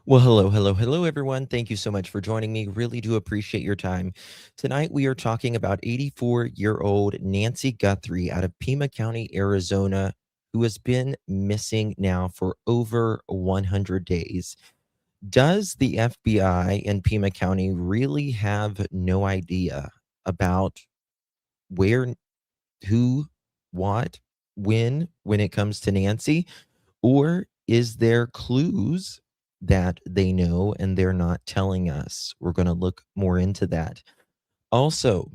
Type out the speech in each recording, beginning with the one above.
Well, hello, everyone. Thank you so much for joining me. Really do appreciate your time. Tonight, we are talking about 84-year-old Nancy Guthrie out of Pima County, Arizona, who has been missing now for over 100 days. Does the FBI in Pima County really have no idea about where, who, what, when it comes to Nancy? Or is there clues that they know and they're not telling us? We're going to look more into that. Also,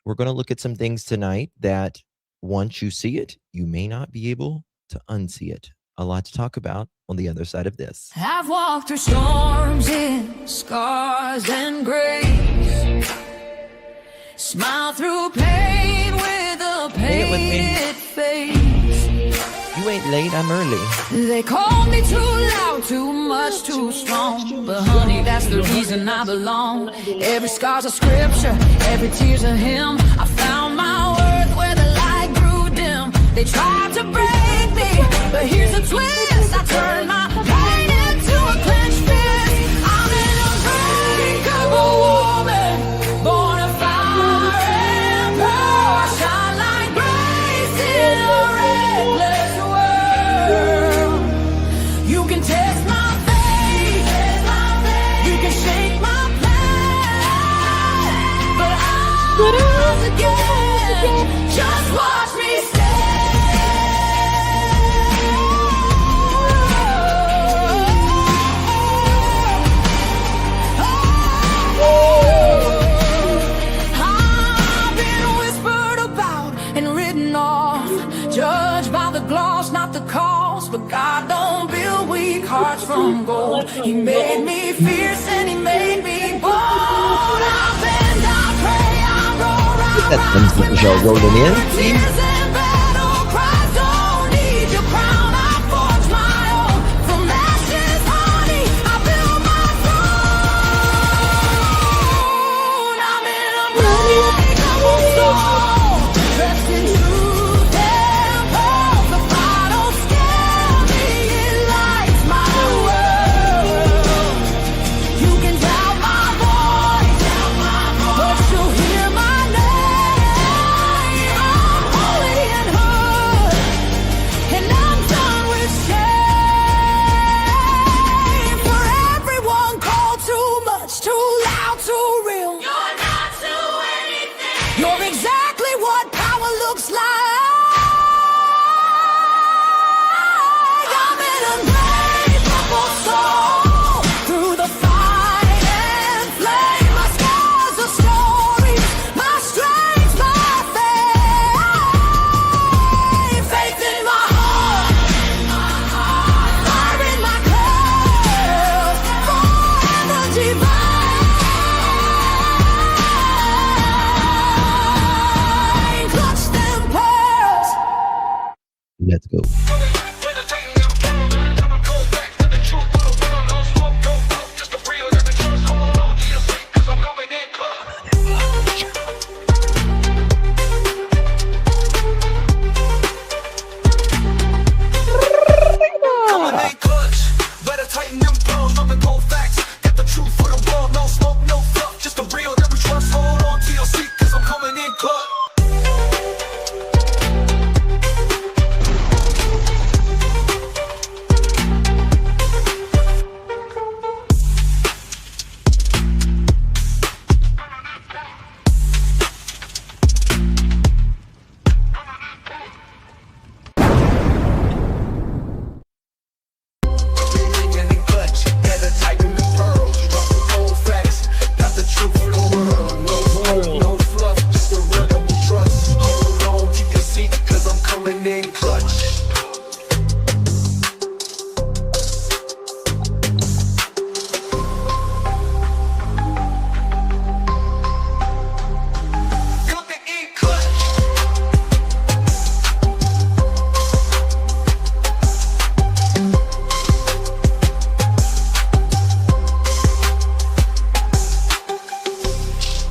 we're going to look at some things tonight that once you see it, you may not be able to unsee it. A lot to talk about on the other side of this. I've walked through storms in scars and grace. Smile through pain with a painted face. You ain't late, I'm early. They called me too loud, too much, too strong. But honey, that's the reason I belong. Every scar's a scripture, every tear's a hymn. I found my worth where the light grew dim. They tried to break me, but here's a twist. I turned my pain into a clenched fist. I'm an unbreakable woman, born of fire and power. Shine like grace in a reckless world. You can test my faith, you can shake my plan, but I'll rise again. Just watch me stand. I've been whispered about and written off, judged by the gloss, not the cause. But God don't build weak hearts from gold. He made me fierce and he made me bold. I bend, I pray, I roar, I That rise thumbs with y'all rolling in. tears and battle cries. Don't need your crown, I forge my own. From ashes, honey, I build my throne. I'm an unbreakable soul, dressed in truth and pearl. The fire don't scare me, it lights my world. You can doubt my voice, but you'll hear my name. I'm holy and hood, and I'm done with shame. For everyone called too much, too loud, too real. You're not to anything. You're exactly what power looks like. I'm an unbreakable soul, through the fight and flame. My scars are stories, my strength, my faith. Faith in my heart, fire in my curls, forever divine. Clutch them pearls. Let's go.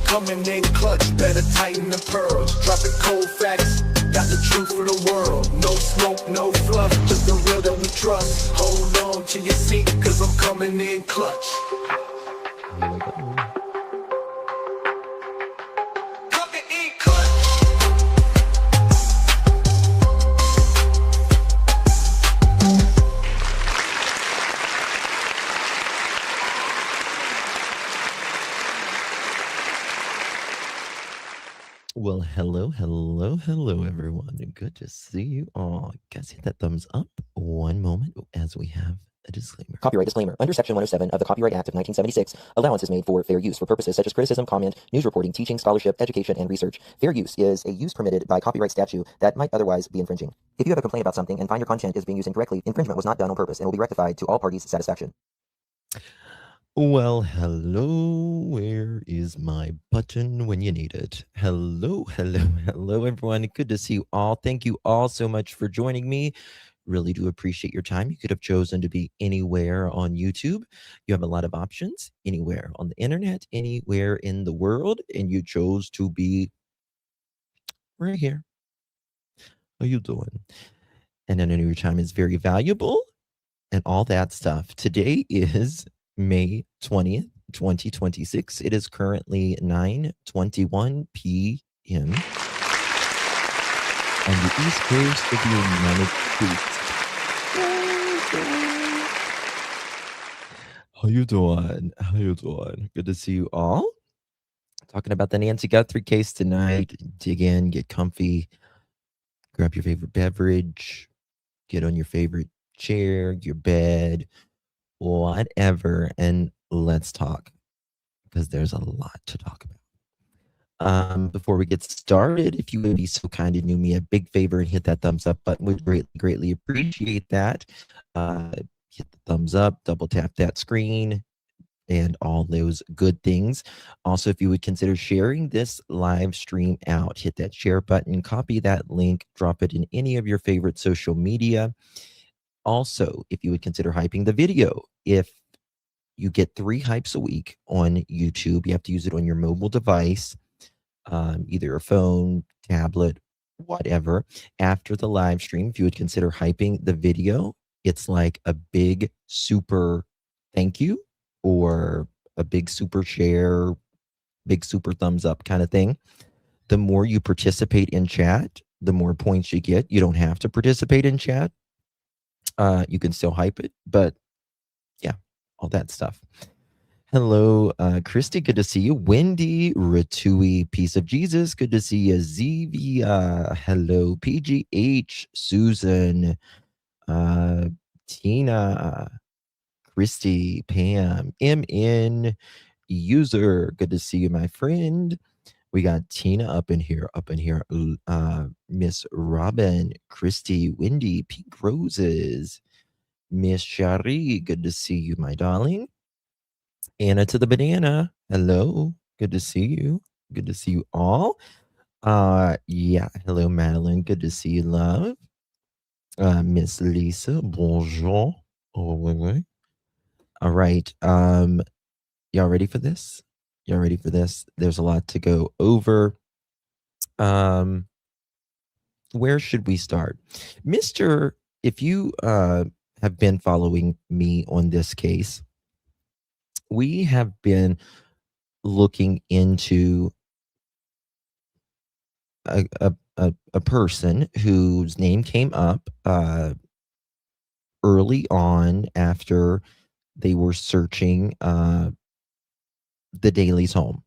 Coming in clutch, better tighten the pearls. Dropping cold facts, got the truth for the world. No smoke, no fluff, just the real that we trust. Hold on to your seat, cause I'm coming in clutch. Coming in clutch. Well, hello, everyone. Good to see you all. Guys, hit that thumbs up. One moment as we have a disclaimer. Copyright disclaimer. Under Section 107 of the Copyright Act of 1976, allowance is made for fair use for purposes such as criticism, comment, news reporting, teaching, scholarship, education, and research. Fair use is a use permitted by copyright statute that might otherwise be infringing. If you have a complaint about something and find your content is being used incorrectly, infringement was not done on purpose and will be rectified to all parties' satisfaction. Well, hello. Where is my button when you need it? Hello, everyone. Good to see you all. Thank you all so much for joining me. Really do appreciate your time. You could have chosen to be anywhere on YouTube. You have a lot of options anywhere on the internet, anywhere in the world, and you chose to be right here. How you doing? And I know your time is very valuable and all that stuff. Today is May 20th, 2026. It is currently 9:21 p.m. on the East Coast of the United States. How you doing? Good to see you all. Talking about the Nancy Guthrie case tonight. Dig in, get comfy, grab your favorite beverage, get on your favorite chair, your bed, whatever, and let's talk, because there's a lot to talk about. Before we get started, if you would be so kind and do me a big favor and hit that thumbs up button, would greatly appreciate that. Hit the thumbs up, double tap that screen, and all those good things. Also, if you would consider sharing this live stream out, hit that share button, copy that link, drop it in any of your favorite social media. Also, if you would consider hyping the video, if you get 3 hypes a week on YouTube, you have to use it on your mobile device, either a phone, tablet, whatever. After the live stream, if you would consider hyping the video, it's like a big super thank you or a big super share, big super thumbs up kind of thing. The more you participate in chat, the more points you get. You don't have to participate in chat. You can still hype it, but yeah, all that stuff. Hello, Christy, good to see you. Wendy, Ratui, Piece of Jesus, good to see you. Zevia, hello. PGH, Susan, Tina, Christy, Pam, MN, User, good to see you, my friend. We got Tina up in here. Miss Robin, Christy, Wendy, Pink Roses, Miss Shari, good to see you, my darling. Anna to the banana, hello, good to see you. Good to see you all. Yeah, hello, Madeline, good to see you, love. Miss Lisa, bonjour. Oh, wait. All right. Y'all ready for this? There's a lot to go over. Where should we start? If you have been following me on this case, we have been looking into a person whose name came up early on after they were searching the Daly's home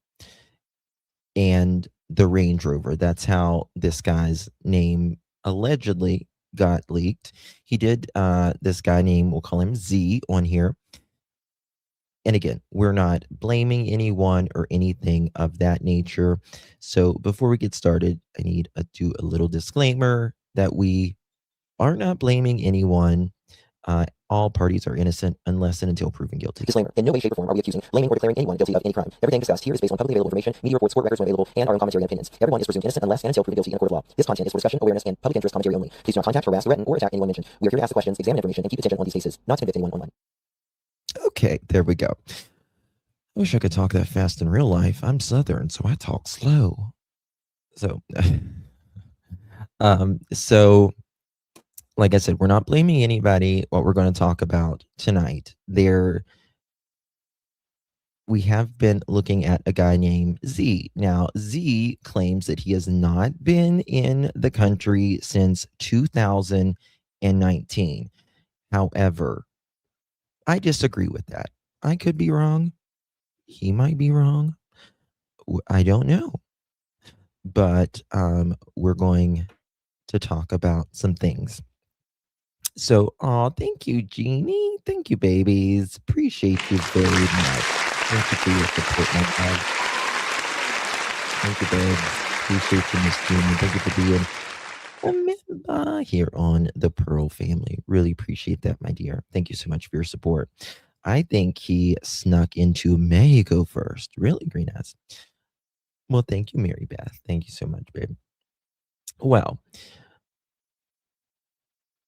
and the Range Rover. That's how this guy's name allegedly got leaked. He did this guy named, we'll call him Z on here. And again, we're not blaming anyone or anything of that nature. So before we get started, I need to do a little disclaimer that we are not blaming anyone. All parties are innocent unless and until proven guilty. Disclaimer: in no way, shape, or form are we accusing, blaming, or declaring anyone guilty of any crime. Everything discussed here is based on publicly available information, media reports, court records when available, and our own commentary and opinions. Everyone is presumed innocent unless and until proven guilty in a court of law. This content is for discussion, awareness, and public interest commentary only. Please do not contact, harass, threaten, or attack anyone mentioned. We are here to ask the questions, examine information, and keep attention on these cases, not to convict anyone online. Okay, there we go. I wish I could talk that fast in real life. I'm Southern, so I talk slow. So, So like I said, we're not blaming anybody. What we're going to talk about tonight, we have been looking at a guy named Z. Now, Z claims that he has not been in the country since 2019. However, I disagree with that. I could be wrong. He might be wrong. I don't know. But we're going to talk about some things. So, thank you, Jeannie. Thank you, babies. Appreciate you very much. Thank you for your support, my dog. Thank you, babe. Appreciate you, Miss Jeannie. Thank you for being a member here on the Pearl family. Really appreciate that, my dear. Thank you so much for your support. I think he snuck into Mexico first. Really, Green Ass. Well, thank you, Mary Beth. Thank you so much, babe. Well,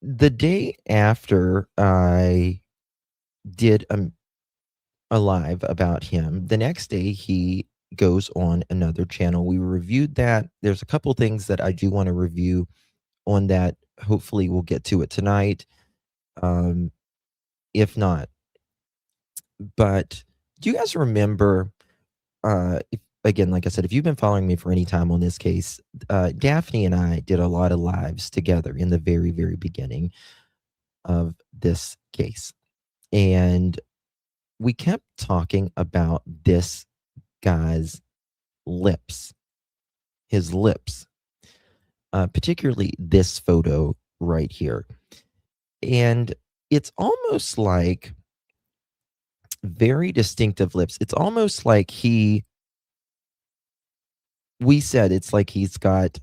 the day after I did a live about him, the next day he goes on another channel. We reviewed that. There's a couple things that I do want to review on that. Hopefully, we'll get to it tonight. If not, but do you guys remember? Again, like I said, if you've been following me for any time on this case, Daphne and I did a lot of lives together in the very, very beginning of this case. And we kept talking about this guy's lips, his lips, particularly this photo right here. And it's almost like very distinctive lips. It's almost like we said it's like he's got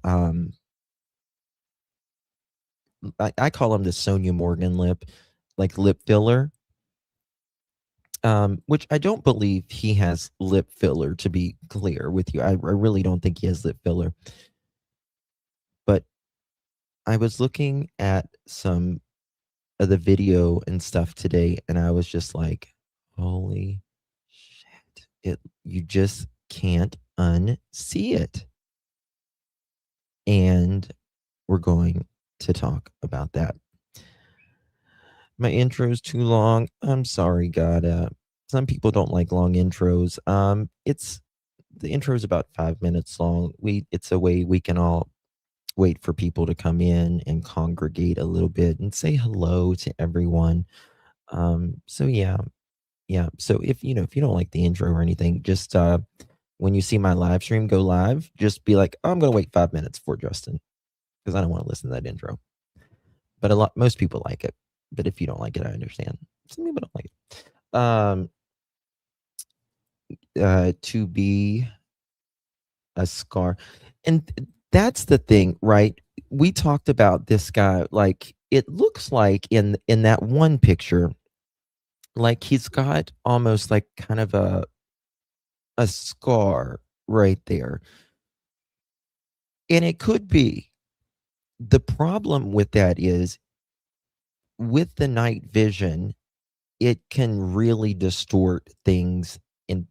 I call him the Sonia Morgan lip, like lip filler. Which I don't believe he has lip filler, to be clear with you. I really don't think he has lip filler. But I was looking at some of the video and stuff today, and I was just like, holy shit. You just can't unsee it. And we're going to talk about that. My intro is too long. I'm sorry, God. Some people don't like long intros. The intro is about 5 minutes long. It's a way we can all wait for people to come in and congregate a little bit and say hello to everyone. So yeah. So if you don't like the intro or anything, just when you see my live stream go live, just be like, oh, I'm gonna wait 5 minutes for Justin because I don't want to listen to that intro. But most people like it. But if you don't like it, I understand. Some people don't like it. To be a scar, and that's the thing, right? We talked about this guy. Like it looks like in that one picture, like he's got almost like kind of a scar right there, and it could be. The problem with that is with the night vision, it can really distort things and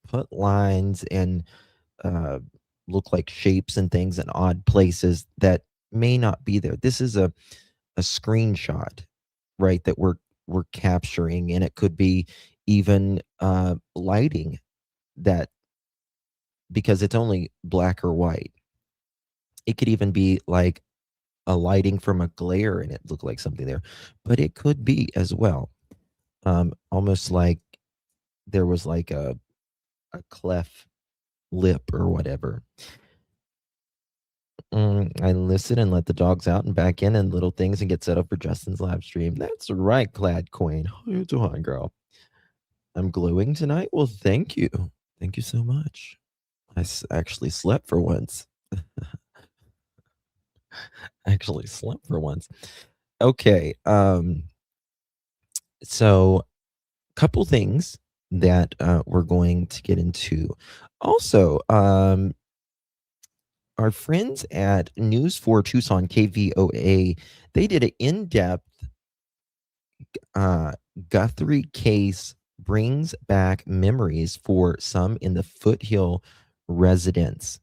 put lines and look like shapes and things in odd places that may not be there. This is a screenshot, right, that we're capturing, and it could be even lighting that, because it's only black or white. It could even be like a lighting from a glare and it looked like something there, but it could be as well. Almost like there was like a cleft lip or whatever. I listen and let the dogs out and back in and little things and get set up for Justin's live stream. That's right, Clad Queen. How you doing, girl? I'm glowing tonight? Well, thank you. Thank you so much. I actually slept for once. Actually slept for once. Okay. So couple things that we're going to get into. Also, our friends at News for Tucson KVOA, they did an in-depth Guthrie case brings back memories for some in the Foothill residents.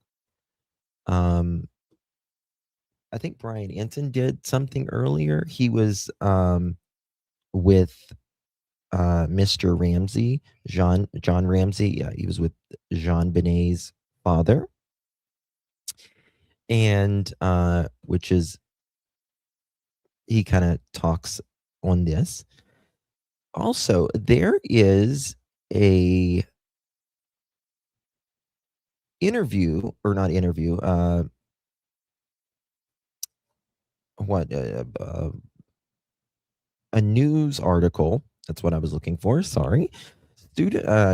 I think Brian Enton did something earlier. He was with Mr. Ramsey, John Ramsey. Yeah, he was with Jean Benet's father, and which is he kind of talks on this. Also, there is a interview or not interview. What a news article. That's what I was looking for. Sorry.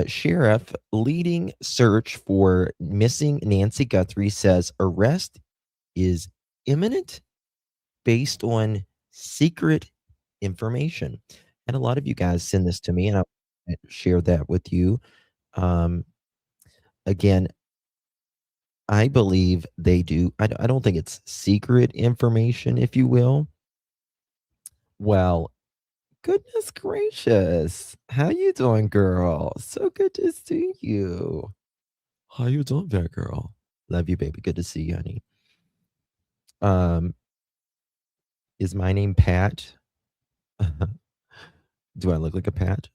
Sheriff leading search for missing Nancy Guthrie says arrest is imminent based on secret information. And a lot of you guys send this to me, and I'll share that with you. Um, again, I believe they do. I don't think it's secret information, if you will. Well, goodness gracious. How you doing, girl? So good to see you. How you doing there, girl? Love you, baby. Good to see you, honey. Um, is my name Pat? Do I look like a Pat?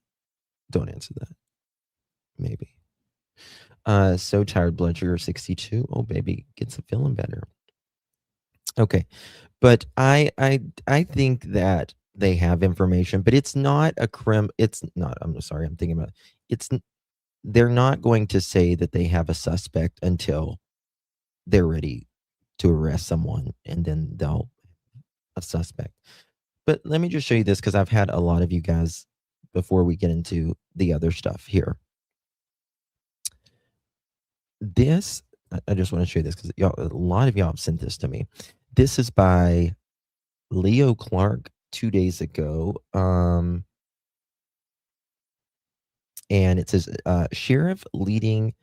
Don't answer that. Maybe. So tired, blood sugar 62. Oh, baby, gets feeling better. Okay. But I think that they have information, but it's not a it's not, I'm sorry, I'm thinking about it's they're not going to say that they have a suspect until they're ready to arrest someone, and then they'll a suspect. But let me just show you this because I've had a lot of you guys before we get into the other stuff here. This I just want to show you this because a lot of y'all have sent this to me. This is by Leo Clark 2 days ago. And it says sheriff leading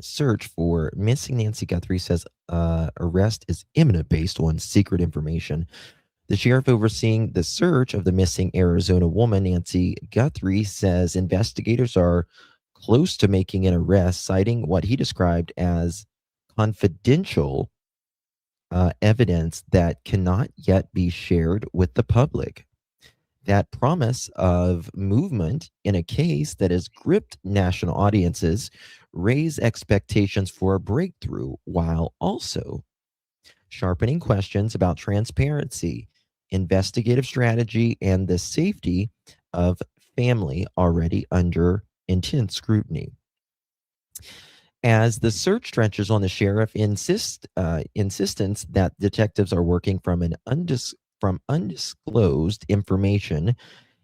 search for missing Nancy Guthrie says arrest is imminent based on secret information. The sheriff overseeing the search of the missing Arizona woman, Nancy Guthrie, says investigators are close to making an arrest, citing what he described as confidential evidence that cannot yet be shared with the public. That promise of movement in a case that has gripped national audiences raise expectations for a breakthrough while also sharpening questions about transparency, investigative strategy, and the safety of family already under intense scrutiny. As the search stretches on, the sheriff insistence that detectives are working from undisclosed information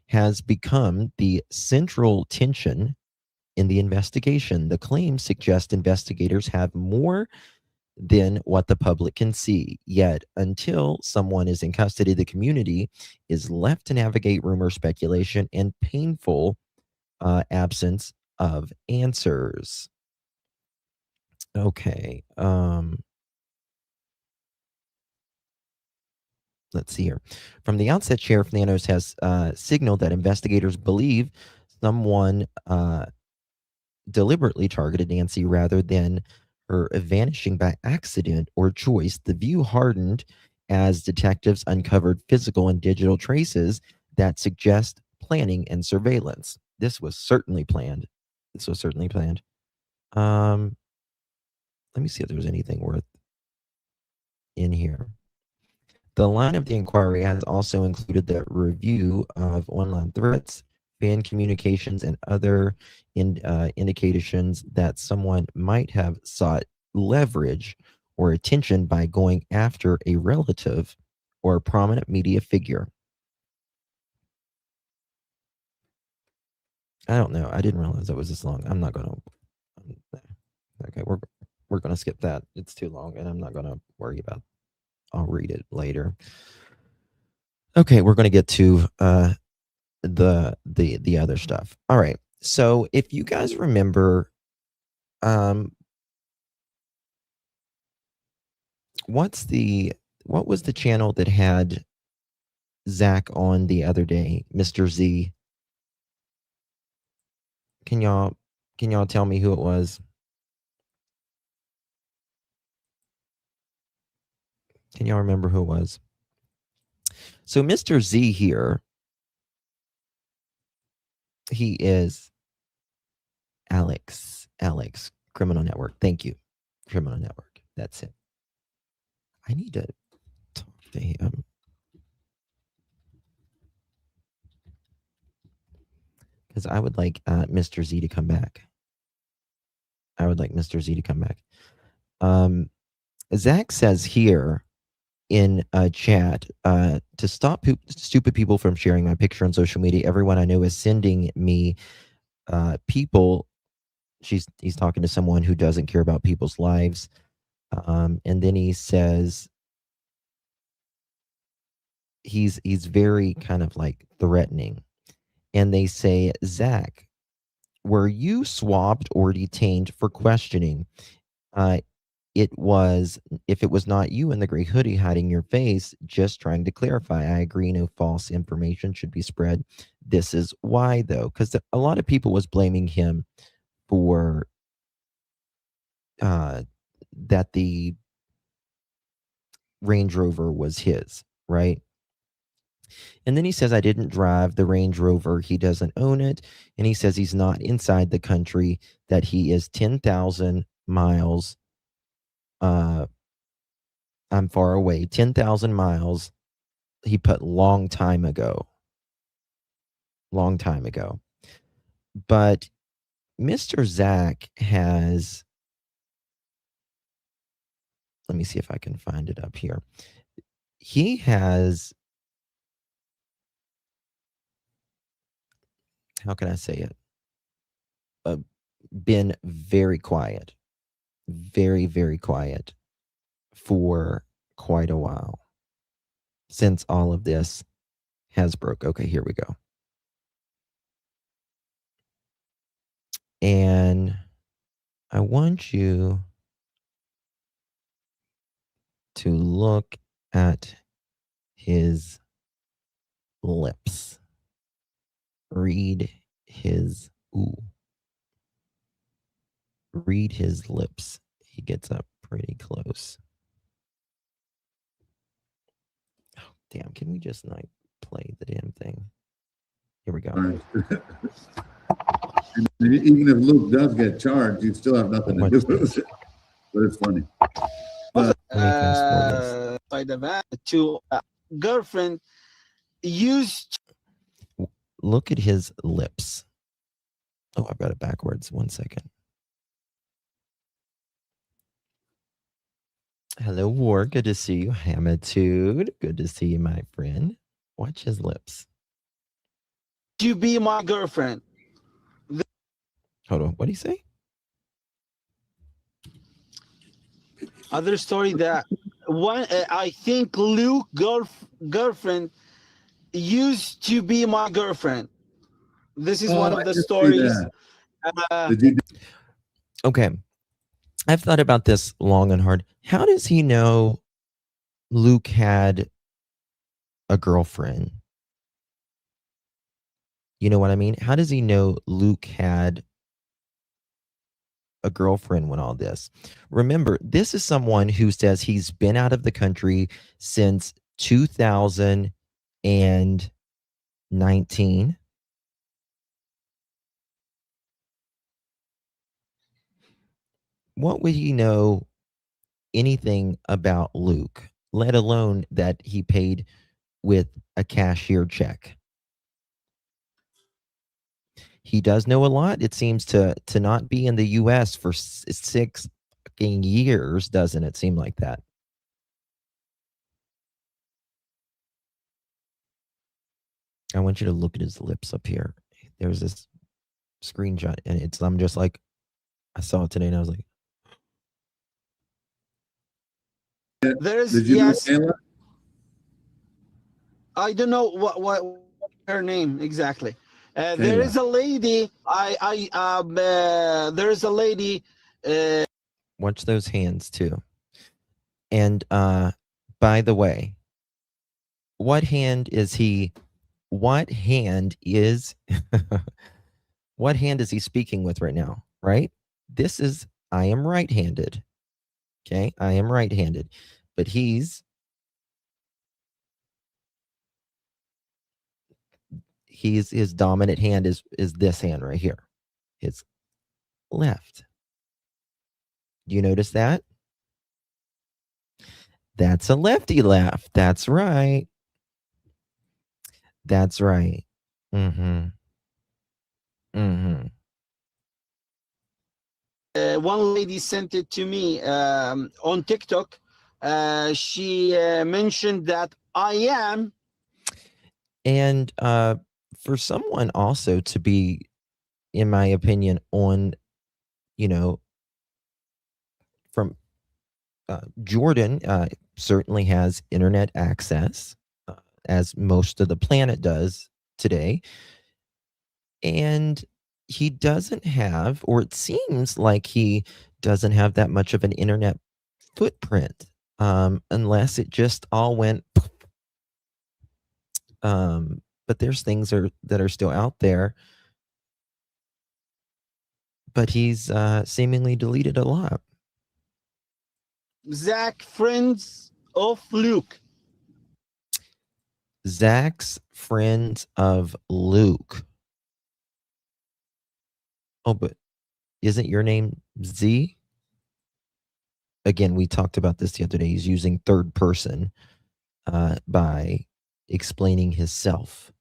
has become the central tension in the investigation. The claims suggest investigators have more than what the public can see. Yet, until someone is in custody, the community is left to navigate rumor, speculation, and painful absence of answers. Okay. Let's see here. From the outset, Sheriff Nanos has signaled that investigators believe someone deliberately targeted Nancy rather than her vanishing by accident or choice. The view hardened as detectives uncovered physical and digital traces that suggest planning and surveillance. This was certainly planned. This was certainly planned. Let me see if there was anything worth in here. The line of the inquiry has also included the review of online threats, fan communications, and other indications that someone might have sought leverage or attention by going after a relative or a prominent media figure. I don't know. I didn't realize that was this long. I'm not going to. Okay, we're going to skip that. It's too long, and I'm not going to worry about. I'll read it later. Okay, we're going to get to the other stuff. All right. So if you guys remember, what was the channel that had Zack on the other day, Mr. Z? Can y'all tell me who it was? Can y'all remember who it was? So Mr. Z here, he is Alex, Criminal Network. Thank you, Criminal Network. That's it. I need to talk to him. Because I would like Mr. Z to come back. I would like Mr. Z to come back. Zach says here in a chat, to stop stupid people from sharing my picture on social media, everyone I know is sending me people. He's talking to someone who doesn't care about people's lives. And then he says he's very kind of like threatening. And they say, Zach, were you swabbed or detained for questioning? If it was not you in the gray hoodie hiding your face, just trying to clarify. I agree, no false information should be spread. This is why, though, because a lot of people was blaming him for that the Range Rover was his, right? And then he says, I didn't drive the Range Rover. He doesn't own it. And he says he's not inside the country, that he is 10,000 miles. I'm far away. 10,000 miles. He put long time ago. Long time ago. But Mr. Zach has, let me see if I can find it up here. He has, how can I say it? Been very quiet, very, very quiet for quite a while since all of this has broke. Okay, here we go. And I want you to look at his lips. Read his read his lips. He gets up pretty close. Oh, damn, can we just not play the damn thing? Here we go. Even if Luke does get charged, you still have nothing to do with it. But it's funny. But, by the van to girlfriend used. Look at his lips. Oh, I've got it backwards. 1 second. Hello, War. Good to see you. Hamitude. Good to see you, my friend. Watch his lips. You be my girlfriend. Hold on. What do you say? Other story that one, I think Luke girlfriend used to be my girlfriend. This is one of the stories. Okay. I've thought about this long and hard. How does he know Luke had a girlfriend? You know what I mean? How does he know Luke had a girlfriend when all this? Remember, this is someone who says he's been out of the country since 2019. What would he know anything about Luke, let alone that he paid with a cashier check? He does know a lot. It seems to not be in the U.S. for 6 fucking years, doesn't it seem like that? I want you to look at his lips up here. There's this screenshot, and I'm just like, I saw it today, and I was like, there's yes. I don't know what her name exactly. There is a lady. There is a lady. Watch those hands too. And by the way, what hand is he? What hand is? What hand is he speaking with right now? Right. This is. I am right-handed. Okay, I am right-handed, but he's his dominant hand is this hand right here, his left. Do you notice that? That's a lefty laugh. That's right. That's right. Mm-hmm. Mm-hmm. One lady sent it to me on TikTok. She mentioned that I am. And for someone also to be, in my opinion, on, from Jordan certainly has internet access, as most of the planet does today. And he doesn't have, or it seems like he doesn't have that much of an internet footprint, unless it just all went. But there's things that are still out there. But he's seemingly deleted a lot. Zack, friends of Luke. Zack's friends of Luke. Oh, but isn't your name Z? Again, we talked about this the other day. He's using third person by explaining himself.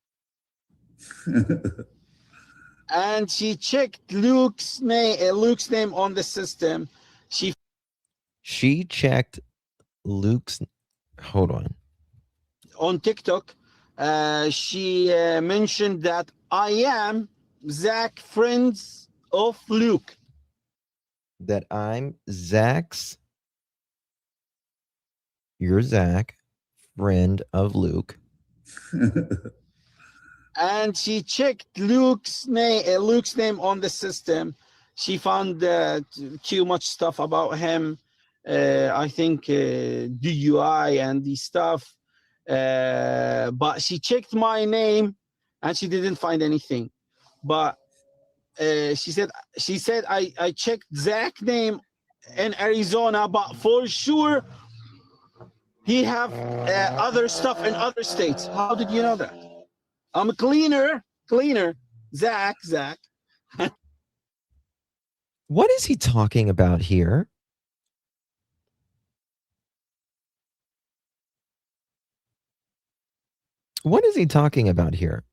And she checked Luke's name on the system. She checked Luke's. Hold on. On TikTok, she mentioned that I am Zack, friends of Luke. That I'm Zack's. You're Zack, friend of Luke. And she checked Luke's name on the system. She found too much stuff about him. I think DUI and the stuff. But she checked my name and she didn't find anything. But she said I checked Zack's name in Arizona, but for sure he have other stuff in other states. How did you know that? I'm a cleaner. Zack. What is he talking about here? What is he talking about here?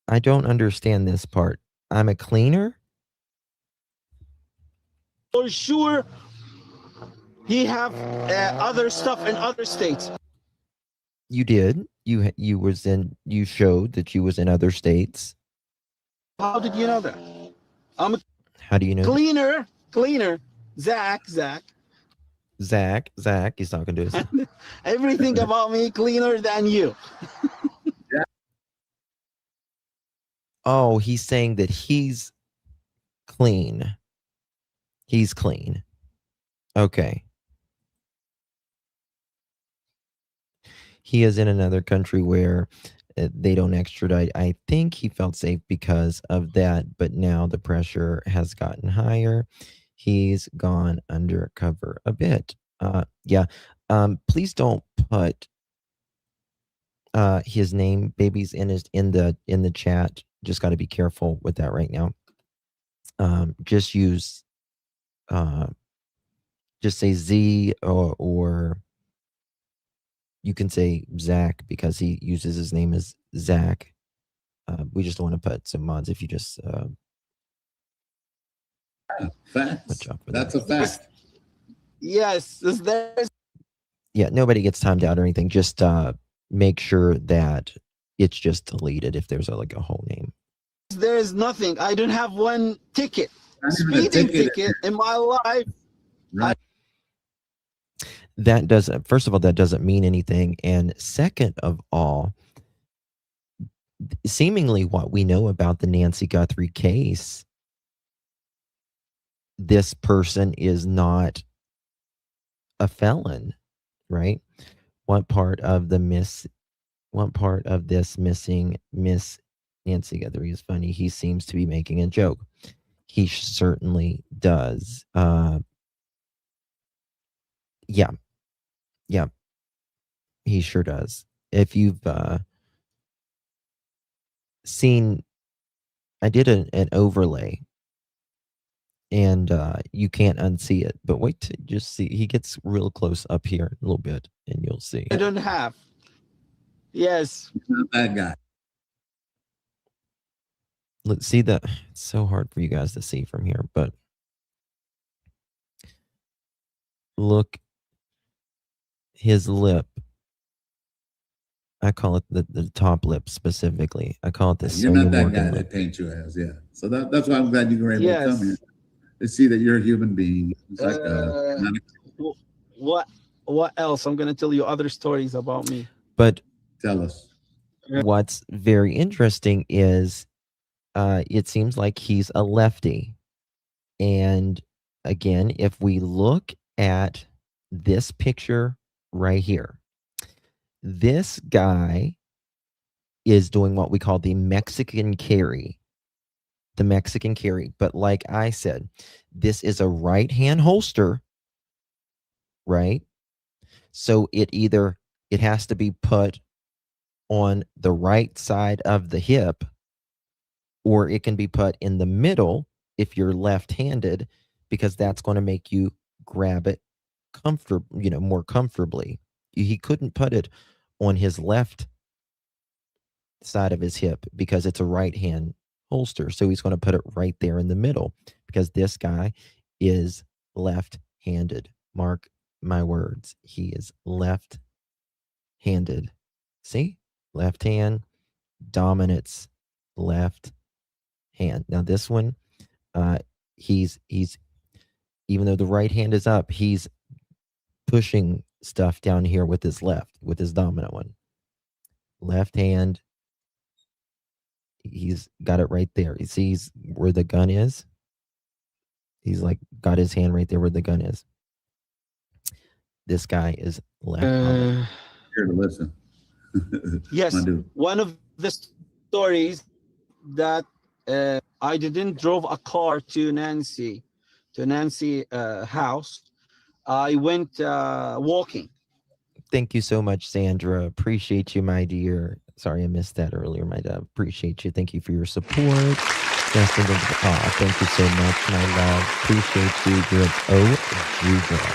I don't understand this part. I'm a cleaner? For sure, he have other stuff in other states. You did. You showed that you was in other states. How did you know that? I'm a How do you know? Cleaner. Zack. Zack, he's talking to us. Everything about me cleaner than you. Oh, he's saying that he's clean. He's clean. Okay. He is in another country where they don't extradite. I think he felt safe because of that, but now the pressure has gotten higher. He's gone undercover a bit. Yeah. Please don't put his name, babies, in the chat. Just got to be careful with that right now. Just use just say Z, or you can say Zack because he uses his name as Zack. We just don't want to put some mods if you just Facts. That's a fact. Yes, there's yeah, nobody gets timed out or anything. Just make sure that it's just deleted if there's a whole name. there's nothing. I don't have one ticket, speeding ticket in my life. Right. That doesn't. First of all, that doesn't mean anything, and second of all, seemingly what we know about the Nancy Guthrie case, this person is not a felon, right? What part of this missing Miss Nancy Guthrie is funny? He seems to be making a joke. He certainly does. Yeah, he sure does. If you've seen, I did an overlay, and you can't unsee it. But wait to just see. He gets real close up here a little bit, and you'll see. I don't have. Yes. He's not that guy. Let's see the. It's so hard for you guys to see from here, but look, his lip. I call it the top lip specifically. I call it the You're Sonia not that Morgan guy lip. they paint you as, yeah. So that's why I'm glad you were able to Yes. come here. They see that you're a human being. It's like What else? I'm gonna tell you other stories about me. But tell us. what's very interesting is it seems like he's a lefty. And again, if we look at this picture right here, this guy is doing what we call the Mexican carry. The Mexican carry. But like I said, this is a right-hand holster, right? So it has to be put on the right side of the hip, or it can be put in the middle if you're left-handed, because that's going to make you grab it more comfortably. He couldn't put it on his left side of his hip because it's a right-hand holster. So he's going to put it right there in the middle because this guy is left-handed. Mark my words. He is left-handed. See? Left hand, dominance, left hand. Now this one, he's even though the right hand is up, he's pushing stuff down here with his dominant one. Left hand, he's got it right there. He sees where the gun is. He's like got his hand right there where the gun is. This guy is left. Here to listen. Yes, one of the stories that I didn't drove a car to Nancy house. I went walking. Thank you so much, Sandra. Appreciate you, my dear. Sorry, I missed that earlier, my dove. Appreciate you. Thank you for your support. Justin, thank you so much, my love. Appreciate you. You're an OG girl.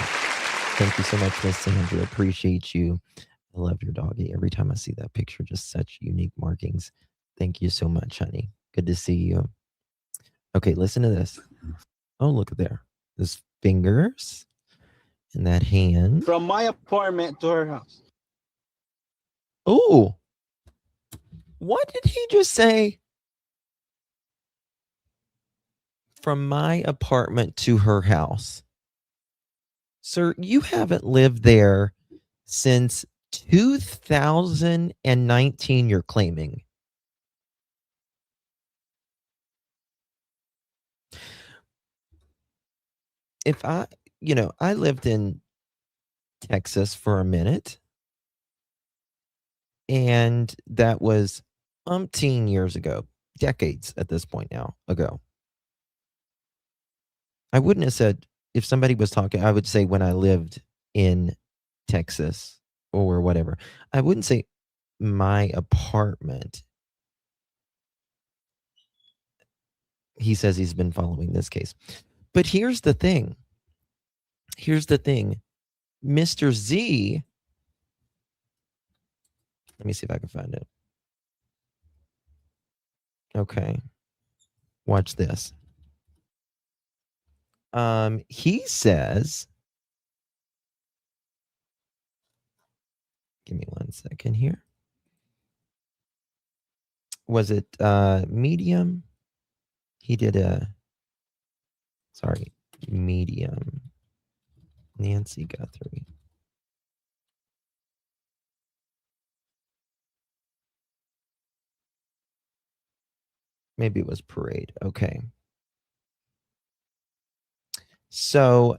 Thank you so much, Miss Sandra. Appreciate you. I love your doggy. Every time I see that picture, just such unique markings. Thank you so much, honey. Good to see you. Okay, listen to this. Oh, look at there. His fingers and that hand. From my apartment to her house. Oh, what did he just say? From my apartment to her house. Sir, you haven't lived there since 2019, you're claiming. If I lived in Texas for a minute, and that was umpteen years ago, decades at this point now ago. I wouldn't have said, if somebody was talking, I would say when I lived in Texas or whatever. I wouldn't say my apartment. He says he's been following this case. But here's the thing. Mr. Z, let me see if I can find it. Okay. Watch this. He says, give me 1 second here. Was it Medium? He did Medium. Nancy Guthrie. Maybe it was Parade. Okay. So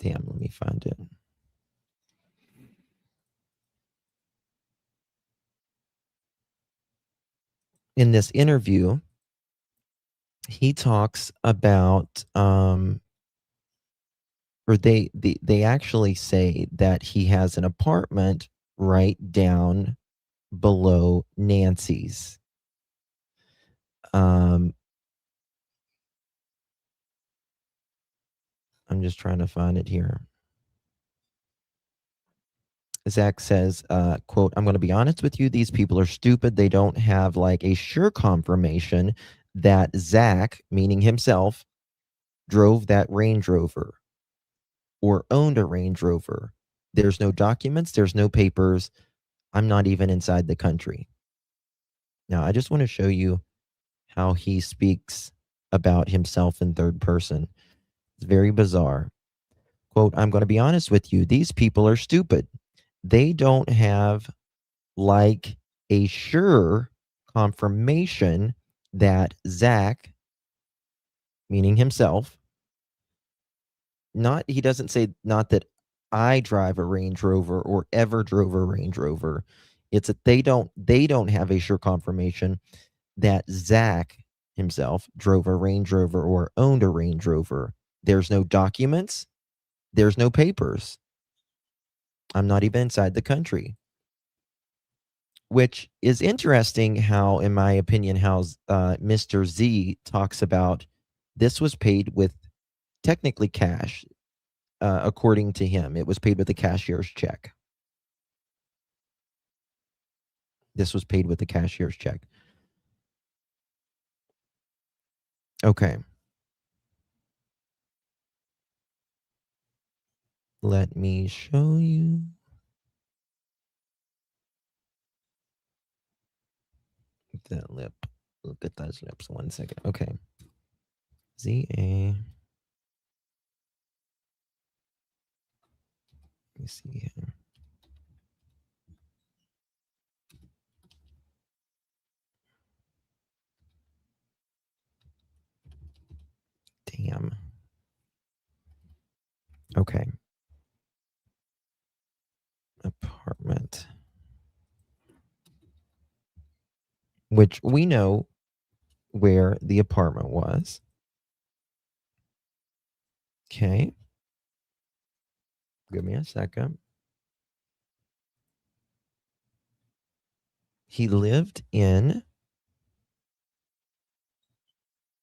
let me find it. In this interview, he talks about, or they actually say that he has an apartment right down below Nancy's. I'm just trying to find it here. Zack says, quote, I'm going to be honest with you. These people are stupid. They don't have like a sure confirmation that Zack, meaning himself, drove that Range Rover or owned a Range Rover. There's no documents. There's no papers. I'm not even inside the country. Now, I just want to show you how he speaks about himself in third person. It's very bizarre. Quote, I'm going to be honest with you. These people are stupid. They don't have like a sure confirmation that Zack, meaning himself, he doesn't say not that I drive a Range Rover or ever drove a Range Rover. It's that they don't have a sure confirmation that Zack himself drove a Range Rover or owned a Range Rover. There's no documents. There's no papers. I'm not even inside the country. Which is interesting how, in my opinion, how Mr. Z talks about this was paid with technically cash. According to him, it was paid with a cashier's check. This was paid with a cashier's check. Okay. Let me show you. That lip. Look at those lips. 1 second. Okay. ZA. Let me see here. Damn. Okay. Apartment. Which we know where the apartment was. Okay. Give me a second. He lived in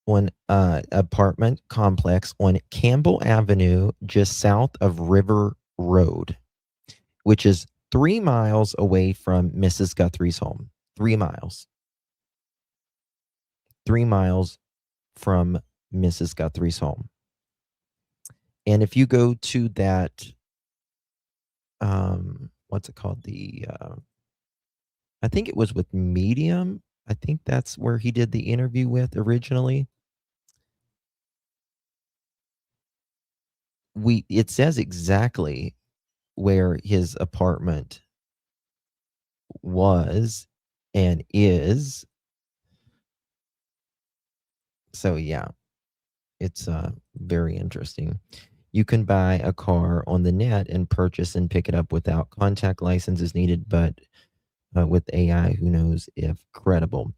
one apartment complex on Campbell Avenue, just south of River Road, which is 3 miles away from Mrs. Guthrie's home. 3 miles. 3 miles from Mrs. Guthrie's home. And if you go to that, what's it called? I think it was with Medium. I think that's where he did the interview with originally. It says exactly where his apartment was and is. So yeah, it's very interesting. You can buy a car on the net and purchase and pick it up without contact licenses needed, but with AI, who knows if credible.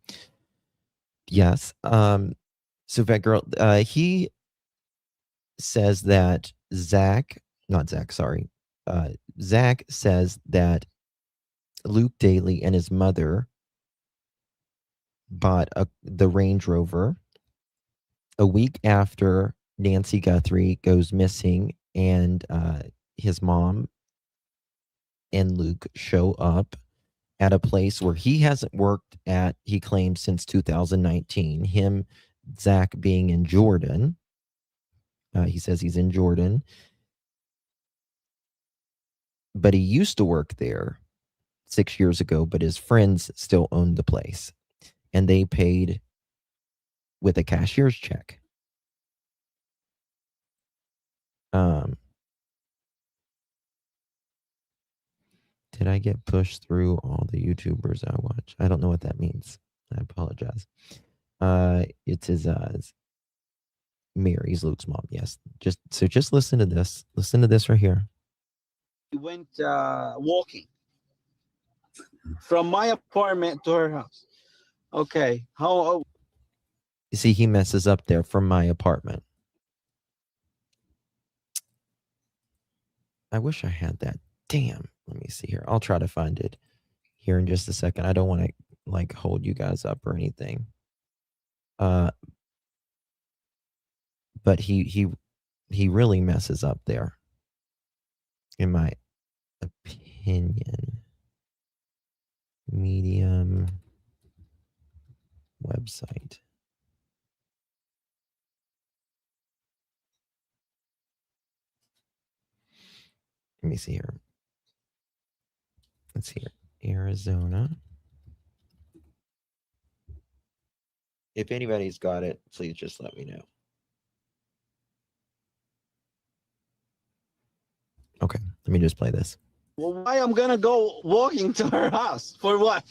Yes. So that girl, he says that Zack says that Luke Daly and his mother bought the Range Rover a week after Nancy Guthrie goes missing, and his mom and Luke show up at a place where he hasn't worked at, he claims, since 2019. Zack being in Jordan. He says he's in Jordan. But he used to work there 6 years ago, but his friends still owned the place. And they paid with a cashier's check. Did I get pushed through all the YouTubers I watch? I don't know what that means. I apologize. It's his Mary's Luke's mom. Yes. Just listen to this. Listen to this right here. We went walking from my apartment to her house. Okay. How? You see, he messes up there, from my apartment. I wish I had that. Damn. Let me see here. I'll try to find it here in just a second. I don't want to like hold you guys up or anything. But he really messes up there, in my opinion. Medium website. Let me see here. Let's see here. Arizona. If anybody's got it, please just let me know. Okay, let me just play this. Well, why I'm gonna go walking to her house for what?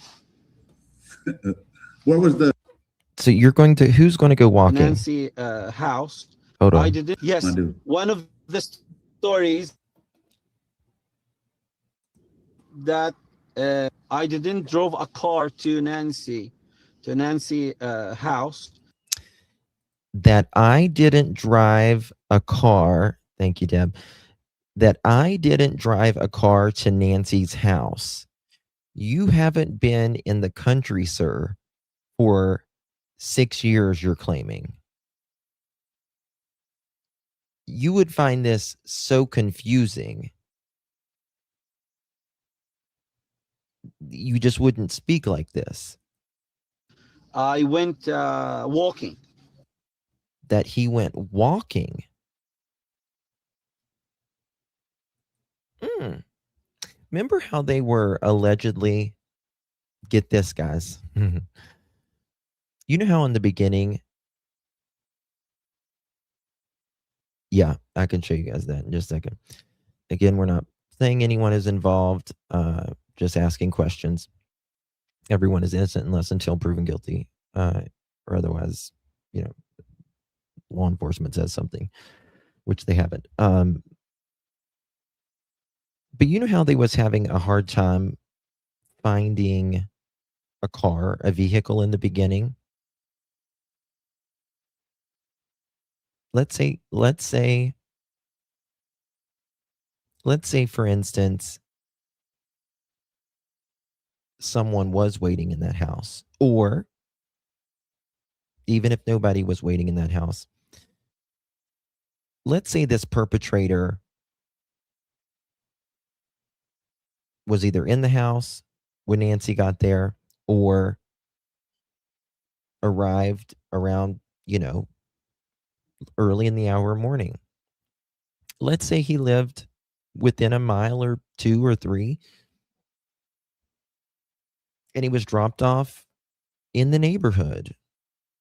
What was the? So you're going to, who's going to go walking? Nancy house. Hold on. I didn't. Yes, I do. one of the stories that I didn't drove a car to Nancy house. That I didn't drive a car. Thank you, Deb. That I didn't drive a car to Nancy's house. You haven't been in the country, sir, for 6 years, you're claiming. You would find this so confusing. You just wouldn't speak like this. I went walking. That he went walking. Remember how they were allegedly, get this, guys. You know how in the beginning, yeah, I can show you guys that in just a second. Again, we're not saying anyone is involved, just asking questions. Everyone is innocent unless until proven guilty, or otherwise, law enforcement says something, which they haven't. But you know how they was having a hard time finding a car, a vehicle in the beginning? Let's say, for instance, someone was waiting in that house, or even if nobody was waiting in that house, let's say this perpetrator was either in the house when Nancy got there or arrived around, early in the hour morning. Let's say he lived within a mile or 2 or 3, and he was dropped off in the neighborhood,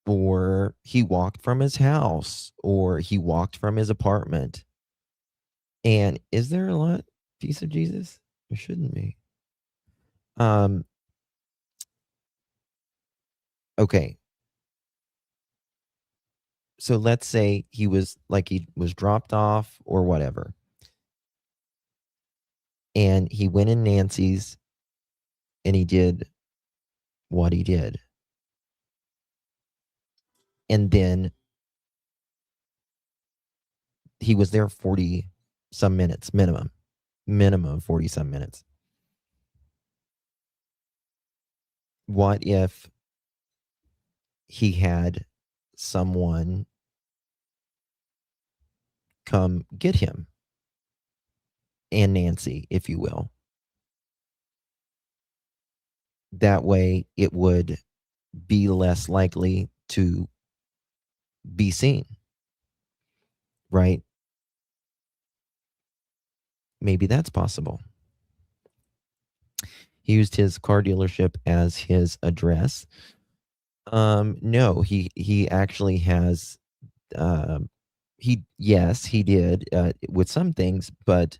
or he walked from his house, or he walked from his apartment. And is there a lot, piece of Jesus? There shouldn't be. Okay. So let's say he was dropped off or whatever. And he went in Nancy's and he did what he did. And then he was there 40 some minutes, minimum 40 some minutes. What if he had someone come get him and Nancy, if you will? That way it would be less likely to be seen, right? Maybe that's possible. He used his car dealership as his address. No, he actually has, he did with some things, but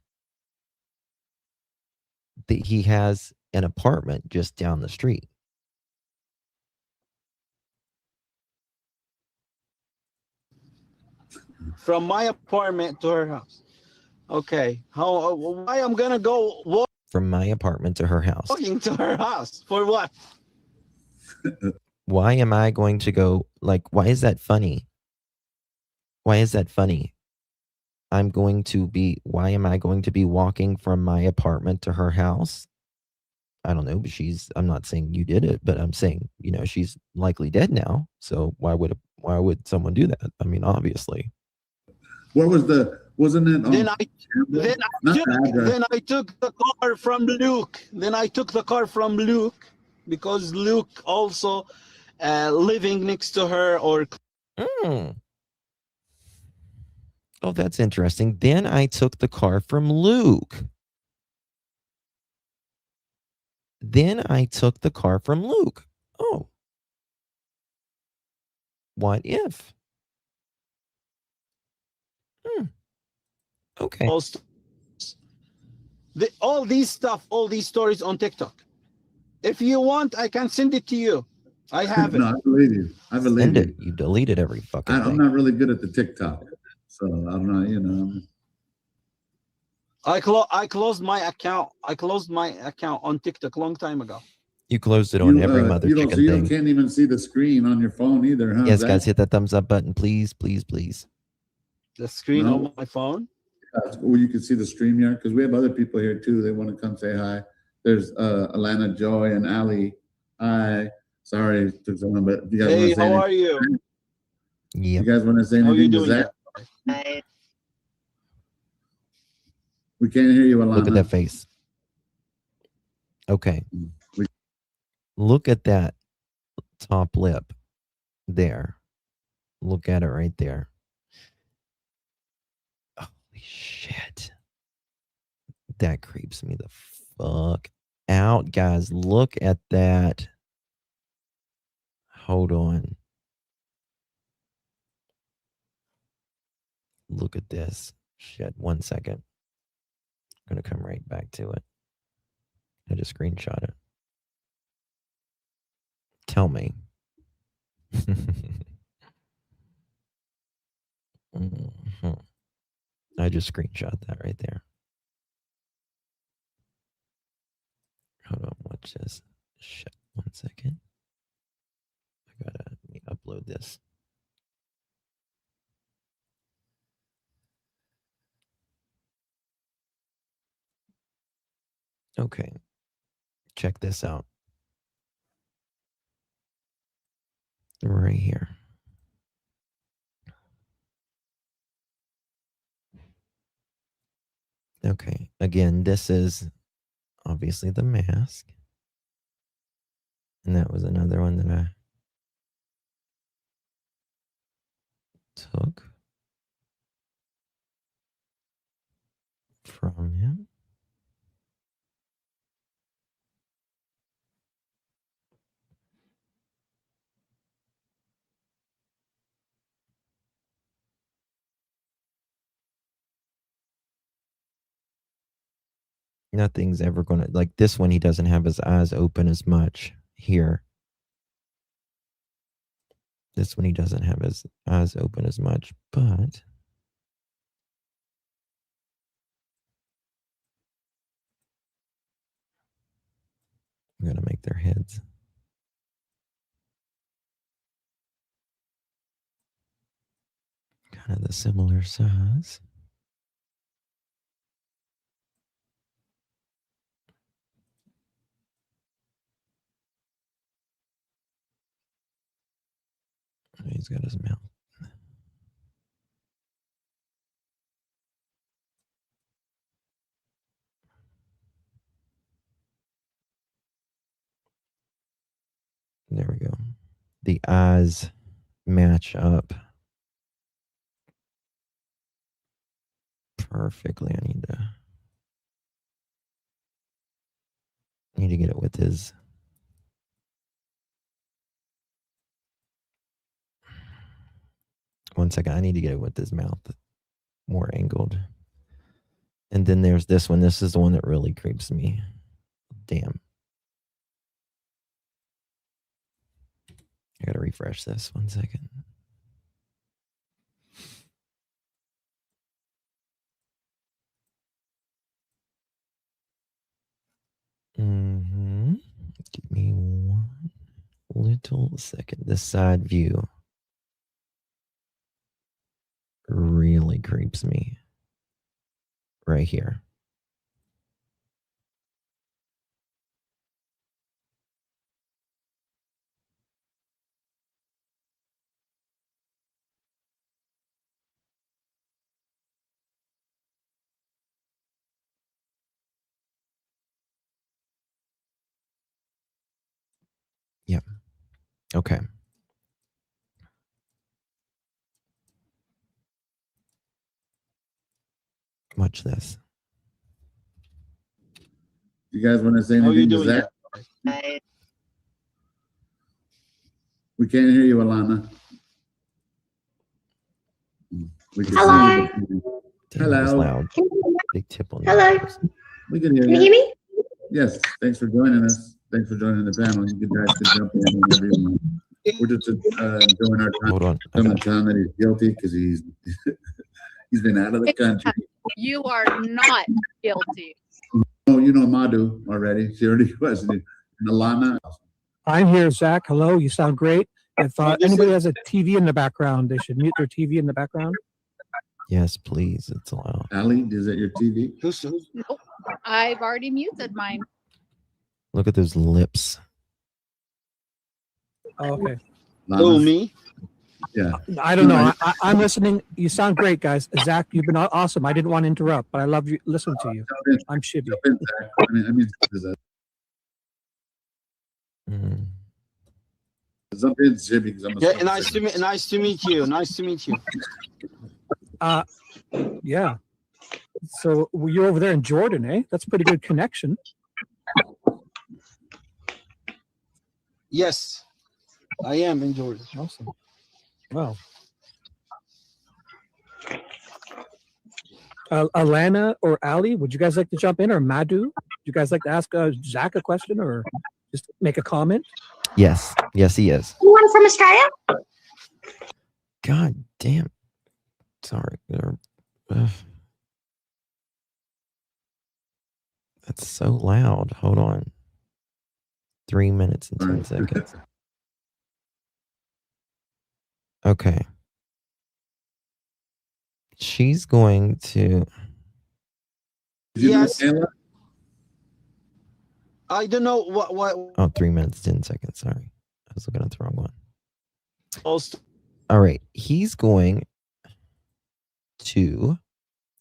he has an apartment just down the street. From my apartment to her house. Okay. Why I'm gonna go from my apartment to her house. Walking to her house for what? Why am I going to go, why is that funny? Why is that funny? Why am I going to be walking from my apartment to her house? I don't know, but I'm not saying you did it, but I'm saying, she's likely dead now. So why would someone do that? I mean, obviously. What was wasn't it on Then I not the address. then I took the car from Luke. Then I took the car from Luke because Luke also living next to her or. Mm. Oh, that's interesting. Then I took the car from Luke. Oh. What if? Okay. All these stories on TikTok. If you want, I can send it to you. I have it. No, I believe you. Send it. You deleted every fucking thing. I'm not really good at the TikTok, so I'm not. I closed my account. I closed my account on TikTok a long time ago. You closed it on every mother chicken thing. You can't even see the screen on your phone either, huh? Yes, guys, hit that thumbs up button, please, please, please. The screen on my phone? Well, you can see the StreamYard because we have other people here too. They want to come say hi. There's Alana, Joy, and Ali. Hi. Sorry to someone, but you guys want to say how are you? Yeah. You guys want to say anything? How are you doing? Hi. We can't hear you, Alana. Look at that face. Okay. Look at that top lip there. Look at it right there. Holy shit. That creeps me the fuck out, guys. Look at that. Hold on. Look at this. Shit, 1 second. I'm going to come right back to it. I just screenshot it. Tell me. I just screenshot that right there. Hold on, watch this. Shit, 1 second. I gotta upload this. Okay, check this out. Right here. Okay, again, this is obviously the mask. And that was another one that I took from him. Nothing's ever going to, like this one, he doesn't have his eyes open as much here. This one, he doesn't have his eyes open as much, but I'm going to make their heads kind of the similar size. He's got his mouth. There we go. The eyes match up perfectly. I need to get it with his. One second. I need to get it with his mouth more angled. And then there's this one. This is the one that really creeps me. Damn. I gotta refresh this. 1 second. Give me 1 little second. This side view really creeps me. Right here. Okay. Watch this. You guys want to say How are you anything to doing? Zach? We can't hear you, Alana. We can Hello. see you. Damn, that was Hello. loud. Big tip on Hello. that. We can hear Can you hear me? Yes. Thanks for joining us. Thanks for joining the panel. You guys can jump in whenever you want. We're just enjoying our time. Hold on. Telling Okay. John that he's guilty because he's he's been out of the country. You are not guilty. Oh, you know Madhu already. She already questioned you. And Alana. I'm here, Zach. Hello. You sound great. If Oh, this anybody is- has a TV in the background, they should mute their TV in the background. Yes, please. It's loud. Ali, is that your TV? Who's Nope. I've already muted mine. Look at those lips. Oh, okay. who, Lana? me? Yeah. I don't know. I'm listening. You sound great, guys. Zach, you've been awesome. I didn't want to interrupt, but I love you. Listen to you. Jump in, I'm Shibby. jump in, Zach. I mean, Mm. jump in, Jimmy, because I'm a Yeah, nice to meet you. Nice to meet you. Yeah. So you're over there in Jordan, eh? That's a pretty good connection. Yes, I am in Jordan. Awesome. Wow. Alana or Ali, would you guys like to jump in, or Madhu? Would you guys like to ask Zach a question or just make a comment? Yes. Yes, he is. Anyone from Australia? God damn. Sorry. Ugh. That's so loud. Hold on. 3 minutes and 10 seconds. Okay. She's going to. Did you know Yes. Kayla? I don't know what Oh, 3 minutes, 10 seconds. Sorry. I was looking at the wrong one. else. All right. He's going to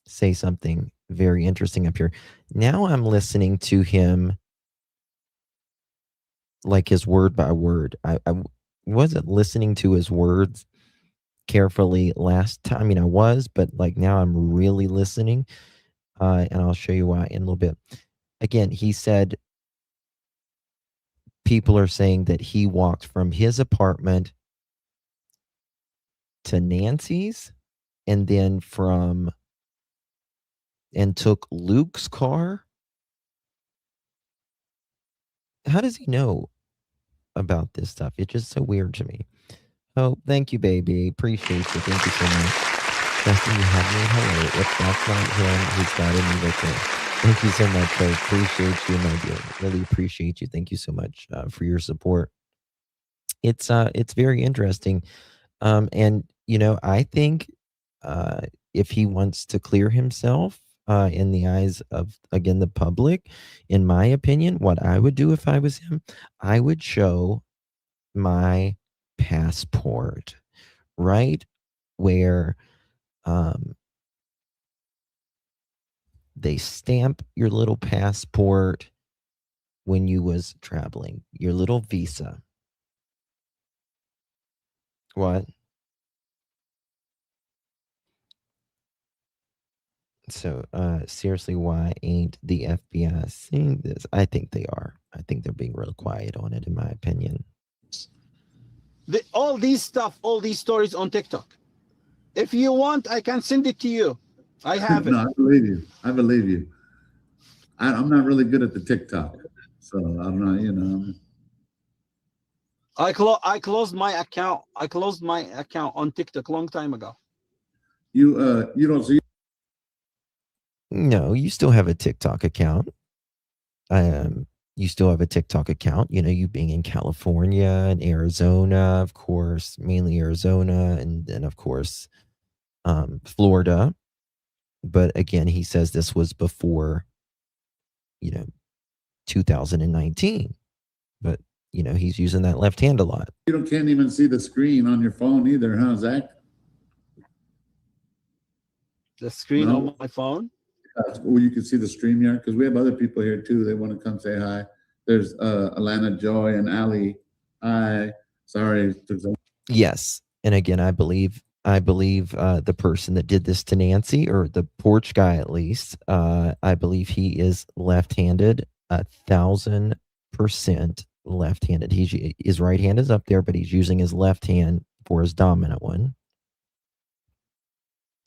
say something very interesting up here. Now I'm listening to him like his word by word. I wasn't listening to his words carefully last time. I mean, I was, but like now I'm really listening. And I'll show you why in a little bit. Again, he said people are saying that he walked from his apartment to Nancy's and then and took Luke's car. How does he know about this stuff? It's just so weird to me. Oh, thank you, baby. Appreciate you. Thank you so much. Justin, you have me. Hello. If that's not him, he's got me right there. Thank you so much. I appreciate you, my dear. Really appreciate you. Thank you so much for your support. It's very interesting. And you know, I think if he wants to clear himself in the eyes of, again, the public, in my opinion, what I would do if I was him, I would show my passport right where they stamp your little passport when you was traveling, your little visa. What? So, seriously, why ain't the FBI seeing this? I think they are. I think they're being real quiet on it, in my opinion. All these stories on TikTok. If you want, I can send it to you. I have it. No, I believe you. I believe you. I'm not really good at the TikTok, so I'm not. You know. I closed my account. I closed my account on TikTok a long time ago. You don't see. No, you still have a TikTok account. You still have a TikTok account. You know, you being in California and Arizona, of course, mainly Arizona, and then of course, Florida. But again, he says this was before, 2019. But he's using that left hand a lot. You can't even see the screen on your phone either, huh, Zach? The screen No. on my phone. Well, you can see the stream here because we have other people here too. They want to come say hi. There's Alana, Joy, and Ali. Hi. Sorry. Yes, and again, I believe the person that did this to Nancy, or the porch guy at least, I believe he is left-handed, 1,000% left-handed. His right hand is up there, but he's using his left hand for his dominant one.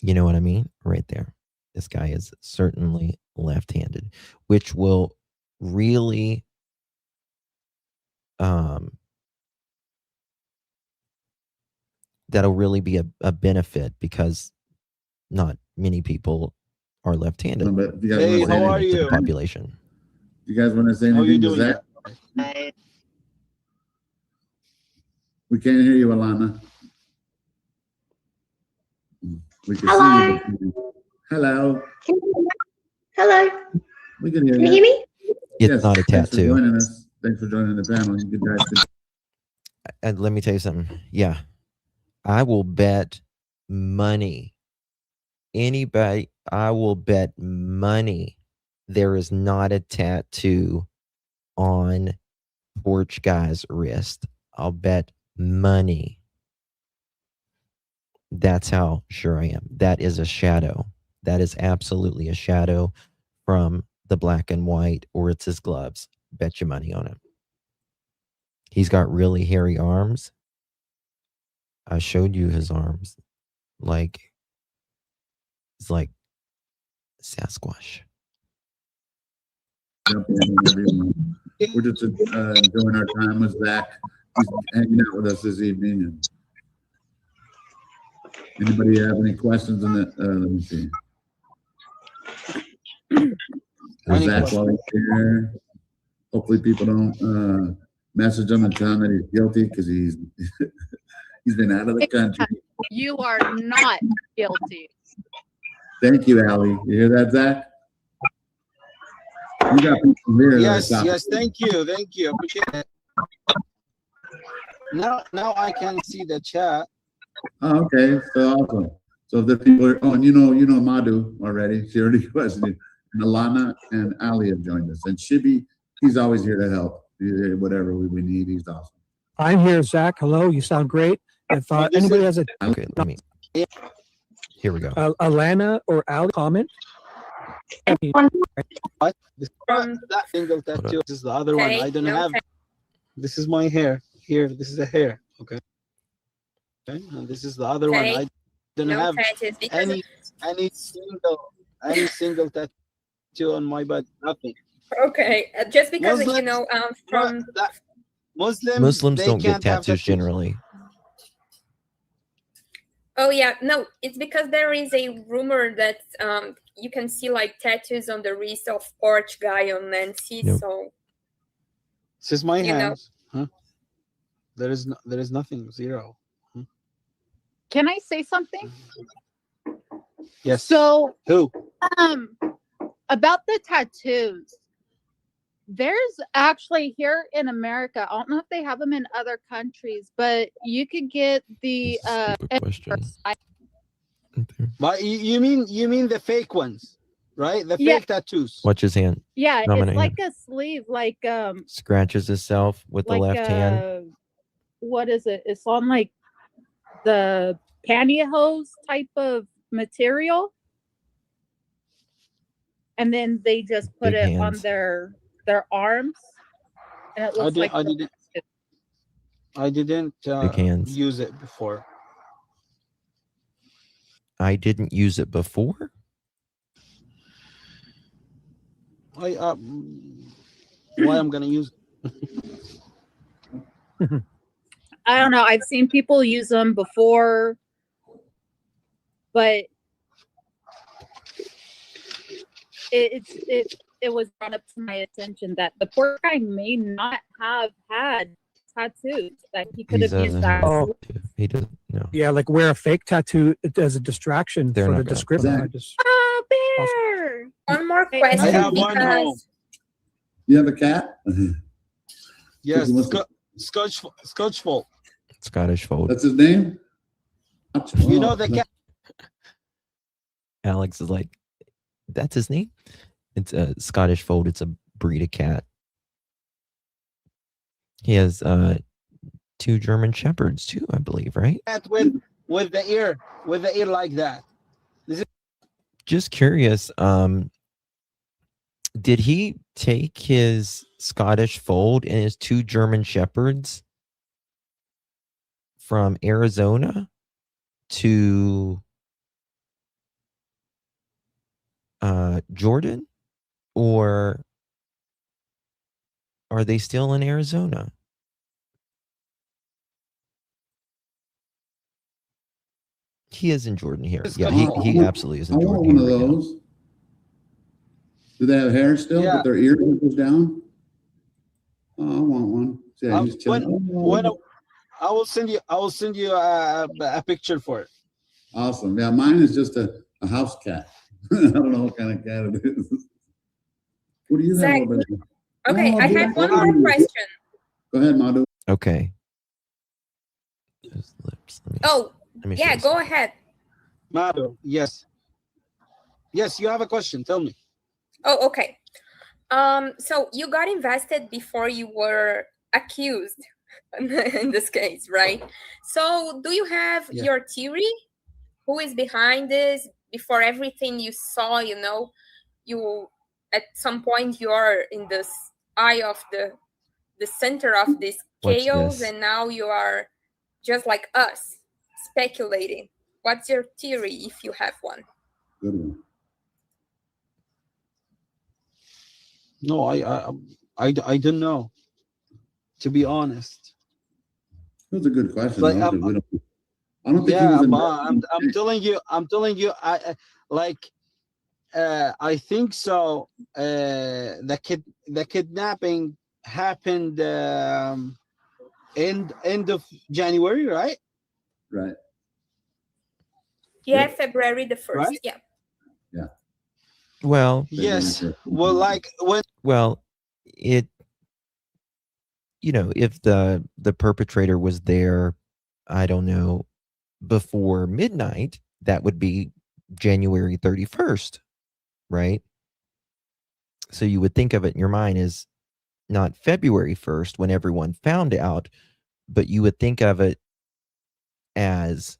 You know what I mean? Right there. This guy is certainly left-handed, which will really that'll really be a benefit, because not many people are left-handed. But you guys Hey, wanna say how are anything? to the you? population. You guys want to say How are you anything to doing? Zach? We can't hear you, Alana. We can Hello. see you. Hello. Hello. We can hear Can you you. hear me? It's not a Thanks for tattoo. joining us. Thanks for joining the panel. You guys can And let me tell you something. Yeah, I will bet money. Anybody, I will bet money there is not a tattoo on porch guy's wrist. I'll bet money. That's how sure I am. That is a shadow. That is absolutely a shadow from the black and white, or it's his gloves. Bet your money on it. He's got really hairy arms. I showed you his arms. Like, it's like Sasquatch. jump in whenever you want. We're just enjoying our time with Zach. He's hanging out with us this evening. And anybody have any questions on that? Let me see. Any Zach, questions? while he's here, hopefully people don't message him and tell him that he's guilty, because he's he's been out of the country. You are not guilty. Thank you, Allie. You hear that, Zach? You got people here. that Yes, are talking. yes. Thank you. Appreciate it. Now I can see the chat. Oh, okay, so awesome. So if the people are, oh, and you know Madhu already. She already questioned you. And Alana and Ali have joined us. And Shibi, he's always here to help. Whatever we need, he's awesome. I'm here, Zach. Hello. You sound great. If Oh, this anybody is- has a Okay, let me. Here we go. Alana or Ali comment, What? This that single tattoo. This is the other one. I don't have. This is my hair. Here, this is a hair. Okay. Okay. And this is the other one. I don't have any single tattoo on my body. Nothing. Okay, just because Muslims- from Muslims they don't get can't have tattoos generally. oh yeah, no, it's because there is a rumor that you can see like tattoos on the wrist of porch guy on Nancy. Nope. So This is my You know. hands. Huh? There is nothing. Zero. Can I say something? Yes. So, Who? about the tattoos, there's actually here in America, I don't know if they have them in other countries, but you could get the This is a stupid question. But you mean the fake ones, right? The Yeah. fake tattoos. Watch his hand. Yeah, Dominant it's like a sleeve, like Scratches himself with the left hand. What is it? It's on like the pantyhose type of material, and then they just put Big it on hands. their arms, and it looks like I didn't Big hands. use it before. I didn't use it before. Why I'm gonna use it? I don't know. I've seen people use them before, but it was brought up to my attention that the poor guy may not have had tattoos, that he could have used that. Oh. He doesn't. No. yeah, like wear a fake tattoo as a distraction They're for not the gonna- description. Zach. I just Oh, bear! one more I question I have one home. because You have a cat? Yes, What's Scotch fold. Scottish fold. That's his name? You know the cat. Alex is like, that's his name. It's a Scottish fold. It's a breed of cat. He has 2 German shepherds too, I believe, right? That with the ear like that. Just curious, did he take his Scottish fold and his 2 German shepherds from Arizona to Jordan, or are they still in Arizona? He is in Jordan here. It's Yeah, good. he absolutely is I in want Jordan one here of right now. those. Do they have hair still, Yeah. but their ear goes down? Oh, I want one. Yeah, he's chilling. I will send you a picture for it. Awesome. Yeah, mine is just a house cat. I don't know what kind of cat it is. What do you Zack, have over there? Okay, Oh, I dude, have one I- more question. Go ahead, Madu. Okay. His lips. Oh, Let me yeah, see. go ahead. Mado, yes. Yes, you have a question. Tell me. Oh, okay. So you got invested before you were accused in this case, right? So do you have Yeah. your theory? Who is behind this? Before everything you saw, you at some point you are in this eye of the center of this Watch chaos, this. and now you are just like us speculating. What's your theory if you have one? Good one. No, I don't know. To be honest. That's a good question. Like, though, 'cause we don't, I don't think he yeah, was but in. I'm telling you, I think so. The kidnapping happened end of January, right? Right. Yeah, Yep. February the 1st. Right? Yeah. Well, Yes. February 1st. Well, like when well, it if the perpetrator was there, I don't know, before midnight, that would be January 31st, right? So you would think of it in your mind as not February 1st when everyone found out, but you would think of it as,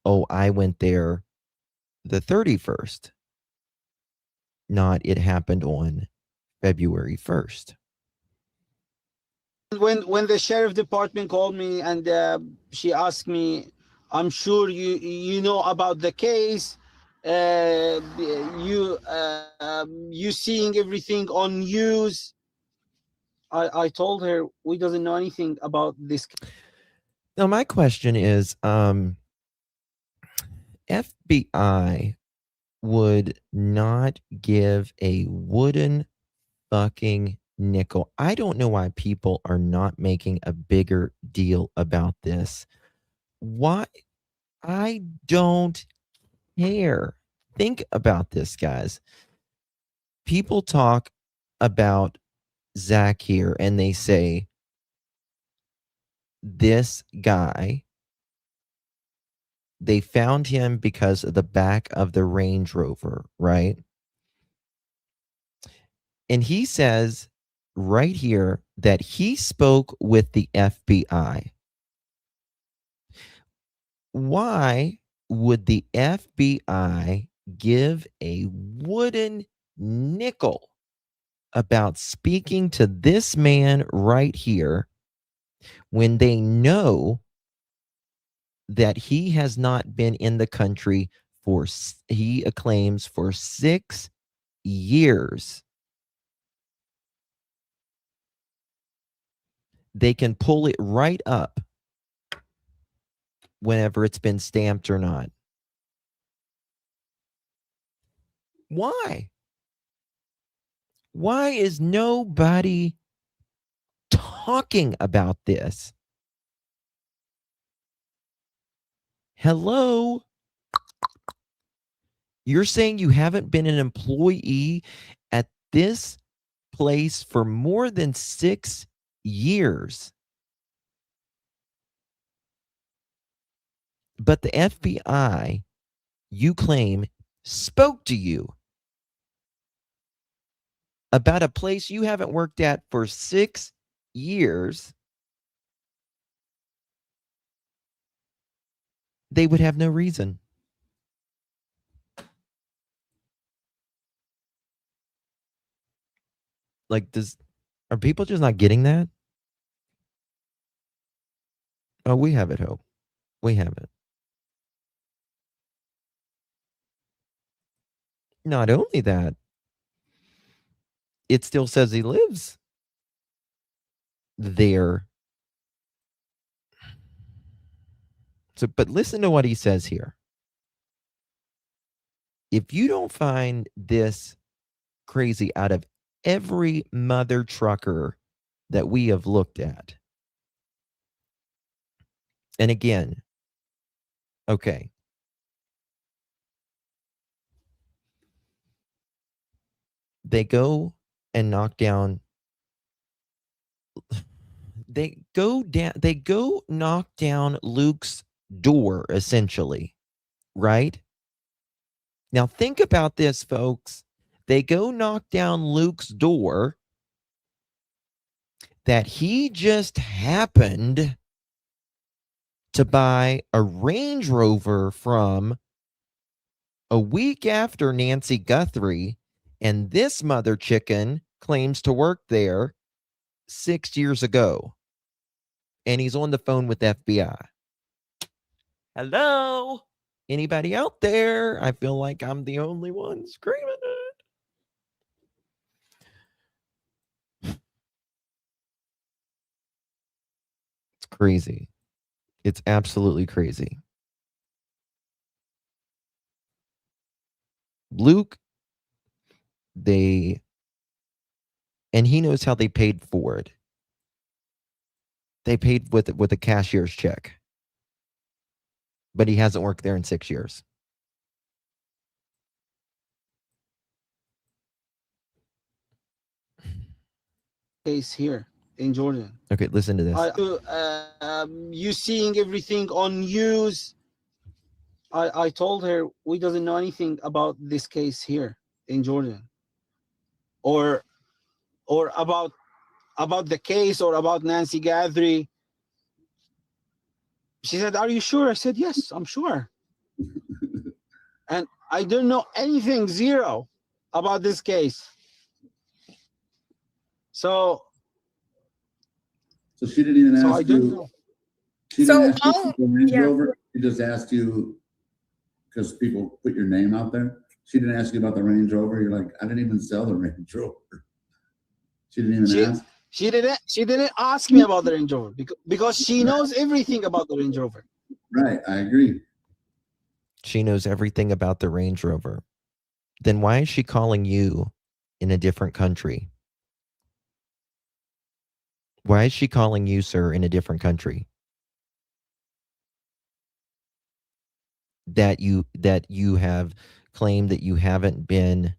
oh, I went there the 31st, not it happened on February 1st. when the sheriff department called me and she asked me, I'm sure you know about the case, you seeing everything on news. I told her we doesn't know anything about this. Now, my question is, FBI would not give a wooden fucking nickel. I don't know why people are not making a bigger deal about this. Why? I don't care. Think about this, guys. People talk about Zach here and they say, this guy, they found him because of the back of the Range Rover, right? And he says right here that he spoke with the FBI. Why would the FBI give a wooden nickel about speaking to this man right here when they know that he has not been in the country for, he claims, for 6 years? They can pull it right up whenever it's been stamped or not. Why? Why is nobody talking about this? Hello? You're saying you haven't been an employee at this place for more than 6 years. But the FBI, you claim, spoke to you about a place you haven't worked at for 6 years. they would have no reason. Like, are people just not getting that? Oh, we have it, Hope. We have it. Not only that, it still says he lives there. So, but listen to what he says here. If you don't find this crazy out of every mother trucker that we have looked at, and again, okay, they go and knock down. They go knock down Luke's door, essentially, right? Now think about this, folks. They go knock down Luke's door that he just happened to buy a Range Rover from a week after Nancy Guthrie, and this mother chicken claims to work there 6 years ago. And he's on the phone with FBI. Hello? Anybody out there? I feel like I'm the only one screaming it. It's crazy. It's absolutely crazy. Luke, and he knows how they paid for it. They paid with a cashier's check. But he hasn't worked there in 6 years. Case here in Jordan. Okay, listen to this. You seeing everything on news. I told her we doesn't know anything about this case here in Jordan, or about the case, or about Nancy Guthrie. She said, "Are you sure?" I said, "Yes, I'm sure." And I don't know anything, zero, about this case. So she didn't even ask you. Know. She didn't ask you the Range Rover. She just asked you because people put your name out there. She didn't ask you about the Range Rover. You're like, I didn't even sell the Range Rover. She didn't even ask. She didn't ask me about the Range Rover because she knows everything about the Range Rover. Right, I agree. She knows everything about the Range Rover. Then why is she calling you in a different country? Why is she calling you, sir, in a different country? That you have claimed that you haven't been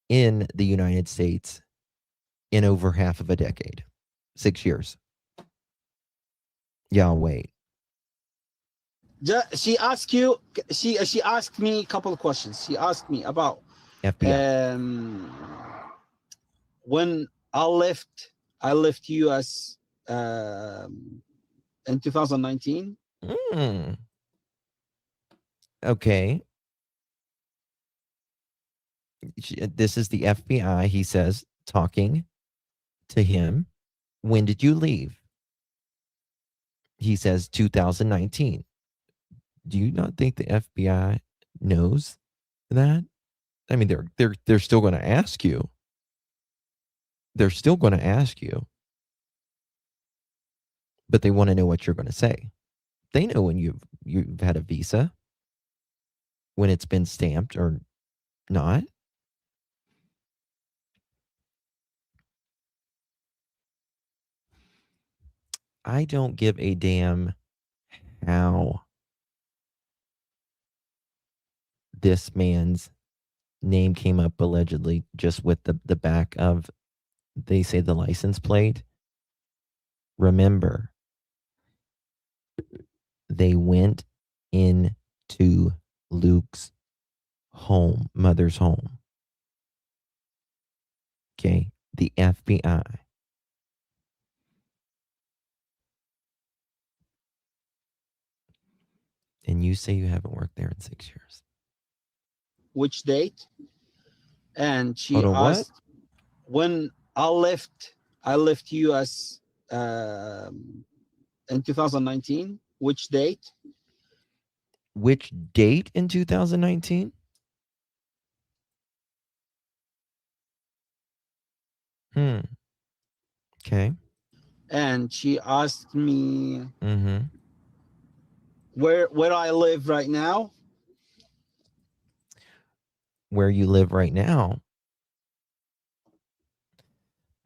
in the United States in over half of a decade. 6 years. Yeah, I'll wait. She asked you. She asked me a couple of questions. She asked me about FBI. When I left US in 2019. Okay. This is the FBI, he says, talking to him. When did you leave? He says 2019. Do you not think the FBI knows that? I mean, they're still going to ask you. They're still going to ask you. But they want to know what you're going to say. They know when you've had a visa, when it's been stamped or not. I don't give a damn how this man's name came up allegedly just with the back of, they say, the license plate. Remember, they went into Luke's home, mother's home. Okay, the FBI. And you say you haven't worked there in 6 years. Which date? And she Hold on, what? asked when I left US in 2019. Which date? Which date in 2019? Okay. And she asked me Mm-hmm. where I live right now. Where you live right now.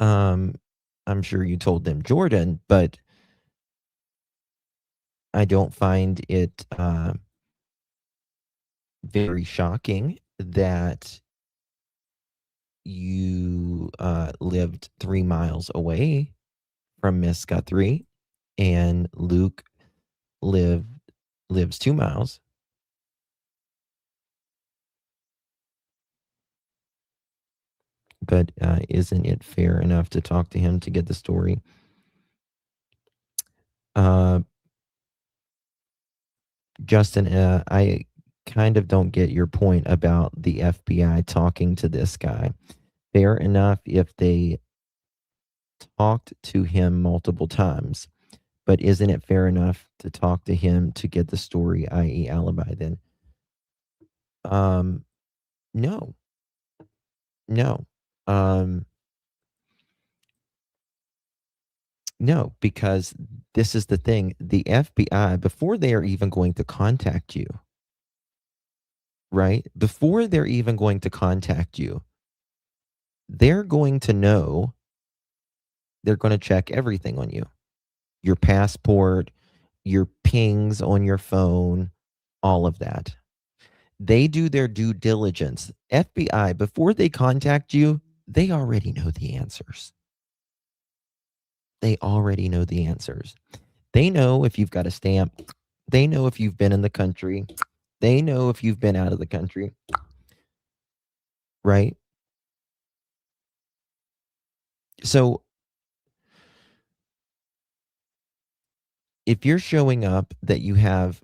I'm sure you told them Jordan, but I don't find it very shocking that you lived 3 miles away from Miss Guthrie, and Luke lives 2 miles. But isn't it fair enough to talk to him to get the story? Justin, I kind of don't get your point about the FBI talking to this guy. Fair enough if they talked to him multiple times, but isn't it fair enough to talk to him to get the story, i.e. alibi then? No. No. No, because this is the thing. The FBI, before they are even going to contact you, right? Before they're even going to contact you, they're going to know, they're going to check everything on you. Your passport, your pings on your phone, all of that. They do their due diligence. FBI, before they contact you, they already know the answers. They already know the answers. They know if you've got a stamp. They know if you've been in the country. They know if you've been out of the country. Right? So if you're showing up that you have,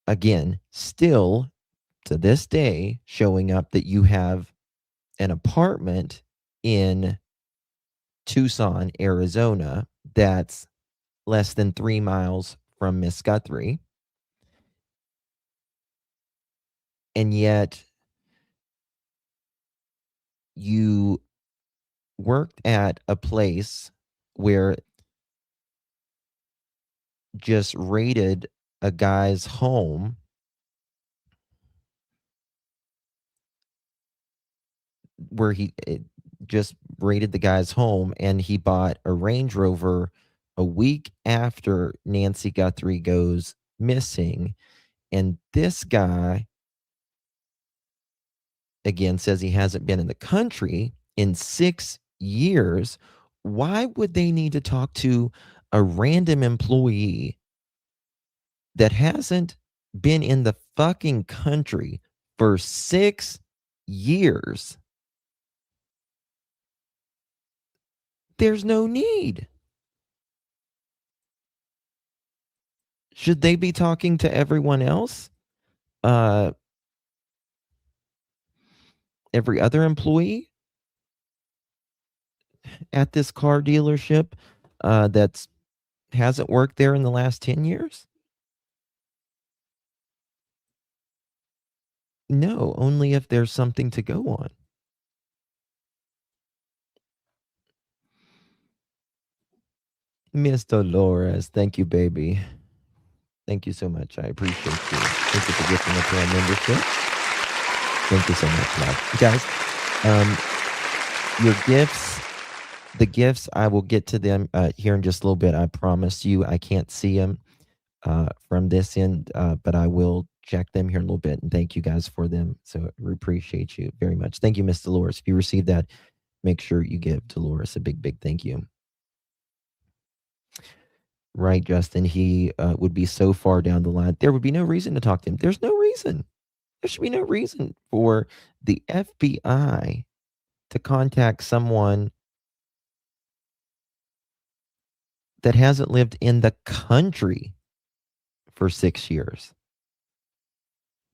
again, still to this day, showing up that you have an apartment in Tucson, Arizona, that's less than 3 miles from Miss Guthrie, and yet you worked at a place where just raided a guy's home where he just raided the guy's home, and he bought a Range Rover a week after Nancy Guthrie goes missing. And this guy, again, says he hasn't been in the country in 6 years. Why would they need to talk to a random employee that hasn't been in the fucking country for 6 years? There's no need. Should they be talking to everyone else? Every other employee at this car dealership that's hasn't worked there in the last 10 years? No, only if there's something to go on. Miss Dolores, thank you, baby. Thank you so much. I appreciate you. Thank you for gifting up our membership. Thank you so much, love. Guys, your gifts, the gifts, I will get to them here in just a little bit. I promise you, I can't see them from this end, but I will check them here in a little bit. And thank you guys for them. So we appreciate you very much. Thank you, Miss Dolores. If you received that, make sure you give Dolores a big, big thank you. Right, Justin. He would be so far down the line. There would be no reason to talk to him. There's no reason. There should be no reason for the FBI to contact someone that hasn't lived in the country for 6 years.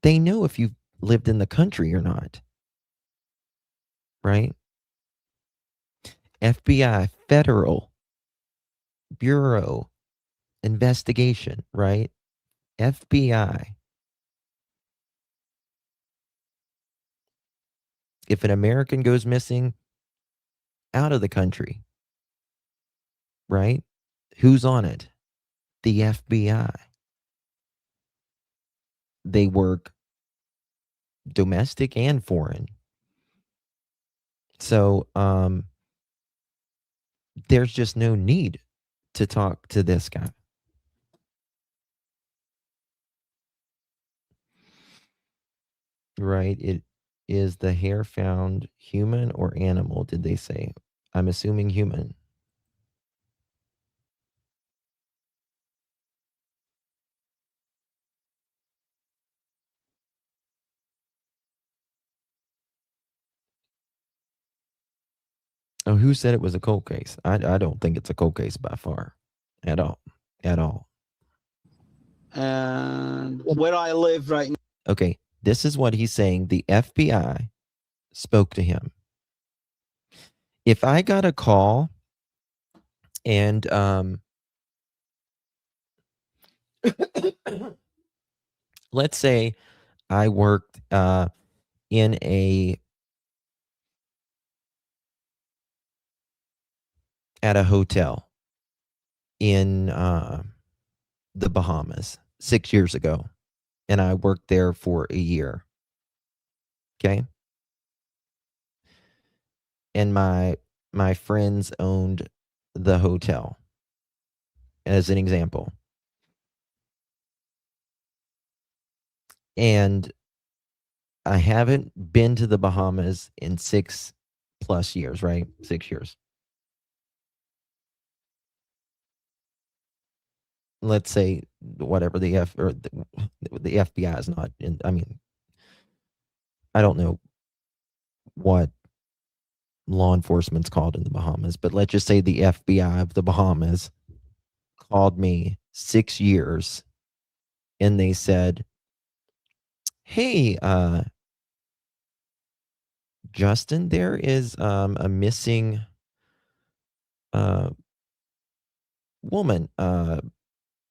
They know if you've lived in the country or not. Right? FBI, Federal Bureau Investigation, right? FBI. If an American goes missing out of the country, right? Who's on it? The FBI. They work domestic and foreign. So there's just no need to talk to this guy. Right? It is the hair found human or animal, did they say? I'm assuming human. Oh, who said it was a cold case? I don't think it's a cold case by far. At all. At all. And where I live right now. Okay, this is what he's saying. The FBI spoke to him. If I got a call and let's say I worked in at a hotel in the Bahamas 6 years ago, and I worked there for a year. Okay. And my friends owned the hotel, as an example. And I haven't been to the Bahamas in 6+ years, right? 6 years. Let's say whatever the FBI is not in. I mean, I don't know what law enforcement's called in the Bahamas, but let's just say the FBI of the Bahamas called me 6 years and they said, hey, Justin, there is a missing woman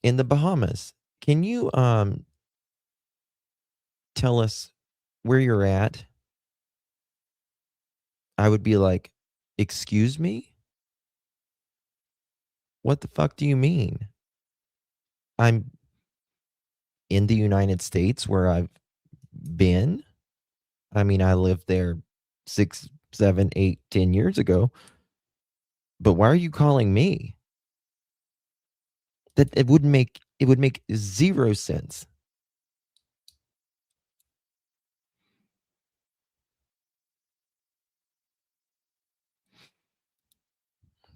in the Bahamas. Can you tell us where you're at? I would be like, excuse me? What the fuck do you mean? I'm in the United States where I've been. I mean, I lived there 6, 7, 8, 10 years ago. But why are you calling me? That it would make zero sense.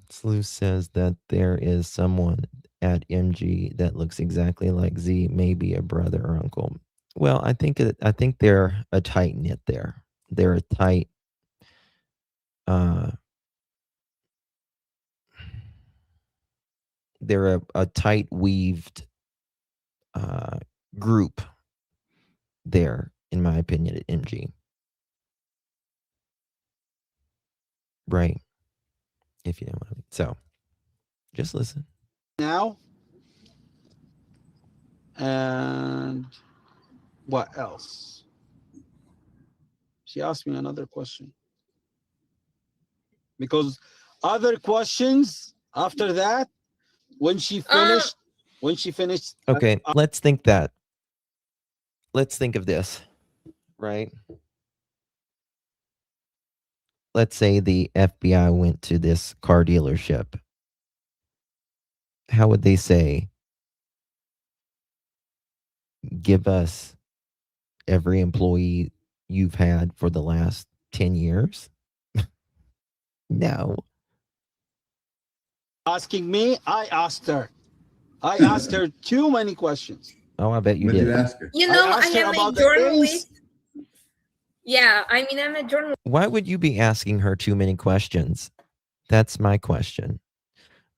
Sleuth says that there is someone at MG that looks exactly like Z, maybe a brother or uncle. Well, I think they're a tight knit there. They're a tight they're a tight weaved group there, in my opinion, at MG. Right. If you know what I mean. So just listen. Now. And what else? She asked me another question. Because other questions after that, when she finished. Okay, let's think of this, right? Let's say the FBI went to this car dealership. How would they say, give us every employee you've had for the last 10 years? No. Asking me, I asked her. I asked her too many questions. Oh, I bet you What did. did you ask her? You know, I asked her am a about the journalist. Yeah, I mean, I'm a journalist. Why would you be asking her too many questions? That's my question.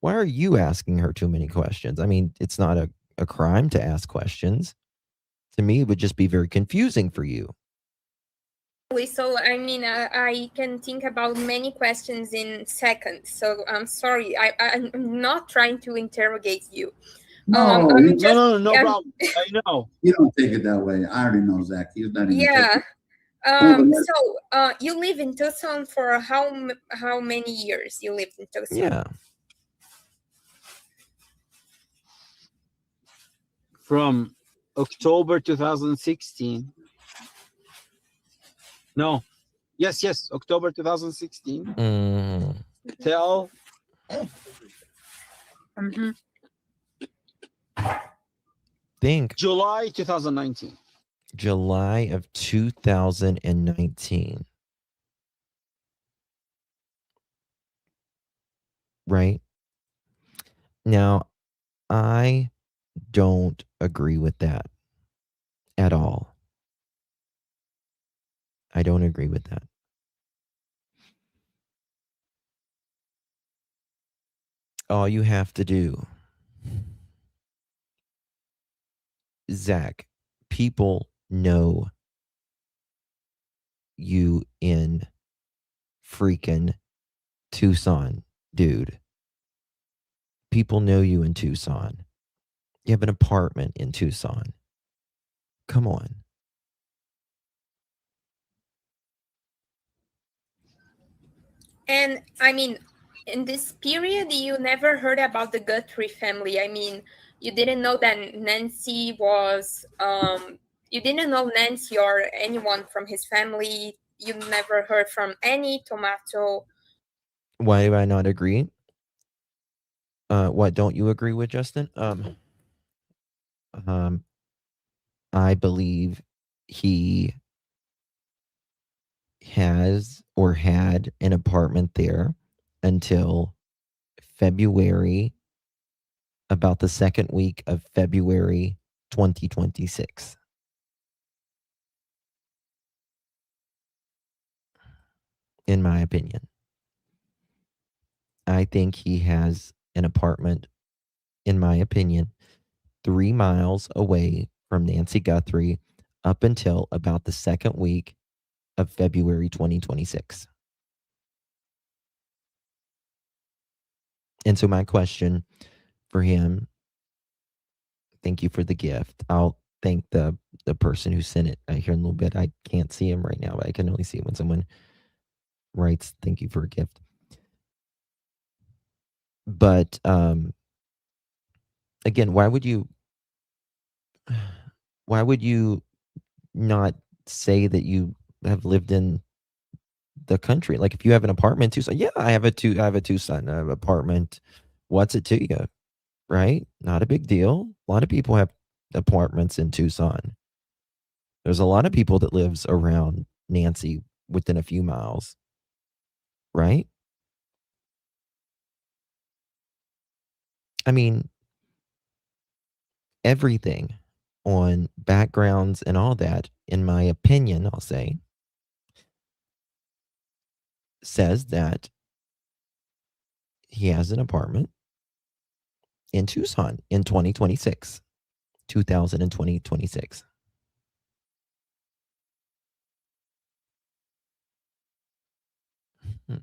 Why are you asking her too many questions? I mean, it's not a crime to ask questions. To me, it would just be very confusing for you. So, I mean, I can think about many questions in seconds. So, I'm sorry. I'm not trying to interrogate you. No, I'm just, no I'm- problem. I know. you don't take it that way. I already know Zach. He's not even yeah. taking. Oh, but So, you live in Tucson for how many years you lived in Tucson? Yeah. From October 2016. No. Yes, October 2016 Mm, till Mhm. think July 2019. July of 2019. Right? Now, I don't agree with that at all. I don't agree with that. All you have to do, Zach, people know you in freaking Tucson, dude. People know you in Tucson. You have an apartment in Tucson. Come on. And I mean, in this period, you never heard about the Guthrie family. I mean, you didn't know that Nancy was, you didn't know Nancy or anyone from his family. You never heard from any tomato. Why do I not agree? What don't you agree with, Justin? I believe he has or had an apartment there until February, about the second week of February 2026. In my opinion, I think he has an apartment, in my opinion, 3 miles away from Nancy Guthrie up until about the second week of February 2026. And so my question for him, thank you for the gift. I'll thank the person who sent it here in a little bit. I can't see him right now, but I can only see it when someone writes thank you for a gift. But again, why would you not say that you have lived in the country? Like if you have an apartment in Tucson, yeah, I have a Tucson apartment. What's it to you? Right? Not a big deal. A lot of people have apartments in Tucson. There's a lot of people that lives around Nancy within a few miles. Right? I mean, everything on backgrounds and all that, in my opinion, I'll say, says that he has an apartment in Tucson in 2026. Hmm.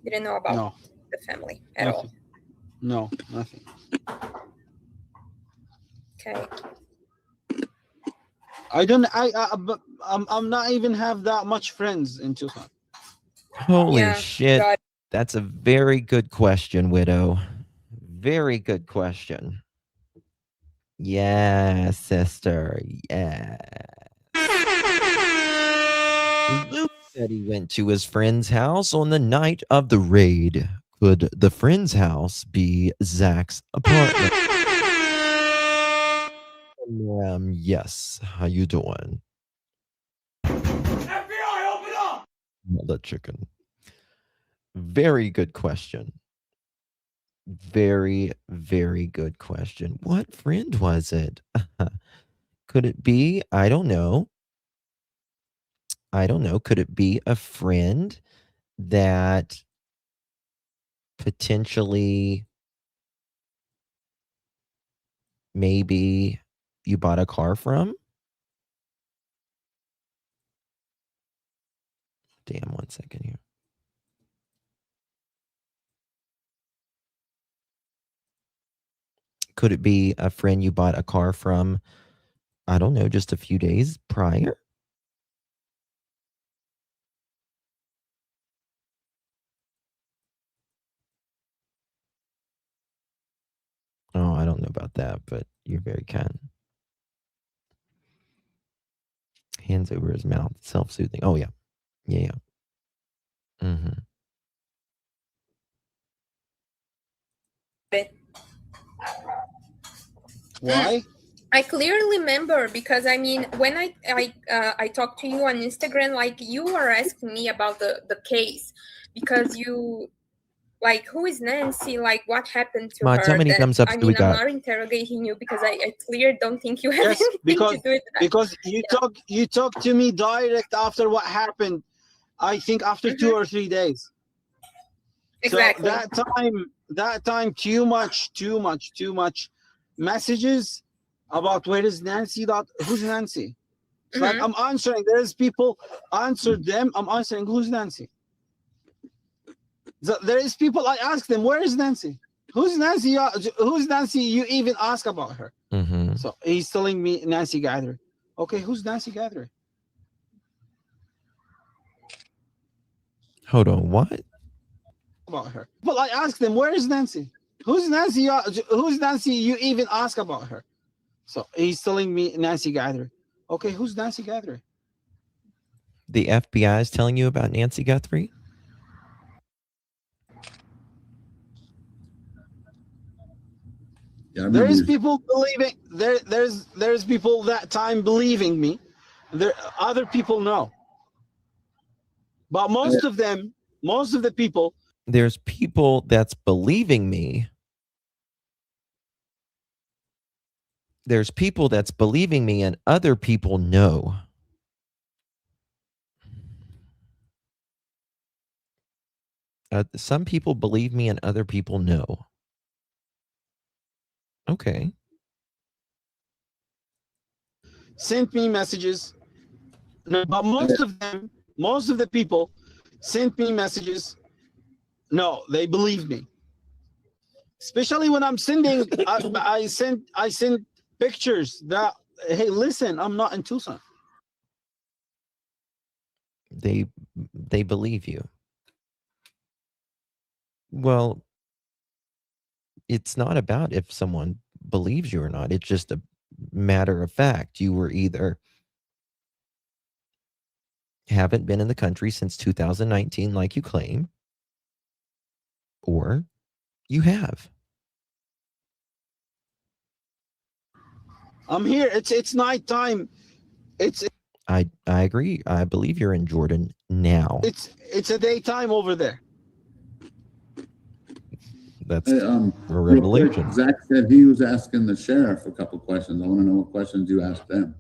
Didn't know about No. the family at all. No, nothing. Okay. I'm not even have that much friends in Tucson. Holy Yeah, shit. got it. That's a very good question, Widow. Very good question. Yeah, sister. Yeah. Luke said he went to his friend's house on the night of the raid. Could the friend's house be Zach's apartment? Yes. How you doing? FBI, open up! Mother chicken. Very good question. Very, very good question. What friend was it? Could it be? I don't know. Could it be a friend that potentially maybe you bought a car from? Damn, 1 second here. Could it be a friend you bought a car from, I don't know, just a few days prior? Oh, I don't know about that, but you're very kind. Hands over his mouth, self-soothing. Oh, yeah. Yeah. Mm-hmm. Why? I clearly remember because I mean when I talked to you on Instagram, like you were asking me about the case because you like who is Nancy, like what happened to Mods, how her. many That thumbs ups I do we mean I'm got? not interrogating you because I clearly don't think you have Yes, anything to do with that. because you talked to me direct after what happened. I think after 2 or 3 days. Exactly. So that time too much messages about where is Nancy, who's Nancy. It's like I'm answering, there's people answered them, I'm answering who's Nancy. There is people, I ask them, where is Nancy? Who's Nancy? Who's Nancy? You even ask about her. Mm-hmm. So he's telling me Nancy Guthrie. Okay, who's Nancy Guthrie? Hold on, what? About her. But I ask them, where is Nancy? Who's Nancy? Who's Nancy? You even ask about her. So he's telling me Nancy Guthrie. Okay, who's Nancy Guthrie? The FBI is telling you about Nancy Guthrie? Yeah, I There remember is you- people believing there's people that time believing me. There other people know. But most of the people, There's people that's believing me. There's people that's believing me and other people know. Some people believe me and other people know. Okay. sent me messages. No, but most of the people sent me messages. No, they believe me. Especially when I'm sending, I sent pictures that, hey, listen, I'm not in Tucson. They believe you. Well, it's not about if someone believes you or not. It's just a matter of fact. You were either haven't been in the country since 2019 like you claim, or you have. I'm here. It's nighttime. I agree. I believe you're in Jordan now. It's a daytime over there. That's Hey, a real quick, revelation. Zach said he was asking the sheriff a couple questions. I want to know what questions you asked them.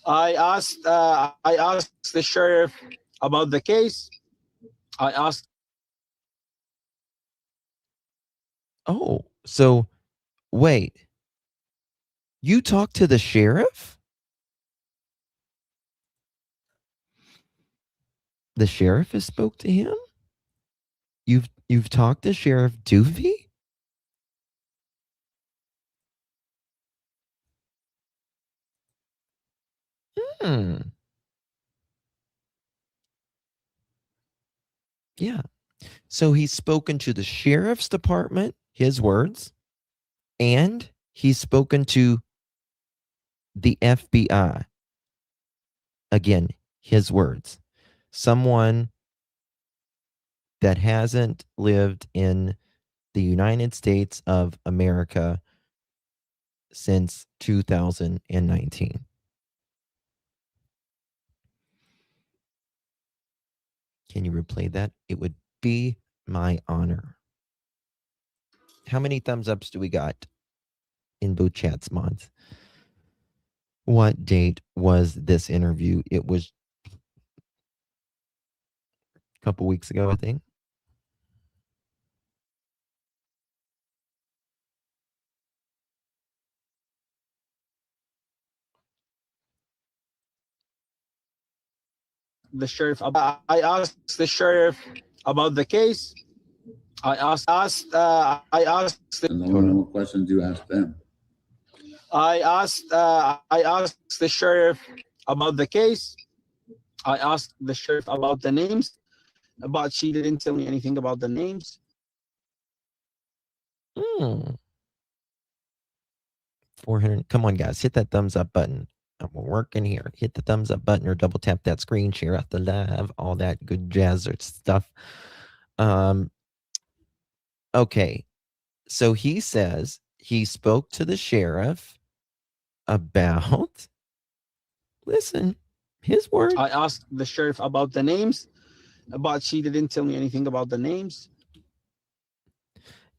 I asked the sheriff about the case. I asked. Oh, so wait. You talked to the sheriff? The sheriff has spoke to him? You've talked to Sheriff Doovie? Yeah. So he's spoken to the sheriff's department, his words, and he's spoken to the FBI. Again, his words. Someone that hasn't lived in the United States of America since 2019. Can you replay that? It would be my honor. How many thumbs ups do we got in both chats, mods? What date was this interview? It was a couple weeks ago, I think. the sheriff about the case. I asked And then what questions you asked them? I asked the sheriff about the case. I asked the sheriff about the names, but she didn't tell me anything about the names. 400. Come on, guys. Hit that thumbs up button. I'm working here. Hit the thumbs up button or double tap that screen share out the live, all that good jazz stuff. Okay. So he says he spoke to the sheriff about, listen, his word. I asked the sheriff about the names, but she didn't tell me anything about the names.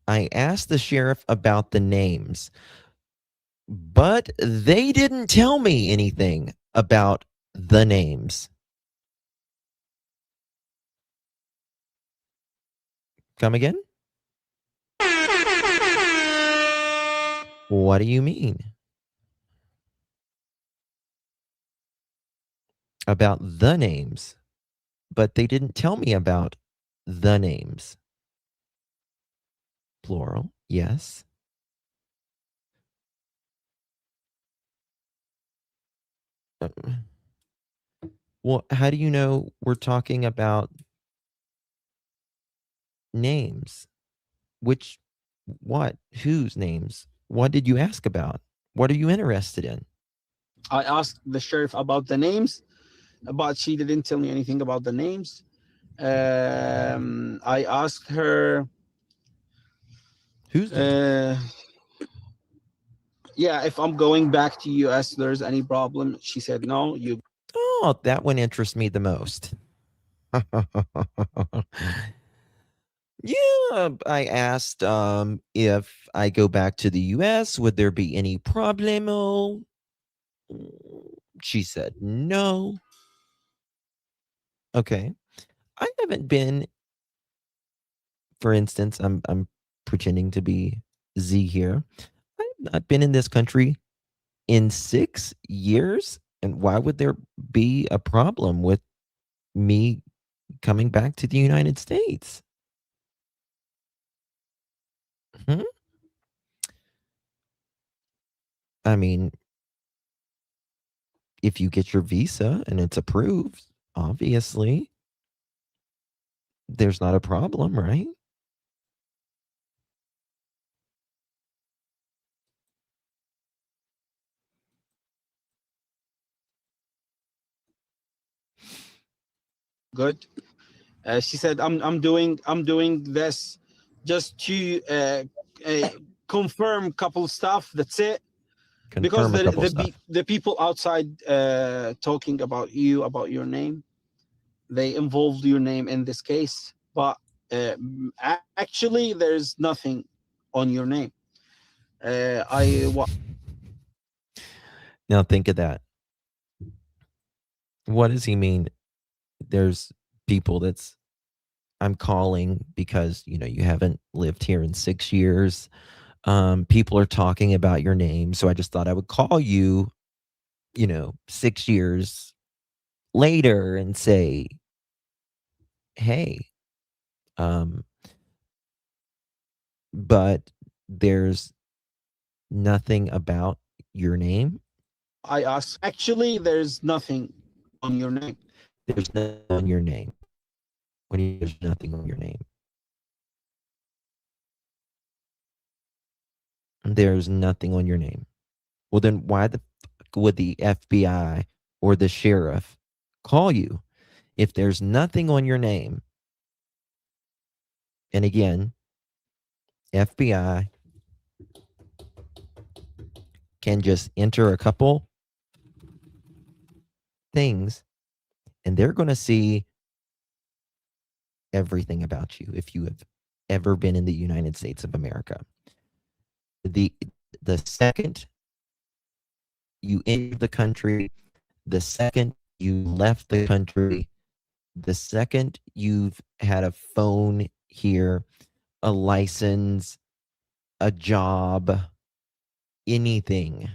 I asked the sheriff about the names, but they didn't tell me anything about the names. Come again? What do you mean? About the names, but they didn't tell me about the names. Plural, yes. Well, how do you know we're talking about names? Which, what, whose names? What did you ask about? What are you interested in? I asked the sheriff about the names, but she didn't tell me anything about the names. I asked her. Whose names? Yeah, if I'm going back to US, there's any problem? She said no. Oh, that one interests me the most. Yeah, I asked if I go back to the US, would there be any problemo? She said no. Okay. I haven't been, for instance, I'm pretending to be Z here. I've not been in this country in 6 years. And why would there be a problem with me coming back to the United States? Hmm? I mean, if you get your visa and it's approved, obviously, there's not a problem, right? Good. She said, I'm doing this just to confirm a couple stuff. That's it. Because Confirm a couple stuff. the people outside talking about you, about your name, they involved your name in this case, but actually there's nothing on your name. Now think of that. What does he mean? There's people that's I'm calling because you haven't lived here in 6 years. People are talking about your name, so I just thought I would call you, 6 years later and say, hey, but there's nothing about your name. I asked, actually, there's nothing on your name. There's nothing on your name. When there's nothing on your name. There's nothing on your name. Well, then why the fuck would the FBI or the sheriff call you if there's nothing on your name? And again, FBI can just enter a couple things and they're going to see everything about you if you have ever been in the United States of America. The second you entered the country, the second you left the country, the second you've had a phone here, a license, a job, anything.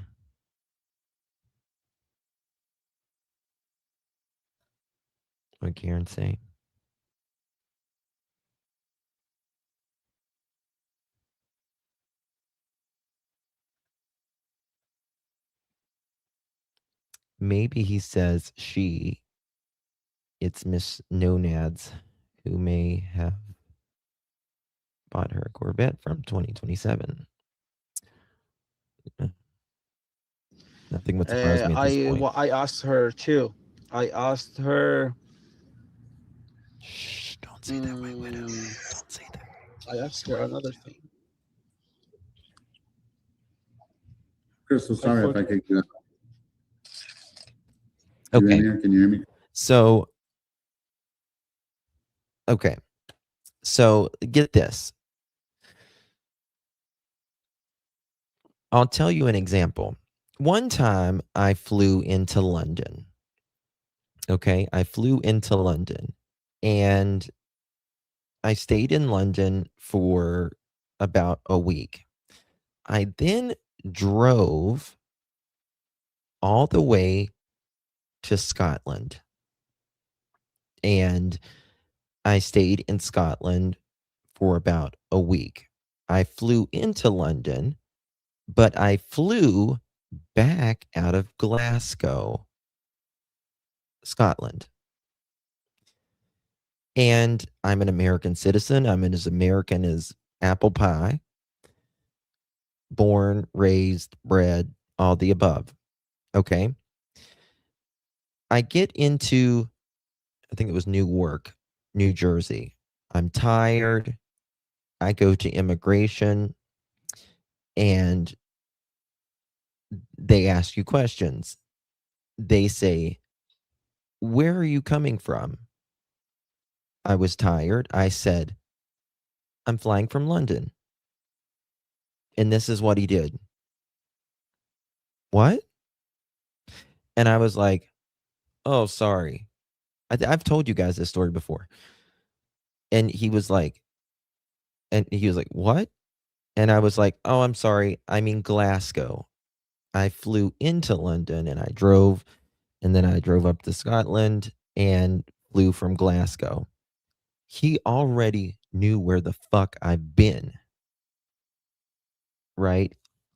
What Karen say? Maybe he says she. It's Miss Nonads who may have bought her a Corvette from 2027. Nothing would surprise me at this point. I asked her too. I asked her. Shh, don't say that, my widow. Don't say that. I asked her another thing. Crystal, sorry if I kicked you out. Okay. Can you hear me? So, okay. So get this. I'll tell you an example. One time I flew into London. Okay. I flew into London and I stayed in London for about a week. I then drove all the way to Scotland. And I stayed in Scotland for about a week. I flew into London, but I flew back out of Glasgow, Scotland. And I'm an American citizen. I'm as American as apple pie. Born, raised, bred, all the above. Okay. I get into, I think it was Newark, New Jersey. I'm tired. I go to immigration and they ask you questions. They say, "Where are you coming from?" I was tired. I said, "I'm flying from London." And this is what he did. What? And I was like, "Oh, sorry. I've told you guys this story before." And he was like, "What?" And I was like, "Oh, I'm sorry. I mean Glasgow. I flew into London and I drove, and then I drove up to Scotland and flew from Glasgow." He already knew where the fuck I've been. Right?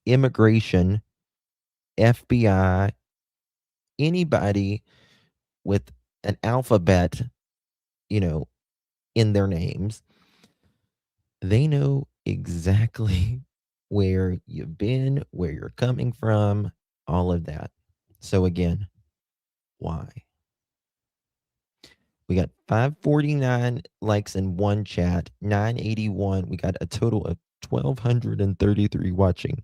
Immigration, FBI, anybody with an alphabet, in their names, they know exactly where you've been, where you're coming from, all of that. So again, why? We got 549 likes in one chat, 981. We got a total of 1,233 watching.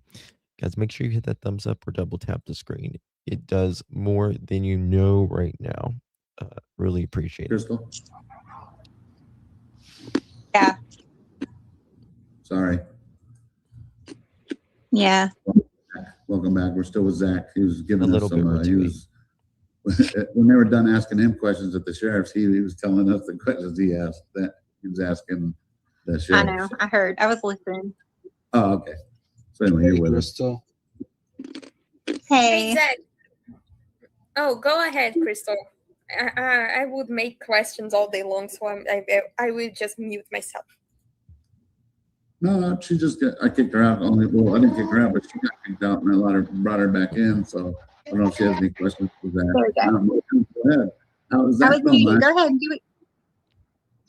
Guys, make sure you hit that thumbs up or double tap the screen. It does more than you know right now. Really appreciate it. Crystal? Yeah. Sorry. Yeah. Welcome back. We're still with Zach. He was giving A us little some. bit He was when they were done asking him questions at the sheriff's. He was telling us the questions he asked. That he was asking the I sheriff. know. I heard. I was listening. Oh, okay. So anyway, you're with us. Crystal. Hey, Hey. Zach. Oh, go ahead, Crystal. I would make questions all day long, so I will just mute myself. No, she just got. I kicked her out. Well, I didn't kick her out, but she got kicked out, and I brought her back in. So I don't know if she has any questions for that. There we go. Go ahead. How is I that was muted. going, Go ahead. Do it.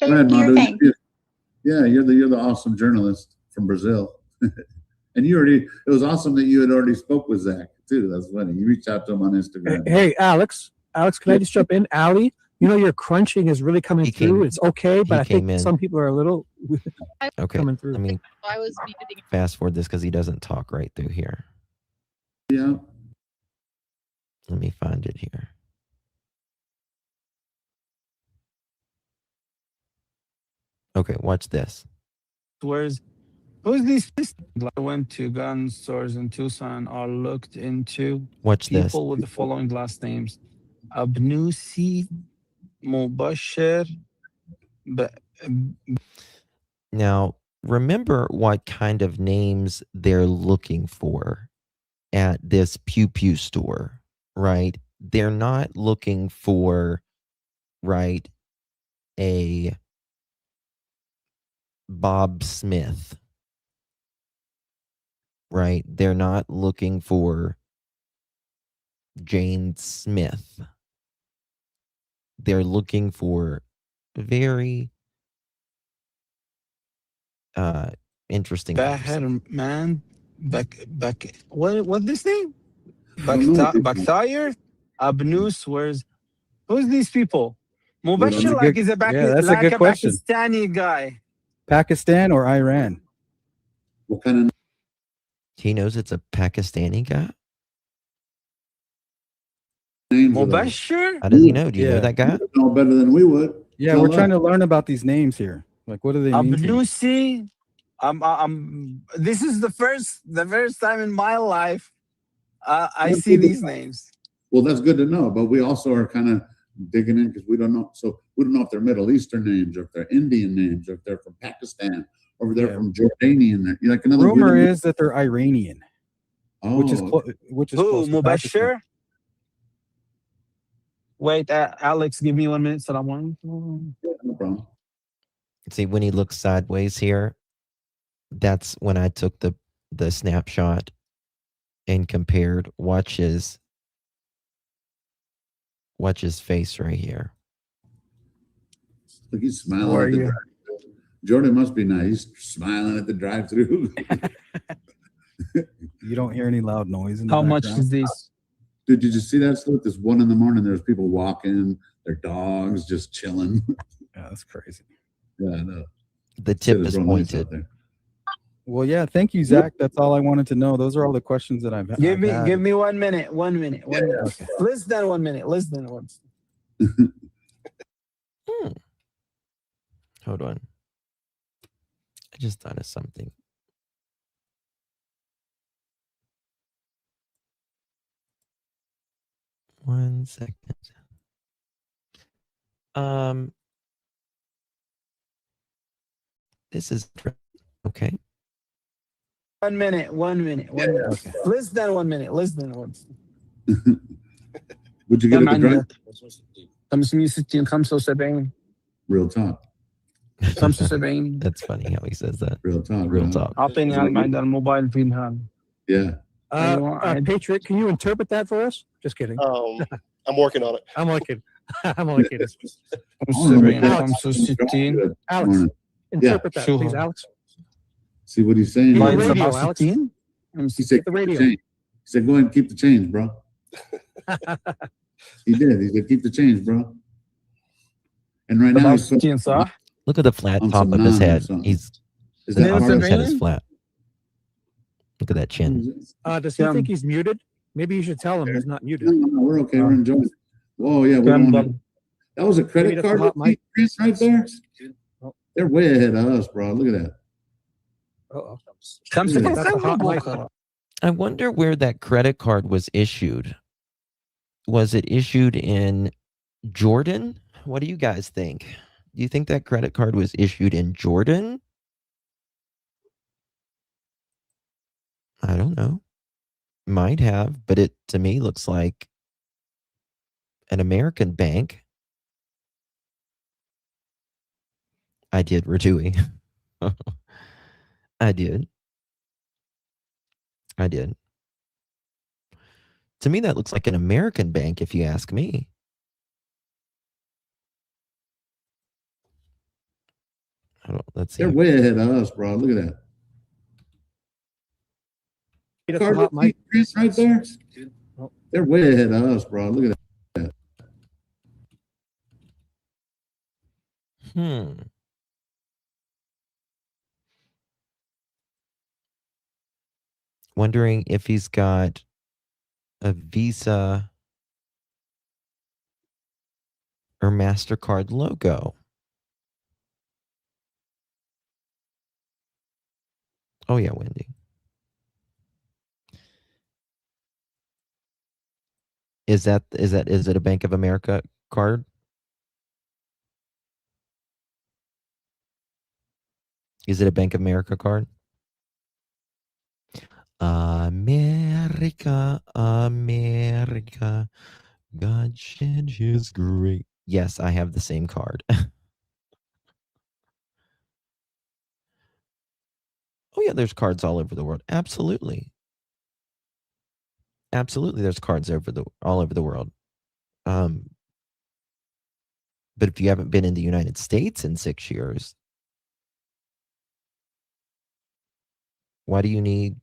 Go ahead, Do your Madu. thing. Yeah, you're the awesome journalist from Brazil, and it was awesome that you had already spoke with Zach too. That's funny. You reached out to him on Instagram. Hey, Alex, can I just jump in? Allie, your crunching is really coming through. It's okay, but I think some people are a little okay. coming through. Let me I was muting. fast forward this because he doesn't talk right through here. Yeah. Let me find it here. Okay, watch this. Who's these? I went to gun stores in Tucson or looked into Watch this. people with the following last names: Abnusi, Mubashir. Now, remember what kind of names they're looking for at this Pew Pew store, right? They're not looking for, right, a Bob Smith, right? They're not looking for Jane Smith. They're looking for very interesting person. Man, what this name? I don't know. Bakhtair, Abnus, who's these people? That's Mubashir a like is that's a good a question. Pakistani guy. Pakistan or Iran? What kind of He knows it's a Pakistani guy. names are those? Mubashir? How does he know? Do you know Yeah. that guy? You know better than we would. Yeah, Tell we're us. trying to learn about these names here. Like, what do they mean? to you? Abnusi. This is the first time in my life I see these names. Well, that's good to know, but we also are kind of digging in because we don't know. So we don't know if they're Middle Eastern names or if they're Indian names or if they're from Pakistan or if they're from Jordanian. Like another Rumor is that they're Iranian, which is okay. which is Who? close to Pakistan. Mubashir? Wait, Alex, give me 1 minute. Salam alaikum. Yeah, no problem. See, when he looks sideways here, that's when I took the snapshot and compared. Watch his face right here. Look, he's smiling How are at the you? drive-thru. Jordan must be nice. He's smiling at the drive-through. You don't hear any loud noise in the How much background. is this? Dude, did you see that stuff? This 1 a.m, there's people walking, their dogs just chilling. Yeah, that's crazy. Yeah, I know. The tip Shit is real nice pointed. out there. Well, yeah, thank you, Zach. That's all I wanted to know. Those are all the questions that I've Give had. me 1 minute. 1 minute. Okay. Less than 1 minute. Less than one. Hold on. I just thought of something. One second. This is okay. 1 minute. 1 minute. 1 minute. Okay. Less than 1 minute. Less than one. Would you get كم at the drive? عندك؟ 560 75 Real talk. 75 That's funny how he says that. Real talk. Real man. talk. اعطيني عند الموبايل في الهان. Yeah. Patriot, can you interpret that for us? Just kidding. I'm working on it. I'm only kidding. I'm only kidding. 75 65 Alex, Morning. interpret that, Sure. please, Alex. See what he's saying? Yeah, He radio, Alex. 65 said, Get the "Keep radio." change." He said, go ahead and keep the change, bro. He did. He said, keep the change, bro. And right now, he's 67 صح؟ Look at the flat On top some of his nine or head. something. He's is the that top of hard? his head is flat. Look at that chin. Does he think he's muted? Maybe you should tell him he's not muted. No, we're okay. We're enjoying it. Whoa, yeah, we're كم on. ضل؟ That was a credit that's a card hot mic. Chris, right there. They're way ahead of us, bro. Look at that. Uh-oh. 5 That's a hot mic. I wonder where that credit card was issued. Was it issued in Jordan? What do you guys think? Do you think that credit card was issued in Jordan? I don't know. Might have, but it to me looks like an American bank. I did, Ratui. I did. To me, that looks like an American bank, if you ask me. Let's see. They're way ahead of us, bro. Look at that. That's a hot mic. Chris, right there. They're way ahead of us, bro. Look at that. Wondering if he's got a Visa or MasterCard logo. Oh yeah, Wendy. Is it a Bank of America card? Is it a Bank of America card? America, America, God shed his great. Yes, I have the same card. Oh yeah, there's cards all over the world. Absolutely. Absolutely, there's cards all over the world. But if you haven't been in the United States in 6 years, why do you need?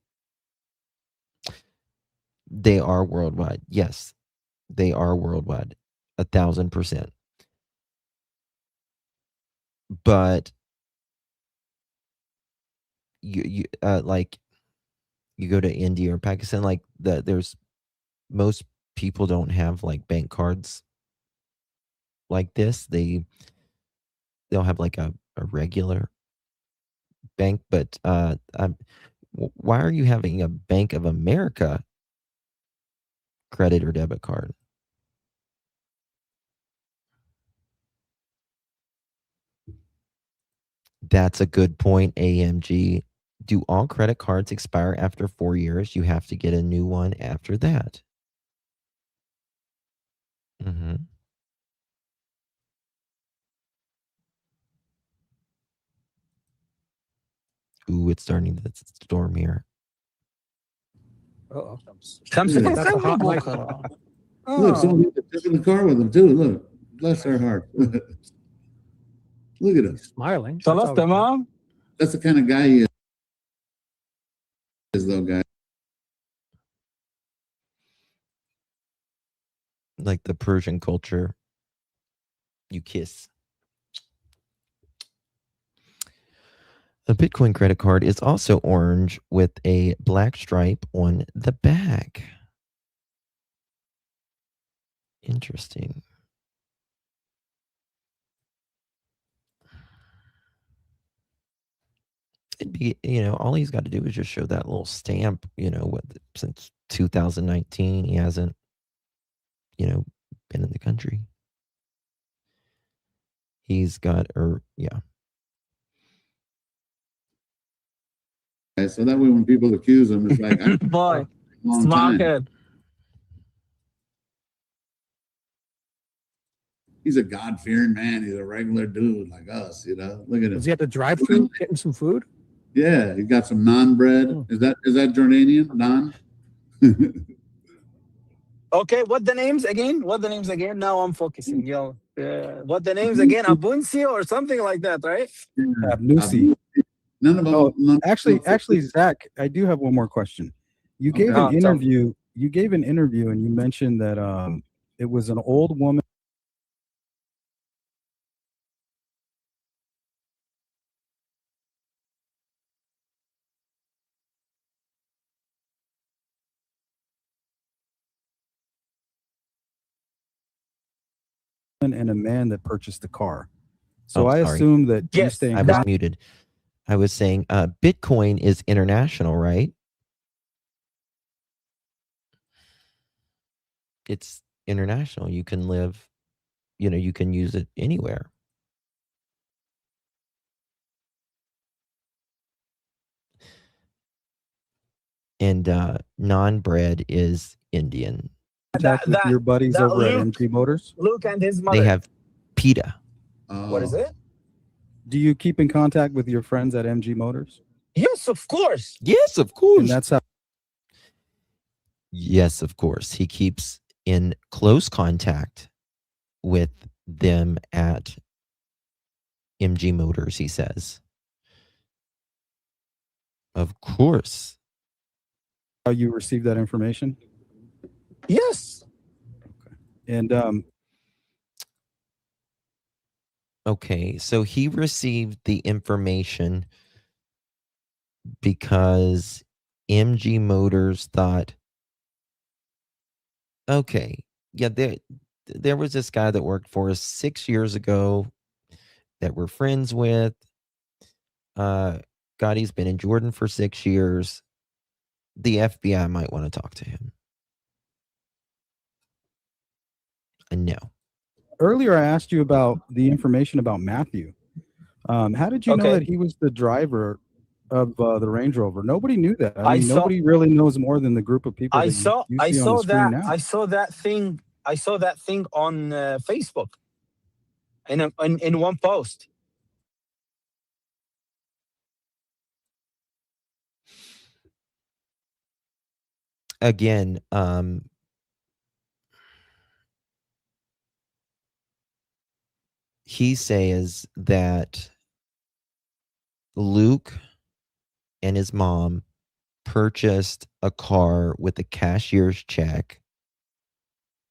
They are worldwide. Yes, they are worldwide, 1,000%. But you like you go to India or Pakistan, like there's most people don't have like bank cards like this. They'll have like a regular bank, but why are you having a Bank of America credit or debit card? That's a good point, AMG. Do all credit cards expire after 4 years? You have to get a new one after that. Mm-hmm. Ooh, it's starting to storm here. Uh-oh. خمسة Look, That's a hot mic. بكرة. Look, some people took in the car with them too. Look, bless their heart. Look at him. Smiling. That's خلاص always good. تمام. That's the kind of guy he is, though, guy. Like the Persian culture, you kiss. A Bitcoin credit card is also orange with a black stripe on the back. Interesting. It'd be, all he's got to do is just show that little stamp, since 2019, he hasn't, been in the country. He's got, yeah. So that way, when people accuse him, it's like, Boy, long smart time. head. He's a God-fearing man. He's a regular dude like us, Look at him. Was he at the drive-thru getting some food? Yeah, he got some naan bread. Is that Jordanian naan? Okay, what the names again? Now I'm focusing, yo. What the names again? Abunsi or something like that, right? Yeah. Lucy. None of them. Oh, none actually, Zach, I do have one more question. You gave Okay. an interview. You gave an interview, and you mentioned that it was an old woman. And a man that purchased the car. So Oh, I sorry. assume that you Yes, staying I was muted. I was saying Bitcoin is international, right? It's international. You can live, you can use it anywhere. And non-bread is Indian. contact with your buddies that over at Luke- MG Motors? Luke and his mother. They have pita. What is it? Do you keep in contact with your friends at MG Motors? Yes, of course. Yes, of And course. that's how Yes, of course. He keeps in close contact with them at MG Motors, he says. Of course. you receive that information. Yes. And Okay, so he received the information because MG Motors thought, okay, yeah, there was this guy that worked for us 6 years ago that we're friends with. God, he's been in Jordan for 6 years. The FBI might want to talk to him. And no. earlier, I asked you about the information about Matthew. How did you know Okay. that he was the driver of the Range Rover? Nobody knew that. I saw- nobody really knows more than the group of people. I that saw you I see on saw the screen that now. I saw that thing on Facebook in one post. again, he says that Luke and his mom purchased a car with a cashier's check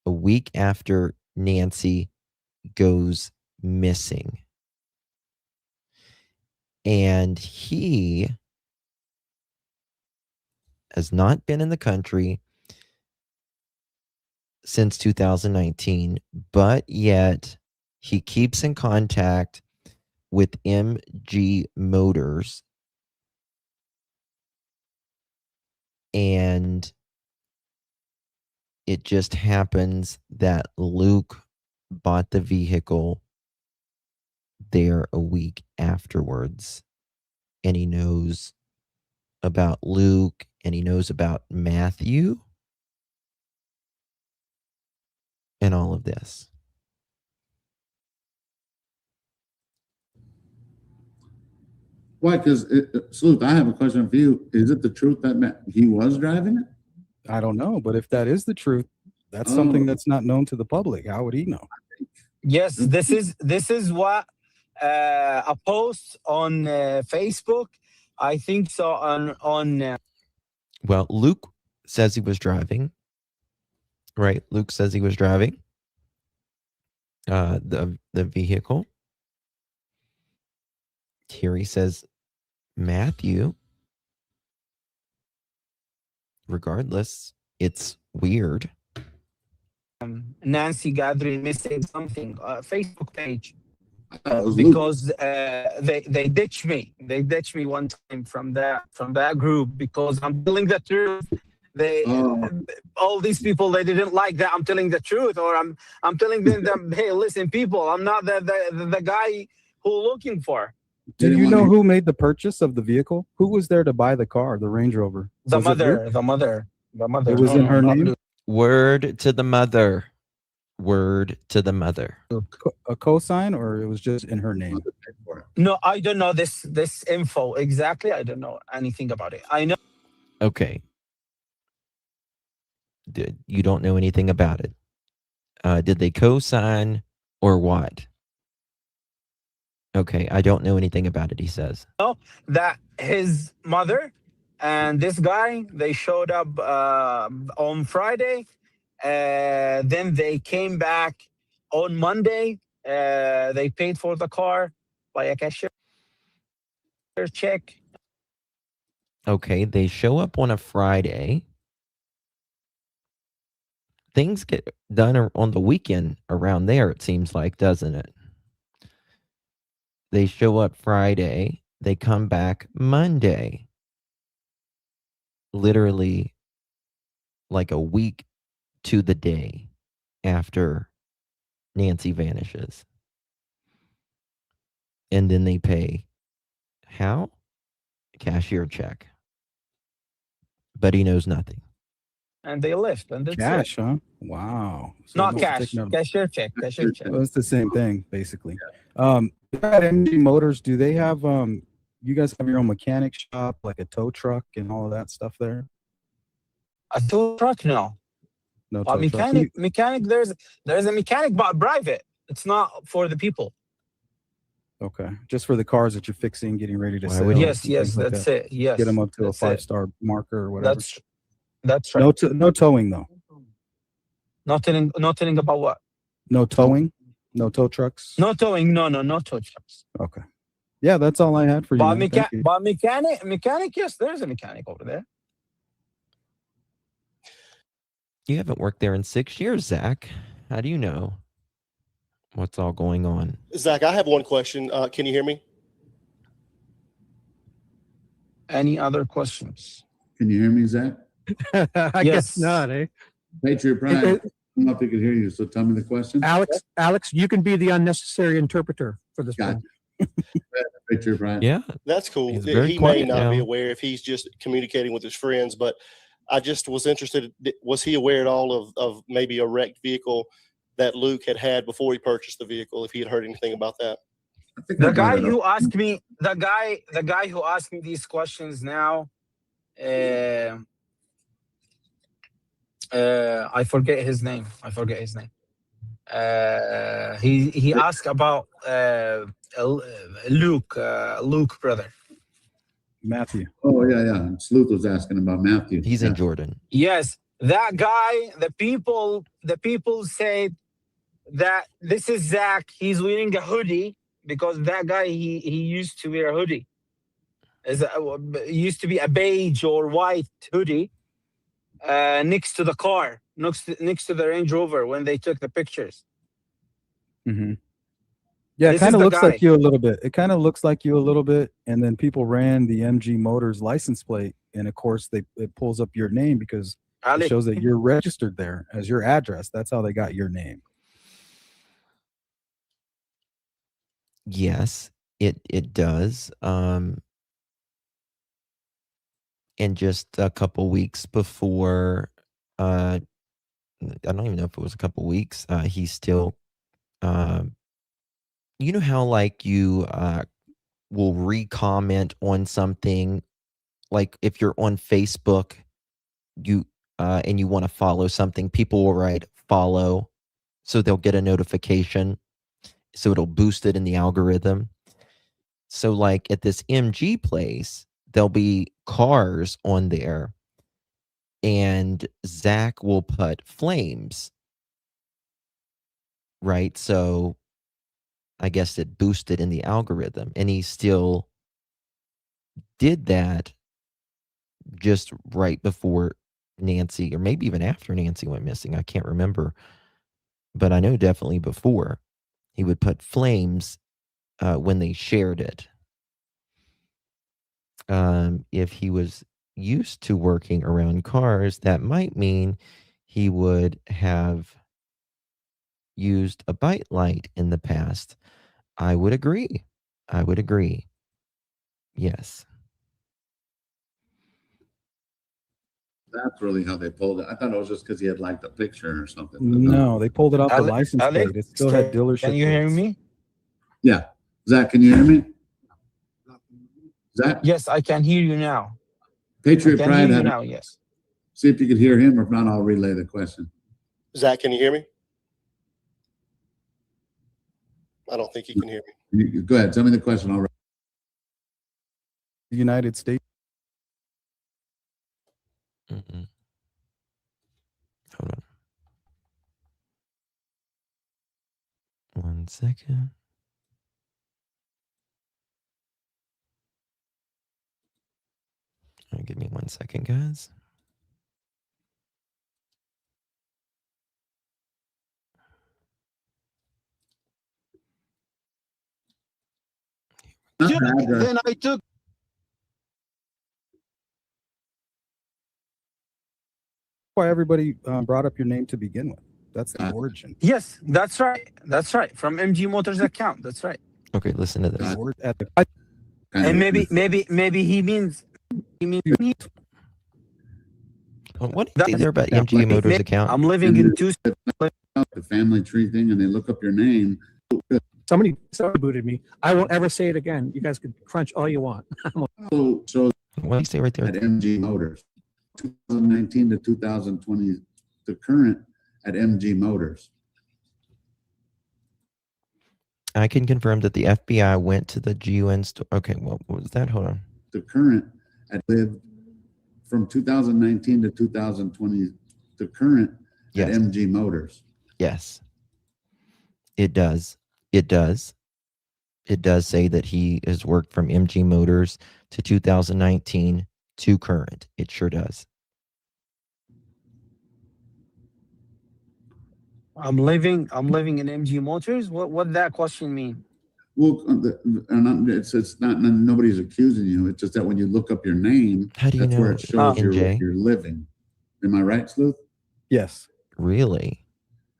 a week after Nancy goes missing. And he has not been in the country since 2019, but yet he keeps in contact with MG Motors, and it just happens that Luke bought the vehicle there a week afterwards, and he knows about Luke and he knows about Matthew and all of this. Why? Because Sleuth, I have a question for you. Is it the truth that he was driving it? I don't know, but if that is the truth, that's something that's not known to the public. How would he know? Yes, this is what a post on Facebook. I think so on. Well, Luke says he was driving. Right, Luke says he was driving the vehicle. Here he says Matthew. Regardless, it's weird. Nancy Guthrie missing something Facebook page Because they ditched me. They ditched me one time from that group because I'm telling the truth. All these people, they didn't like that I'm telling the truth, or I'm telling them, hey, listen, people, I'm not the guy who looking for. Did you know who made the purchase of the vehicle? Who was there to buy the car, the Range Rover? The mother. It was in her name? Word to the mother. Word to the mother. A cosign, or it was just in her name? No, I don't know this info exactly. I don't know anything about it. I know. Okay. You don't know anything about it. Did they co-sign or what? Okay, I don't know anything about it, he says. That his mother and this guy, they showed up on Friday. Then they came back on Monday. They paid for the car by a cashier check. Okay, they show up on a Friday. Things get done on the weekend around there, it seems like, doesn't it? They show up Friday. They come back Monday. Literally like a week to the day after Nancy vanishes. And then they pay how? Cashier check. But he knows nothing. And they left. And that's Cash, it. huh? Wow. So Not cash. Cashier check. Cashier check. Well, it's the same thing, basically. At MG Motors, do they have you guys have your own mechanic shop, like a tow truck and all of that stuff there? A tow truck? No. No A tow truck. mechanic. There's a mechanic, but private. It's not for the people. Okay, just for the cars that you're fixing, getting ready to sell. Yes, and things like that's that. it. Yes, Get them up to a that's 5-star marker or whatever. That's right. No towing though. Not telling about what? No towing. No tow trucks. No towing. No tow trucks. Okay. Yeah, that's all I had for you. But, man. Thank you. but mechanic. Yes, there's a mechanic over there. You haven't worked there in 6 years, Zach. How do you know what's all going on? Zach, I have one question. Can you hear me? Any other questions? Can you hear me, Zach? I guess not, eh? Patriot Pride. I don't know if he could hear you, so tell me the question. Alex, you can be the unnecessary interpreter for this one. Patriot Pride. Yeah. That's cool. He's very He may quiet not be now. aware if he's just communicating with his friends, but I just was interested. Was he aware at all of maybe a wrecked vehicle that Luke had before he purchased the vehicle, if he had heard anything about that? The guy who asked me, the guy who asked me these questions now, I forget his name. He asked about Luke brother. Matthew. Oh yeah. Sleuth was asking about Matthew. He's yeah. in Jordan. Yes, that guy. The people said that this is Zach. He's wearing a hoodie because that guy he used to wear a hoodie. Used to be a beige or white hoodie next to the car, next to the Range Rover when they took the pictures. Mm-hmm. Yeah, it This kind is of the looks guy. like you a little bit. It kind of looks like you a little bit, and then people ran the MG Motors license plate, and of course it pulls up your name because Ali. it shows that you're registered there as your address. That's how they got your name. Yes, it does. And just a couple weeks before, I don't even know if it was a couple weeks. He still, you know how like you will re-comment on something, like if you're on Facebook, you and you want to follow something, people will write follow, so they'll get a notification, so it'll boost it in the algorithm. So like at this MG place, there'll be cars on there, and Zach will put flames, right? So I guess it boosted in the algorithm, and he still did that just right before Nancy, or maybe even after Nancy went missing. I can't remember, but I know definitely before he would put flames when they shared it. If he was used to working around cars, that might mean he would have used a bite light in the past. I would agree. Yes. That's really how they pulled it. I thought it was just because he had liked the picture or something. No, they pulled it off the Ale- license Alex, plate. It still had dealership. Can you hear plates. me? Yeah. Zach, can you hear me? Zach? Yes, I can hear you now. Patriot I can Pride hear you had now. Yes. See if you could hear him. If not, I'll relay the question. Zach, can you hear me? I don't think he can hear me. Go ahead. Tell me the question already. The United States. Mm-mm. Hold on. 1 second. Give me 1 second, guys. Then I took. Why everybody brought up your name to begin with. That's the origin. Yes, that's right. That's right. From MG Motors account. That's right. Okay, listen to this. And maybe he means. What did you say there about MG Motors account? I'm living in Tucson. The family tree thing, and they look up your name. Somebody booted me. I won't ever say it again. You guys can crunch all you want. So what do you say right there? At MG Motors, 2019 to 2020, the current at MG Motors. I can confirm that the FBI went to the GUN store. Okay, well, what was that? Hold on. The current at lived from 2019 to 2020. The current at MG Motors. Yes, it does. It does. It does say that he has worked from MG Motors to 2019 to current. It sure does. I'm living in MG Motors. What that question mean? Well, it's not nobody's accusing you. It's just that when you look up your name, how do you that's know where it shows NJ? you're living. Am I right, Sleuth? Yes. Really?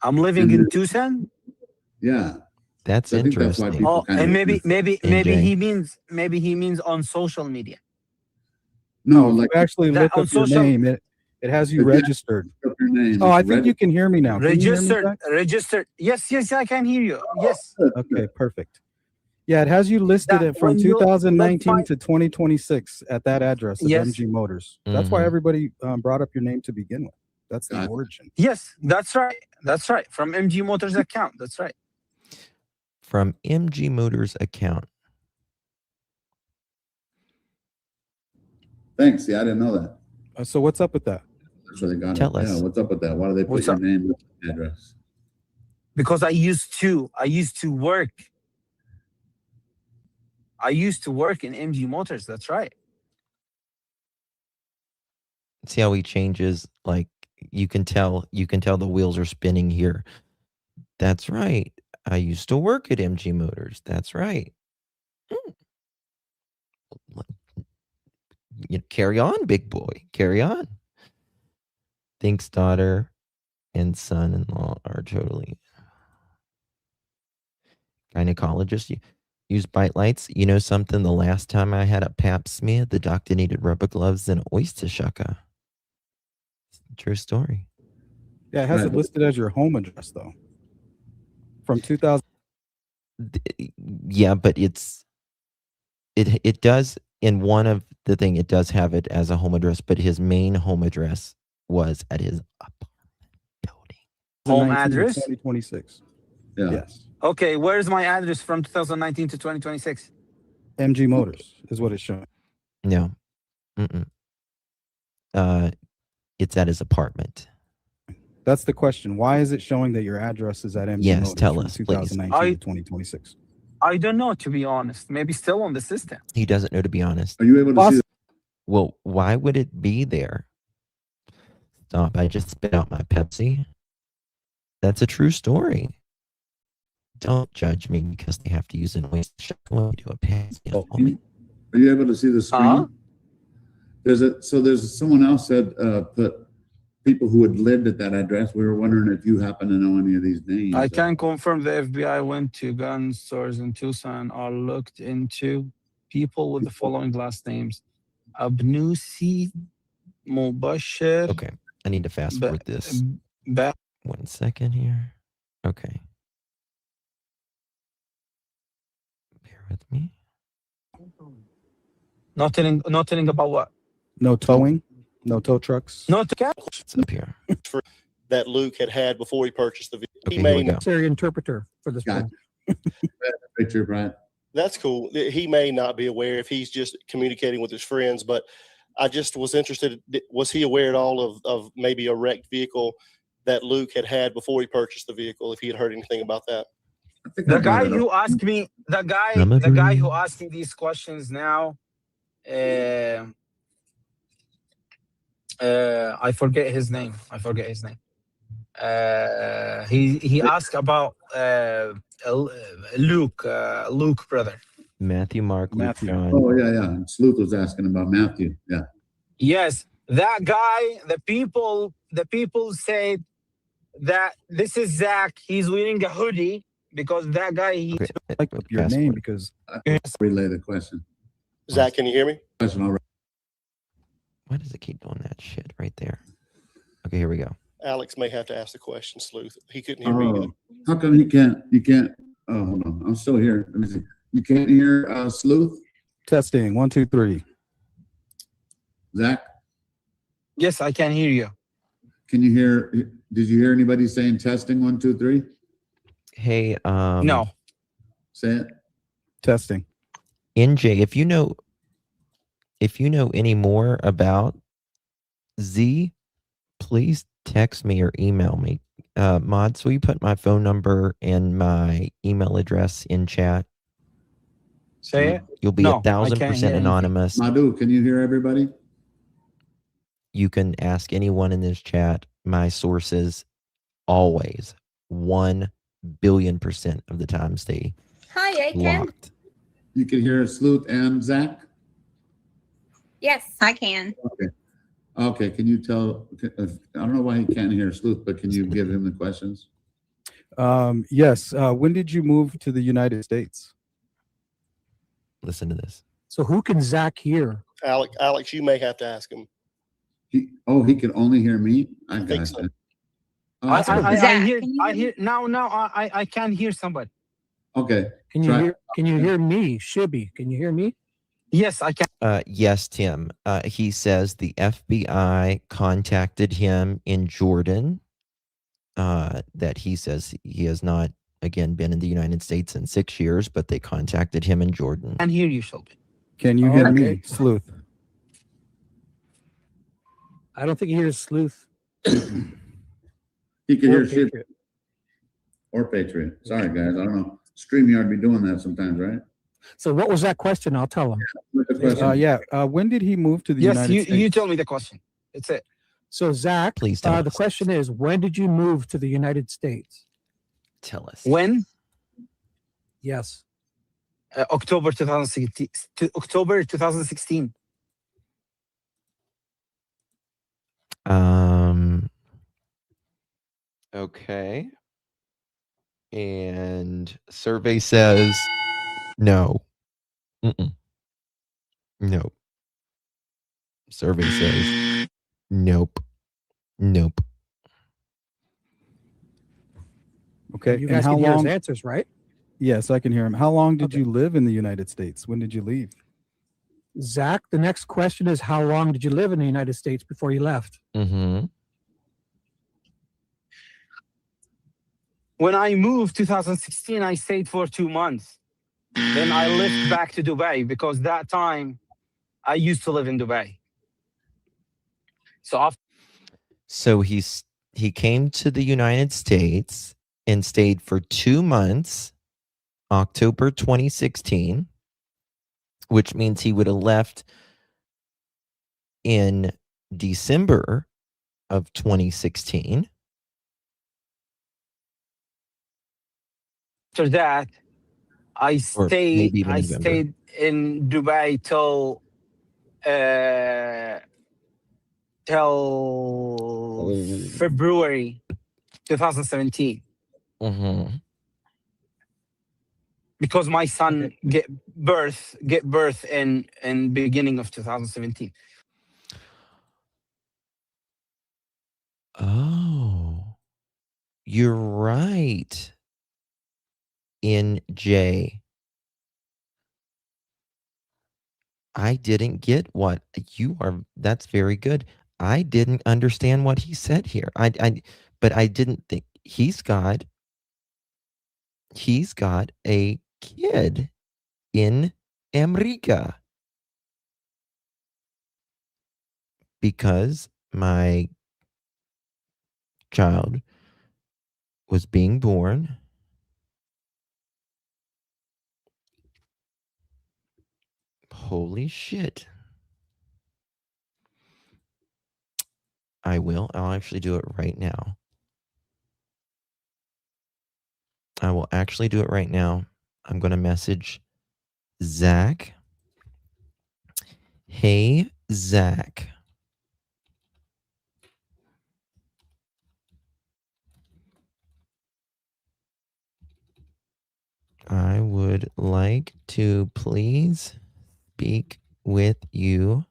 I'm living in Tucson. Yeah. That's So I think that's why interesting. people kind And of maybe NJ. he means on social media. No, If like you actually that look on up your social- name. It has you If you registered. look up your name. Oh, I it's think you can hear me now. Can you hear me, Zach? Registered. Yes, I can hear you. Yes. Okay, perfect. Yeah, it has you listed That it from when you- 2019 that's to 2026 at that address of Yes. MG Motors. That's why Mhm. everybody brought up your name to begin with. That's the Gotcha. origin. Yes, that's right. That's right. From MG Motors account. That's right. From MG Motors account. Thanks. Yeah, I didn't know that. So what's up with that? That's where they got Tell it. us. Yeah, what's up with that? Why do they put What's your up? name and address? Because I used to work. I used to work in MG Motors. That's right. See how he changes? Like you can tell the wheels are spinning here. That's right. I used to work at MG Motors. That's right. Carry on, big boy. Carry on. Thinks daughter and son-in-law are totally gynecologist. Use bite lights. You know something? The last time I had a pap smear, the doctor needed rubber gloves and oyster shucker. True story. Yeah, it has it Right. listed as your home address though. From 2000. Yeah, but it does in one of the thing. It does have it as a home address, but his main home address was at his apartment building. Home 2019 to address? 2026. Yeah. Yes. Okay, where's my address from 2019 to 2026? MG Motors is what it's showing. No. Mm-mm. It's at his apartment. That's the question. Why is it showing that your address is at MG Yes, Motors tell from us, please. 2019 to 2026? I don't know, to be honest. Maybe still on the system. He doesn't know, to be honest. Are you able to see? Well, why would it be there? Stop. I just spit out my Pepsi. That's a true story. Don't judge me because they have to use an oyster shucker when we do a pass. Are you able to see the screen? Uh-huh. There's someone else said put people who had lived at that address. We were wondering if you happen to know any of these names. I can confirm the FBI went to gun stores in Tucson or looked into people with the following last names: Abnusi, Mubashir. Okay, I need to fast forward this. 1 second here. Okay. Bear with me. Not telling about what? No towing, no tow trucks. No to It's up here. That Luke had before he purchased the vehicle. Okay, He here we may go. Necessary interpreter for this Got one. Picture, Brian. That's cool. He may not be aware if he's just communicating with his friends, but I just was interested. Was he aware at all of maybe a wrecked vehicle that Luke had before he purchased the vehicle? If he had heard anything about that? I think the I brought guy it up. who asked me, the guy who asked me these questions now, I forget his name. He asked about Luke brother. Matthew, Mark, Luke, Matthew. John. Oh yeah. Sleuth was asking about Matthew. Yeah. Yes, that guy. The people said that this is Zach. He's wearing a hoodie because that guy. Okay, Like your fast name forward. because I'll relay the question. Zach, can you hear me? Question already. Why does it keep doing that shit right there? Okay, here we go. Alex may have to ask the question, Sleuth. He couldn't hear me either. How come you can't? Oh, hold on. I'm still here. Let me see. You can't hear Sleuth? testing 1, 2, 3. Zach, Yes, I can hear you. can you hear? Did you hear anybody saying testing 1, 2, 3? Hey, No. Say it. Testing. NJ, if you know any more about Z, please text me or email me. Mods, will you put my phone number and my email address in chat? Say it. You'll be No, I 1,000% can't hear anything. anonymous. Madhu, can you hear everybody? You can ask anyone in this chat. My sources always 1 billion% of the time stay Hi, I can. locked. You can hear Sleuth and Zach? Yes. I can. Okay, can you tell? I don't know why he can't hear Sleuth, but can you give him the questions? Yes. When did you move to the United States? Listen to this. So who can Zach hear? Alex, you may have to ask him. He can only hear me? I think got so. you. I Zach, hear. can you I hear me? hear. Now. I can hear somebody. Okay, Can you Try- hear? Can you hear me, Shibby? Can you hear me? Yes, I can. Yes, Tim. He says the FBI contacted him in Jordan. That he says he has not, again, been in the United States in 6 years, but they contacted him in Jordan. And hear you, Shelby. Can you Oh, hear okay. me, Sleuth? I don't think he hears sleuth He can or hear shit patriot. or Patriot. Sorry, guys. I don't know. StreamYard be doing that sometimes, right? So what was that question? I'll tell him. What's the question? Yeah. When did he move to the Yes, United States? you tell me the question. It's it. So Zach, Please tell the us. question is, when did you move to the United States? Tell us. When? Yes. October 2016. October 2016. Okay. And survey says no. Nope. Survey says nope. Nope. Okay. You And guys how can hear his long? answers, right? Yes, I can hear him. How long did Okay. you live in the United States? When did you leave? Zach, the next question is, how long did you live in the United States before you left? Mm-hmm. When I moved 2016, I stayed for 2 months. Then I left back to Dubai because that time I used to live in Dubai. So after So he came to the United States and stayed for 2 months, October 2016, which means he would have left in December of 2016. that, I Or maybe even I November. stayed in Dubai till February 2017 Mm-hmm. because my son get birth in beginning of 2017. Oh, you're right. In J. I didn't get what you are. That's very good. I didn't understand what he said here. But I didn't think he's got a kid in America because my child was being born. Holy shit. I'll actually do it right now. I will actually do it right now. I'm going to message Zach. Hey, Zach. I would like to please speak with you.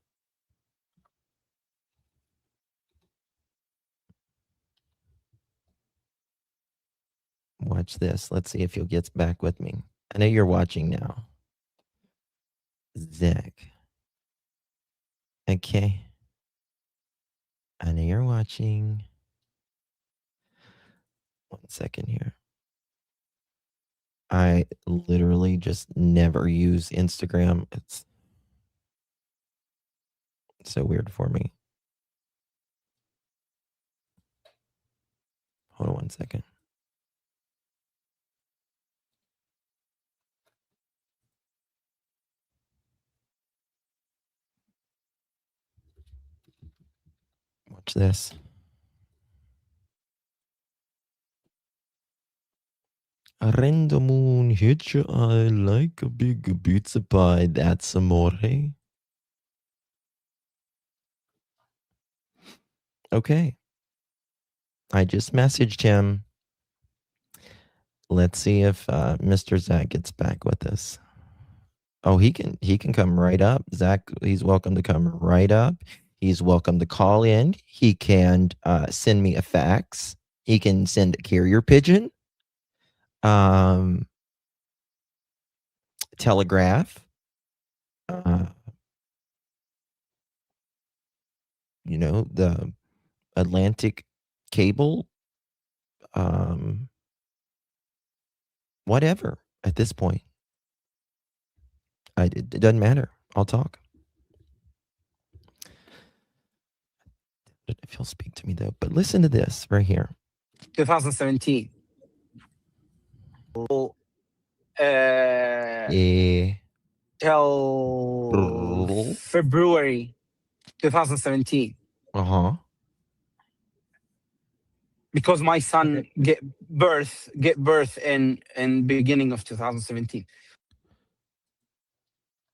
Watch this. Let's see if he gets back with me. I know you're watching now. Zach. Okay. I know you're watching. 1 second here. I literally just never use Instagram. It's so weird for me. Hold on 1 second. Watch this. A random moon hit your eye like a big pizza pie. That's amore. Okay. I just messaged him. Let's see if Mr. Zach gets back with us. Oh, he can come right up. Zach, he's welcome to come right up. He's welcome to call in. He can send me a fax. He can send a carrier pigeon. Telegraph. you know, the Atlantic cable, whatever at this point. It doesn't matter. I'll talk. If he'll speak to me though, but listen to this right here. 2017. Till February 2017. Because my son get birth in beginning of 2017.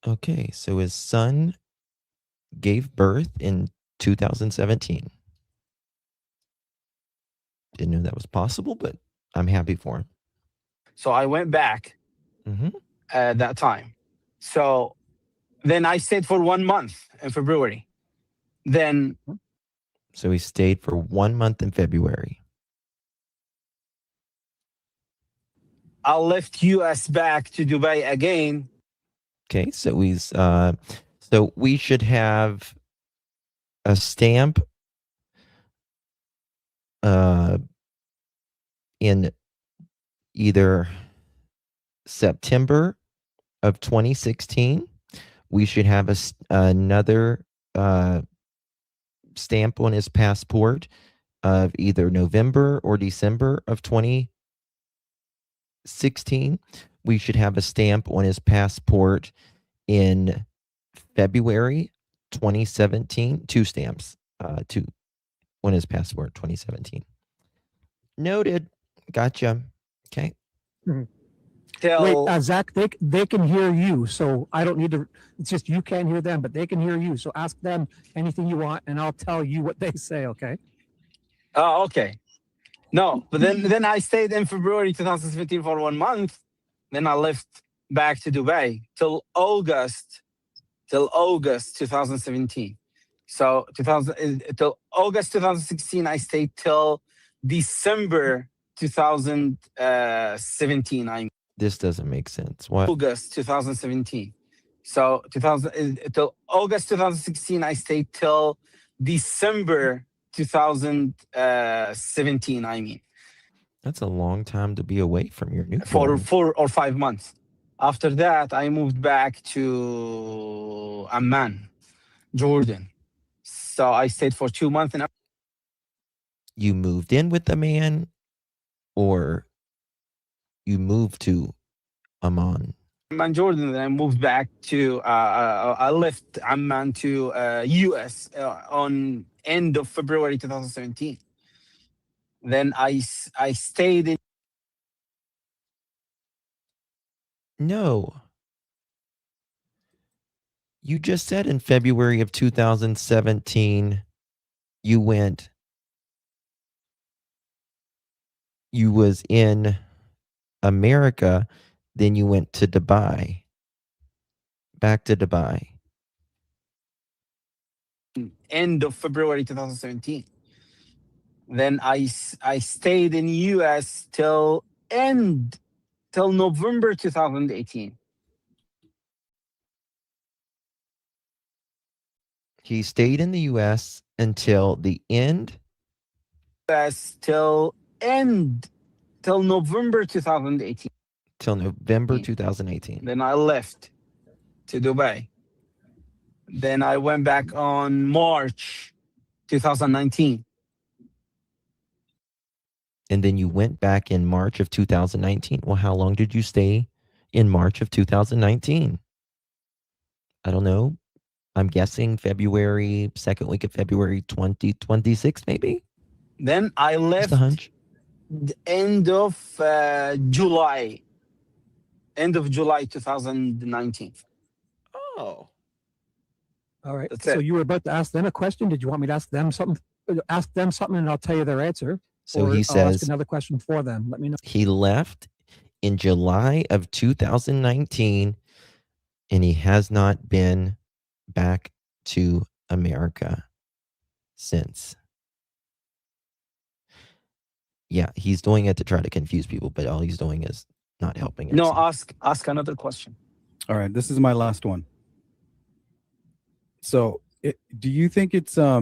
Okay, so his son gave birth in 2017. Didn't know that was possible, but I'm happy for him. So I went back at that time. So then I stayed for 1 month in February. Then. So he stayed for 1 month in February. I left US back to Dubai again. Okay, so he's so we should have a stamp in either September of 2016. We should have another stamp on his passport of either November or December of 2016. We should have a stamp on his passport in February 2017. 2 stamps, two on his passport 2017. Noted. Gotcha. Okay. Wait, Zach, they can hear you, so I don't need to. It's just you can't hear them, but they can hear you. So ask them anything you want, and I'll tell you what they say. Okay. Oh, okay. No, but then I stayed in February 2017 for 1 month. Then I left back to Dubai till August 2017. So till August 2016, I stayed till December 2017. This doesn't make sense. What? August 2017. So till August 2016, I stayed till December 2017. I mean, that's a long time to be away from your new for 4 or 5 months. After that, I moved back to Amman, Jordan. So I stayed for 2 months. And you moved in with the man, or you moved to Amman? Amman, Jordan. Then I moved back to. I left Amman to US on end of February 2017. Then I stayed in. No. You just said in February of 2017, you was in America, then you went to Dubai. Back to Dubai. End of February 2017. Then I stayed in US till November 2018. He stayed in the US until the end? US till November 2018. Till November 2018. Then I left to Dubai. Then I went back on March 2019. And then you went back in March of 2019. Well, how long did you stay in March of 2019? I don't know. I'm guessing February, second week of February 2026, maybe? Then I left the end of July. End of July 2019. Oh. All right. That's So it. you were about to ask them a question. Did you want me to ask them something? Ask them something, and I'll tell you their answer. So Or he I'll ask says another question for them. Let me know. he left in July of 2019, and he has not been back to America since. Yeah, he's doing it to try to confuse people, but all he's doing is not helping. No, ask another question. All right, this is my last one. So, do you think it's a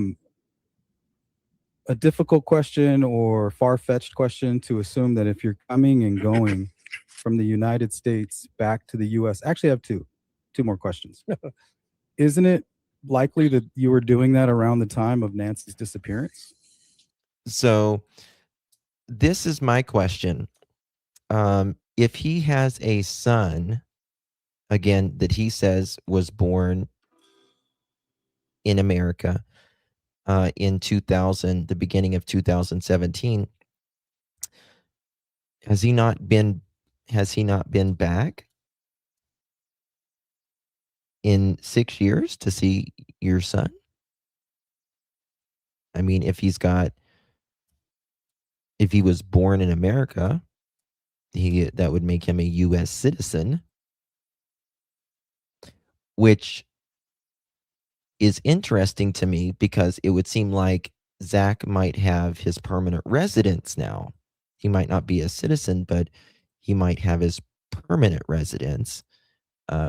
difficult question or far-fetched question to assume that if you're coming and going from the United States back to the U.S., actually, I have two more questions. Isn't it likely that you were doing that around the time of Nancy's disappearance? So this is my question. If he has a son, again, that he says was born in America in 2000, the beginning of 2017, has he not been back in 6 years to see your son? I mean, if he was born in America, that would make him a US citizen, which is interesting to me because it would seem like Zack might have his permanent residence now. He might not be a citizen, but he might have his permanent residence,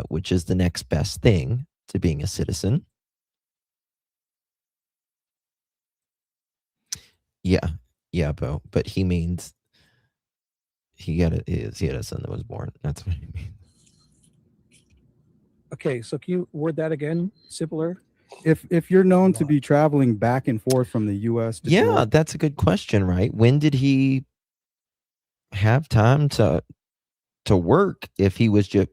which is the next best thing to being a citizen. Yeah, Bo. But he means he had a son that was born. That's what he means. Okay, so can you word that again simpler? If you're known to be traveling back and forth from the U.S. to Yeah, that's a good question, right? When did he have time to work if he was just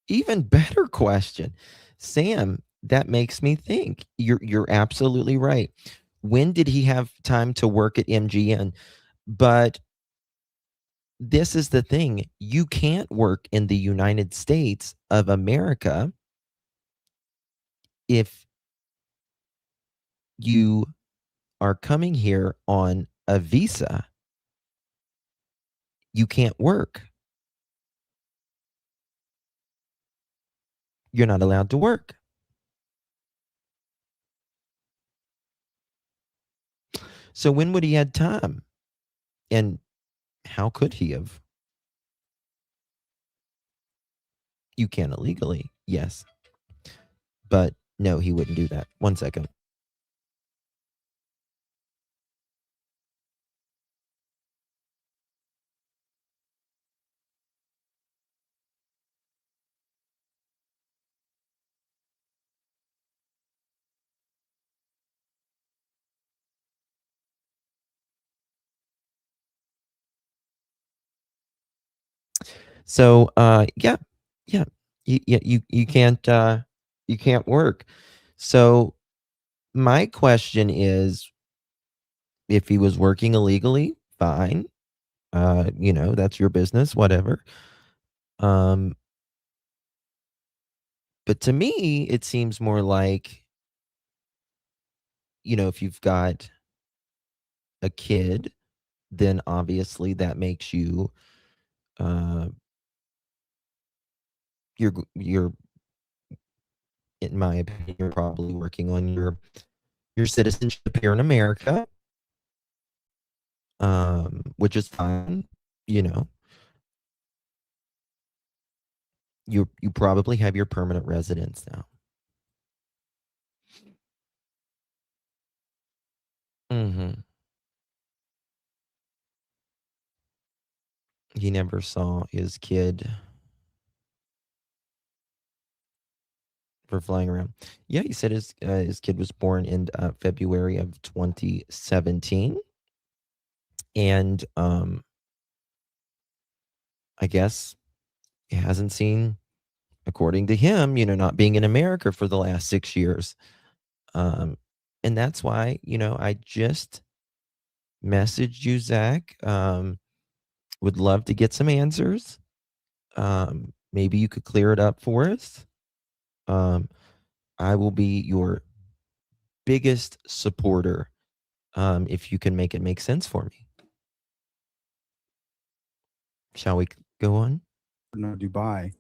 even better question. Sam, that makes me think. You're absolutely right. When did he have time to work at MGN? But this is the thing. You can't work in the United States of America if you are coming here on a visa. You can't work. You're not allowed to work. So when would he had time? And how could he have? You can illegally, yes. But no, he wouldn't do that. 1 second. So yeah, you can't work. So my question is, if he was working illegally, fine. That's your business, whatever. But to me, it seems more like, if you've got a kid, then obviously that makes you you're in my opinion, you're probably working on your citizenship here in America, which is fine. You probably have your permanent residence now. He never saw his kid for flying around. Yeah, he said his kid was born in February of 2017, and I guess he hasn't seen, according to him, not being in America for the last 6 years. And that's why, I just messaged you, Zack. Would love to get some answers. Maybe you could clear it up for us. I will be your biggest supporter if you can make it make sense for me. Shall we go on? No, Dubai.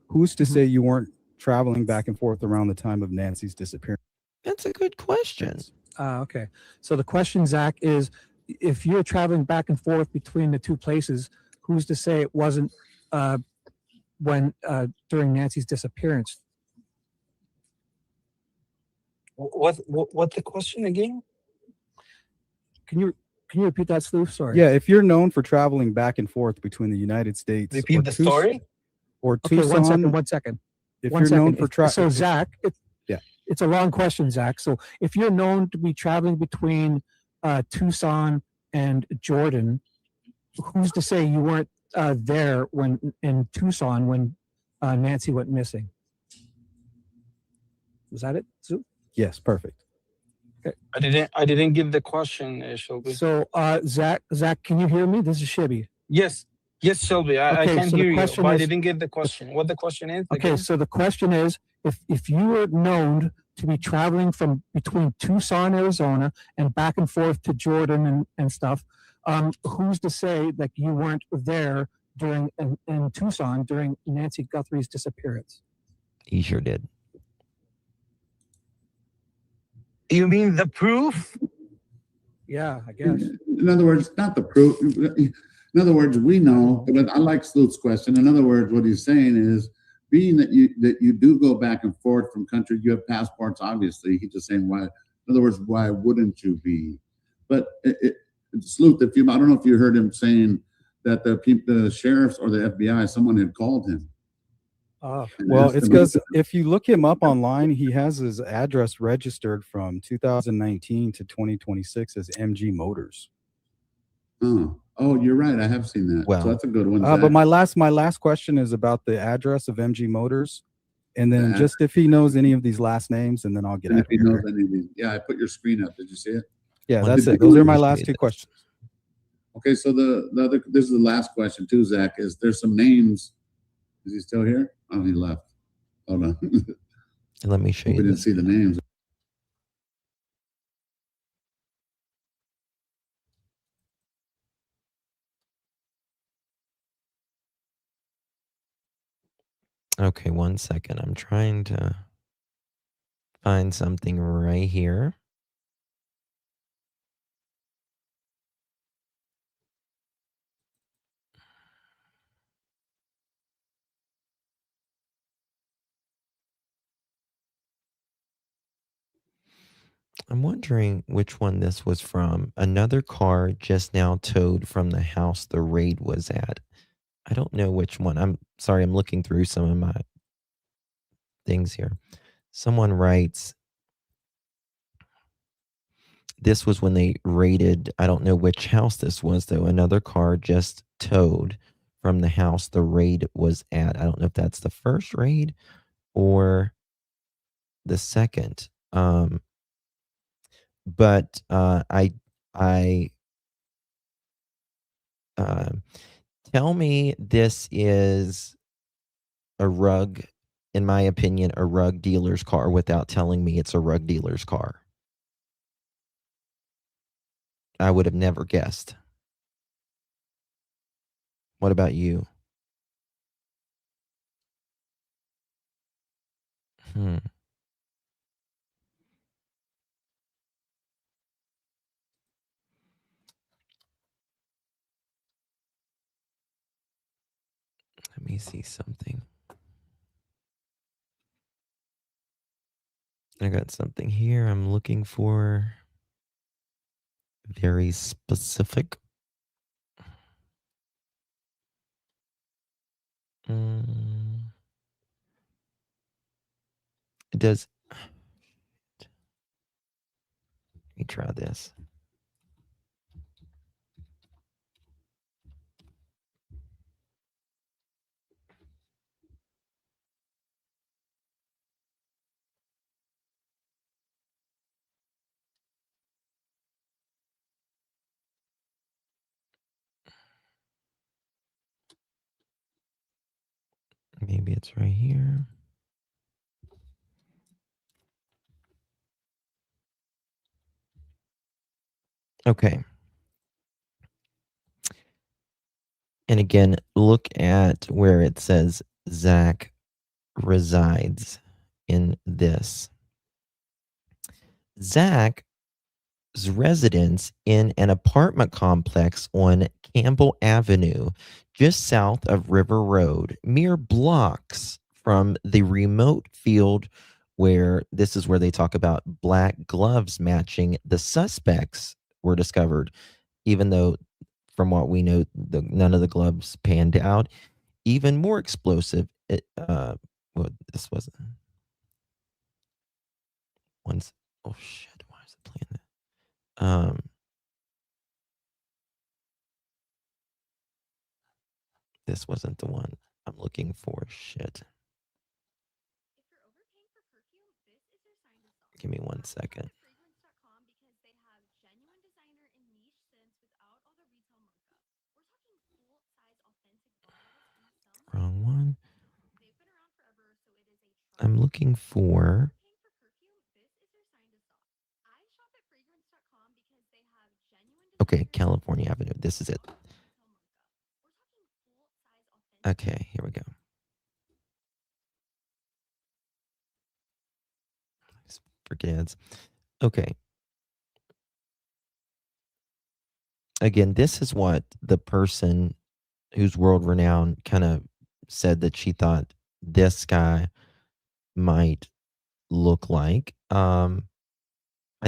Who's to say you weren't traveling back and forth around the time of Nancy's disappearance? That's a good question. Okay. So the question, Zack, is if you're traveling back and forth between the two places, who's to say it wasn't during Nancy's disappearance? What the question again? Can you repeat that, Sleuth? Sorry. Yeah, if you're known for traveling back and forth between the United States Repeat the story. or Okay, Tucson, one second. if One you're known second. for traveling, So Zach, Yeah. it's a long question, Zach. So if you're known to be traveling between Tucson and Jordan, who's to say you weren't there when in Tucson when Nancy went missing? Was that it? So, yes, perfect. I didn't give the question, Shelby. so Zach, can you hear me? This is Shibby. Yes, Shelby. I Okay, can so the hear you, question but I is- didn't get the question. What the question is? Okay, again? so the question is, if you were known to be traveling from between Tucson, Arizona, and back and forth to Jordan and stuff, who's to say that you weren't there during in Tucson during Nancy Guthrie's disappearance? He sure did. You mean the proof? Yeah, I guess. In other words, not the proof. In other words, we know, but I like Sleuth's question. In other words, what he's saying is, being that you do go back and forth from country, you have passports, obviously. He's just saying why. In other words, why wouldn't you be? But Sleuth, I don't know if you heard him saying that the sheriffs or the FBI, someone had called him. Well, it's because if you look him up online, he has his address registered from 2019 to 2026 as MG Motors. Oh, you're right. I have seen that. Well, so that's a good one. But my last question is about the address of MG Motors, and then just if he knows any of these last names, and then I'll get out of if he knows here. any of these. Yeah, I put your screen up. Did you see it? Yeah, Well, that's did it. you Those are my just last read two this? questions. Okay, so the other, this is the last question too, Zach. Is there's some names? Is he still here? Oh, he left. Hold on. Let me show We you didn't this. see the names. Okay, 1 second. I'm trying to find something right here. I'm wondering which one this was from. Another car just now towed from the house the raid was at. I don't know which one. I'm sorry, I'm looking through some of my things here. Someone writes, this was when they raided, I don't know which house this was, though. Another car just towed from the house the raid was at. I don't know if that's the first raid or the second. But tell me this is a rug, in my opinion, a rug dealer's car without telling me it's a rug dealer's car. I would have never guessed. What about you? Let me see something. I got something here I'm looking for. Very specific. It does. Let me try this. Maybe it's right here. Okay. And again, look at where it says Zach resides in this. Zach's residence in an apartment complex on Campbell Avenue, just south of River Road, mere blocks from the remote field where this is where they talk about black gloves matching the suspects were discovered, even though from what we know, none of the gloves panned out. Even more explosive, well, this wasn't once. Oh shit! Why is it playing that? This wasn't the one I'm looking for. Shit. Give me 1 second. Wrong one. I'm looking for. Okay, California Avenue. This is it. Okay, here we go. For kids. Okay. Again, this is what the person who's world renowned kind of said that she thought this guy might look like. I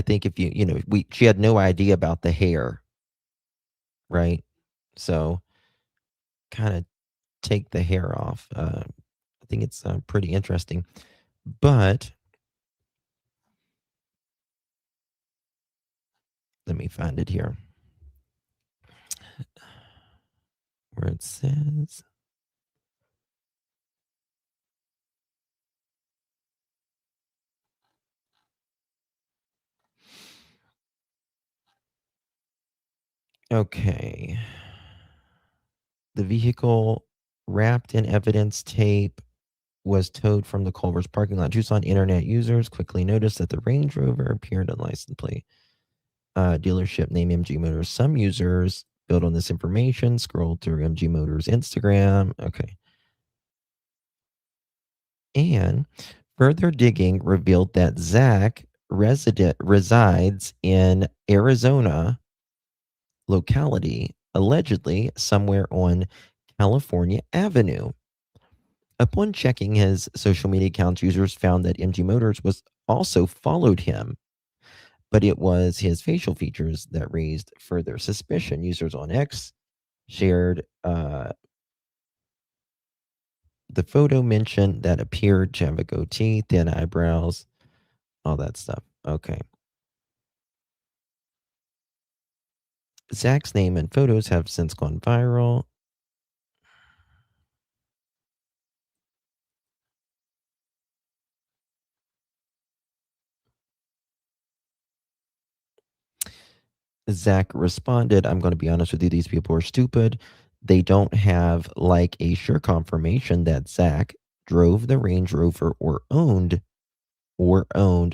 think if she had no idea about the hair, right? So kind of take the hair off. I think it's pretty interesting. But let me find it here. Where it says. Okay. The vehicle wrapped in evidence tape was towed from the Culver's parking lot. Tucson internet users quickly noticed that the Range Rover appeared on license plate dealership named MG Motors. Some users built on this information, scrolled through MG Motors Instagram. Okay. And further digging revealed that Zack resides in Arizona locality, allegedly somewhere on California Avenue. Upon checking his social media accounts, users found that MG Motors was also followed him, but it was his facial features that raised further suspicion. Users on X shared the photo mentioned that appeared to have a goatee, thin eyebrows, all that stuff. Okay. Zack's name and photos have since gone viral. Zack responded, I'm going to be honest with you, these people are stupid. They don't have like a sure confirmation that Zack drove the Range Rover or owned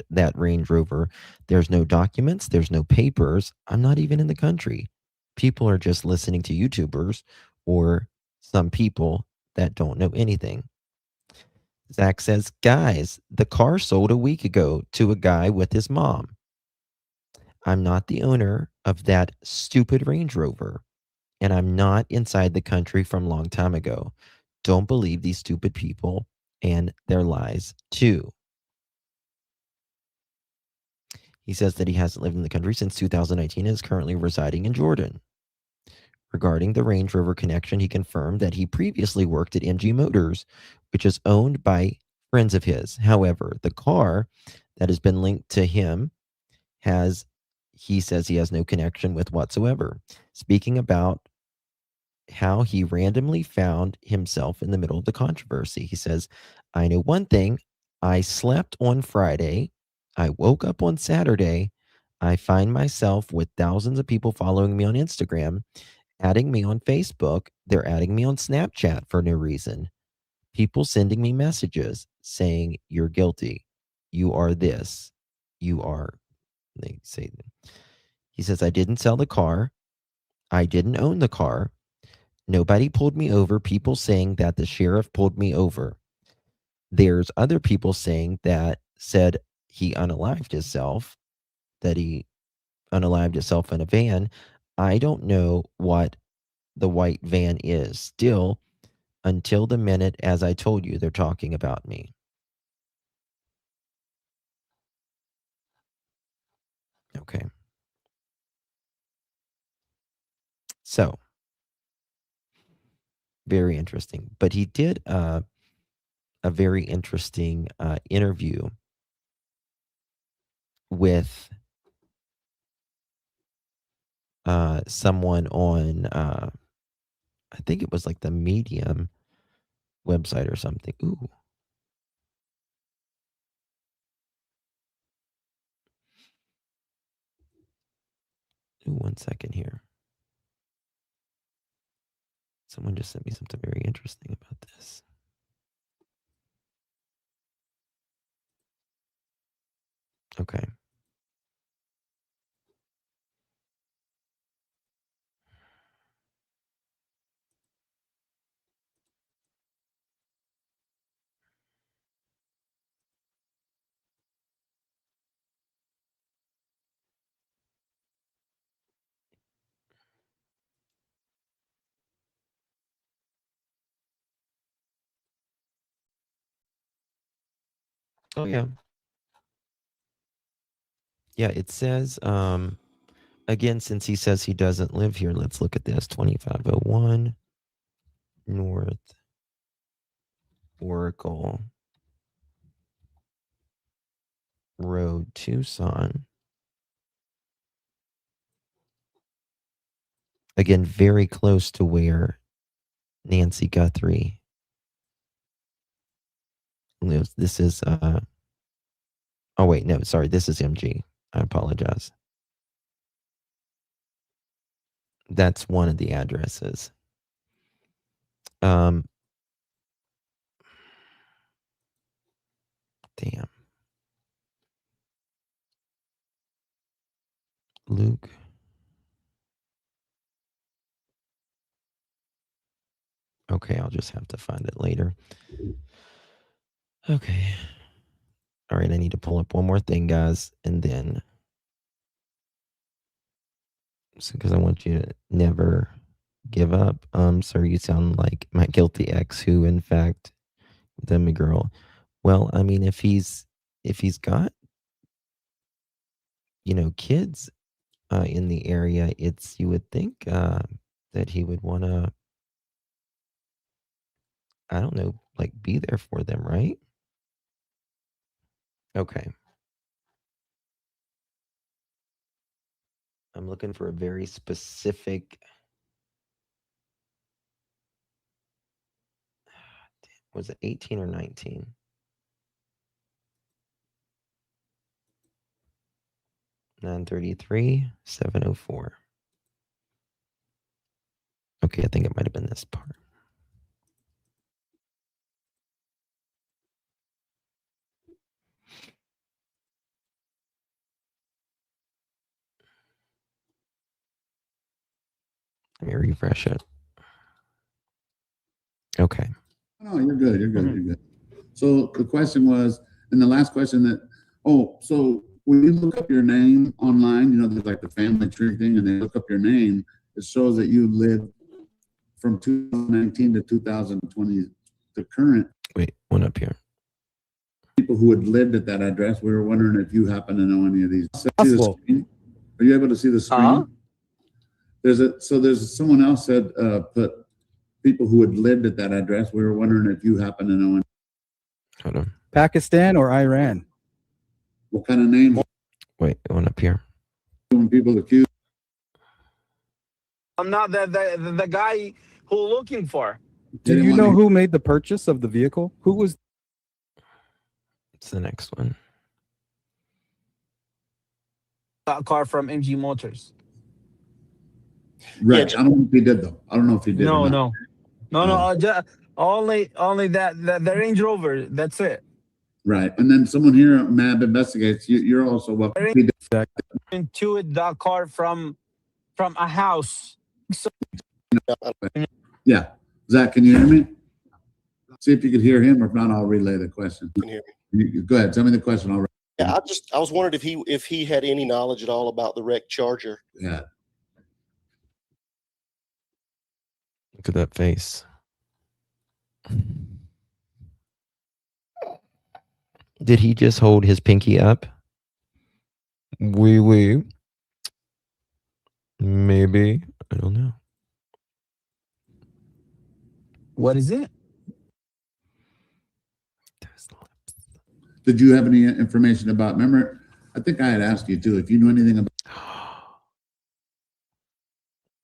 that Range Rover. There's no documents, there's no papers. I'm not even in the country. People are just listening to YouTubers or some people that don't know anything. Zack says, guys, the car sold a week ago to a guy with his mom. I'm not the owner of that stupid Range Rover, and I'm not inside the country from a long time ago. Don't believe these stupid people and their lies, too. He says that he hasn't lived in the country since 2019 and is currently residing in Jordan. Regarding the Range Rover connection, he confirmed that he previously worked at MG Motors, which is owned by friends of his. However, the car that has been linked to him he says he has no connection with whatsoever. Speaking about how he randomly found himself in the middle of the controversy, he says, I know one thing. I slept on Friday. I woke up on Saturday. I find myself with thousands of people following me on Instagram, adding me on Facebook. They're adding me on Snapchat for no reason. People sending me messages saying, you're guilty. You are this. You are, they say. He says, I didn't sell the car. I didn't own the car. Nobody pulled me over. People saying that the sheriff pulled me over. There's other people saying that said he unalived himself, that he unalived himself in a van. I don't know what the white van is still until the minute, as I told you, they're talking about me. So, very interesting. But he did a very interesting interview with someone on, I think it was like the Medium website or something. Ooh. Ooh, 1 second here. Someone just sent me something very interesting about this. Okay. Oh yeah. Yeah, it says again, since he says he doesn't live here, let's look at this. 2501 North Oracle Road, Tucson. Again, very close to where Nancy Guthrie lives. This is oh wait, no, sorry, this is MG. I apologize. That's one of the addresses. Damn. Luke. Okay, I'll just have to find it later. Okay. All right, I need to pull up one more thing, guys, and then because I want you to never give up. Sir, you sound like my guilty ex who, in fact, them a girl. Well, I mean, if he's got, kids in the area, you would think that he would want to, I don't know, like be there for them, right? Okay. I'm looking for a very specific. Was it 18 or 19? $933, $704. Okay, I think it might have been this part. Let me refresh it. Okay. No, you're good. You're good. You're good. So the question was, and the last question so when you look up your name online, there's like the family tree thing, and they look up your name, it shows that you lived from 2019 to 2020, the current. Wait, one up here. People who had lived at that address, we were wondering if you happen to know any of these. Are you able to see the screen? There's someone else said, put people who had lived at that address. We were wondering if you happen to know any. Hold on. Pakistan or Iran? What kind of name? Wait, one up here. When people accuse. I'm not the guy who looking for. Do you know who made the purchase of the vehicle? Who was? It's the next one. A car from MG Motors. Right. I don't know if he did though. I don't know if he did. No. Only that the Range Rover. That's it. Right. And then someone here, MAB investigates. You're also welcome. Into it, the car from a house. Yeah. Zach, can you hear me? See if you could hear him, or if not, I'll relay the question. Can hear me. Go ahead. Tell me the question. Yeah, I was wondering if he had any knowledge at all about the wrecked Charger. Yeah. Look at that face. Did he just hold his pinky up? Oui. Maybe. I don't know. What is it? Did you have any information about? Remember, I think I had asked you too if you knew anything about.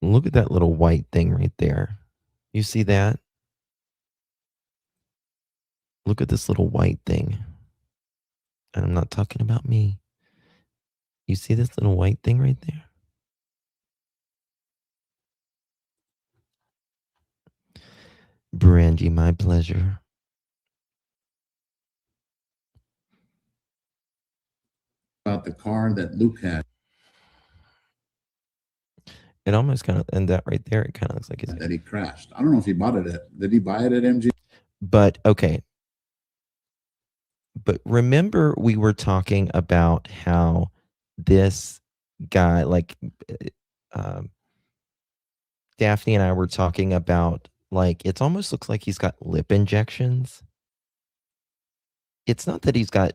Look at that little white thing right there. You see that? Look at this little white thing. And I'm not talking about me. You see this little white thing right there? Brandy, my pleasure. About the car that Luke had. It almost kind of, and that right there, it kind of looks like it's that he crashed. I don't know if he bought it at. Did he buy it at MG? But okay. But remember, we were talking about how this guy, like Daphne and I were talking about, like, it almost looks like he's got lip injections. It's not that he's got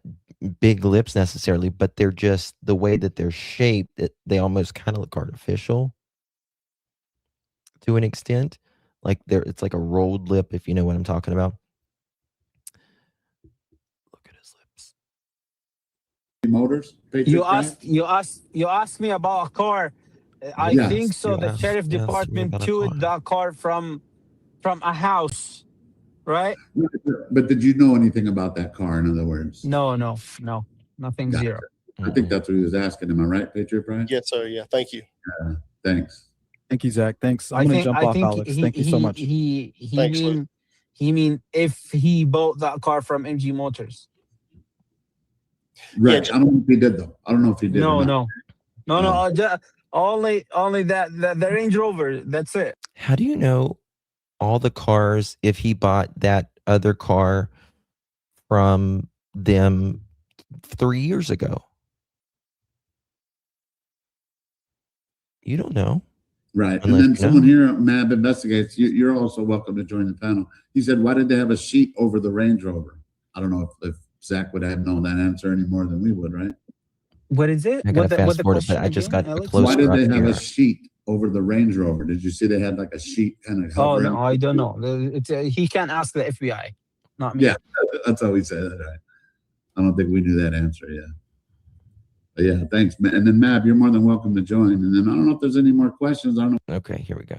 big lips necessarily, but they're just the way that they're shaped, that they almost kind of look artificial to an extent. Like it's like a rolled lip, if you know what I'm talking about. Look at his lips. Motors. You asked me about a car. I Yes, think so. you The asked- sheriff you asked me department about a towed car. that car from a house, right? But did you know anything about that car? In other words, No, nothing. Gotcha. Zero. I think that's what he was asking. Am I right, Patriot Pride? Yes, sir. Yeah. Thank you. Thanks. Thank you, Zach. Thanks. I'm gonna jump off, Alex. Thank you so much. He Thanks, Luke. mean if he bought that car from MG Motors. Right. Yeah, I don't know if he did though. I don't know if he did. or not. No. Only that the Range Rover. That's it. How do you know all the cars if he bought that other car from them 3 years ago? You don't know. Right. Unless And then you someone know. here, Mab Investigates, you're also welcome to join the panel. He said, why did they have a sheet over the Range Rover? I don't know if Zach would have known that answer any more than we would, right? What is it? I gotta What fast the forward it, but question I just again, got a Alex? close Why did they up have here. a sheet over the Range Rover? Did you see they had like a sheet kind of Oh hovering? no, I don't know. He can't ask the FBI, not me. Yeah, that's how we say that, right? I don't think we knew that answer yet. But yeah, thanks, man. And then Mab, you're more than welcome to join. And then I don't know if there's any more questions. I don't know. Okay, here we go.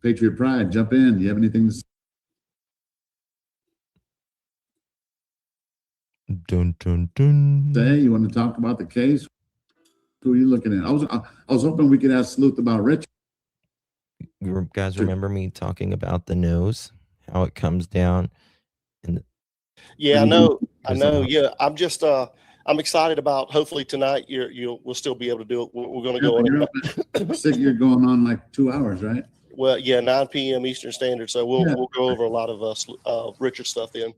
Patriot Pride, jump in. Do you have anything to Dun, dun, dun. say? You want to talk about the case? Who are you looking at? I was hoping we could ask Sleuth about Richard. You guys remember me talking about the nose, how it comes down? Yeah, I know. There's a lot. Yeah, I'm just I'm excited about. Hopefully tonight we'll still be able to do it. We're going to go on. You're up at- you're going on like 2 hours, right? Well, yeah, 9 p.m. Eastern Standard. So we'll Yeah. we'll go over a lot of Richard stuff then.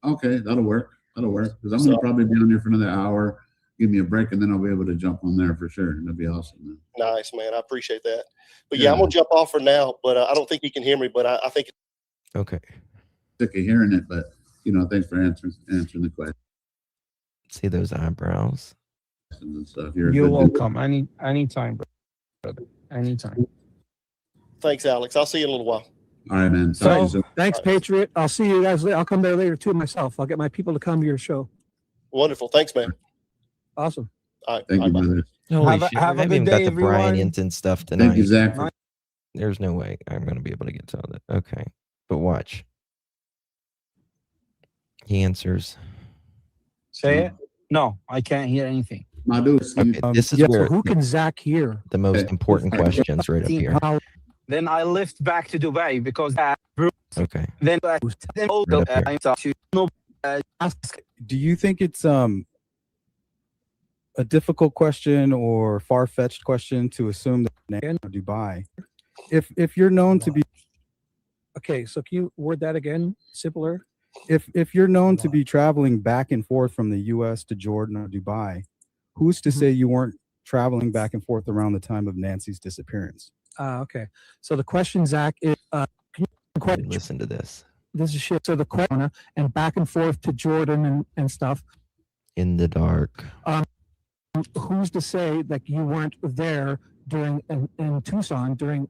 Okay, that'll work. Because I'm going to probably be on there for another hour. Give me a break, and then I'll be able to jump on there for sure. That'd be awesome, man. Nice, man. I appreciate that. But yeah, I'm gonna jump off for now. But I don't think he can hear me. But I think. Okay. Sick of hearing it, but thanks for answering the question See those eyebrows? and stuff. You're welcome. Anytime, brother. Anytime. Thanks, Alex. I'll see you in a little while. All right, man. So, Talk to you soon. thanks, Patriot. I'll see you guys later. I'll come there later too myself. I'll get my people to come to your show. Wonderful. Thanks, man. Awesome. All right. Thank you, bye. brother. Holy Have a- shit. have I a haven't good even got day, the Brian everyone. Hinton stuff Thank you, tonight. Zach. for- There's no way I'm going to be able to get to that. Okay. But watch. He answers. Say it. No, I can't hear anything. Madhu, Okay, this is Yeah, where so who can Zach hear? the most Okay. important questions right up here. How- Then I lift back to Dubai because Okay. then Right up here. ask Do you think it's a difficult question or far-fetched question to assume that in Dubai, if you're known to be Okay, so can you word that again? Simpler. if you're known to be traveling back and forth from the U.S. to Jordan or Dubai, who's to say you weren't traveling back and forth around the time of Nancy's disappearance? Okay. So the question, Zach, is can you Listen to this. this is shit. So the question and back and forth to Jordan and stuff. In the dark. Who's to say that you weren't there during in Tucson during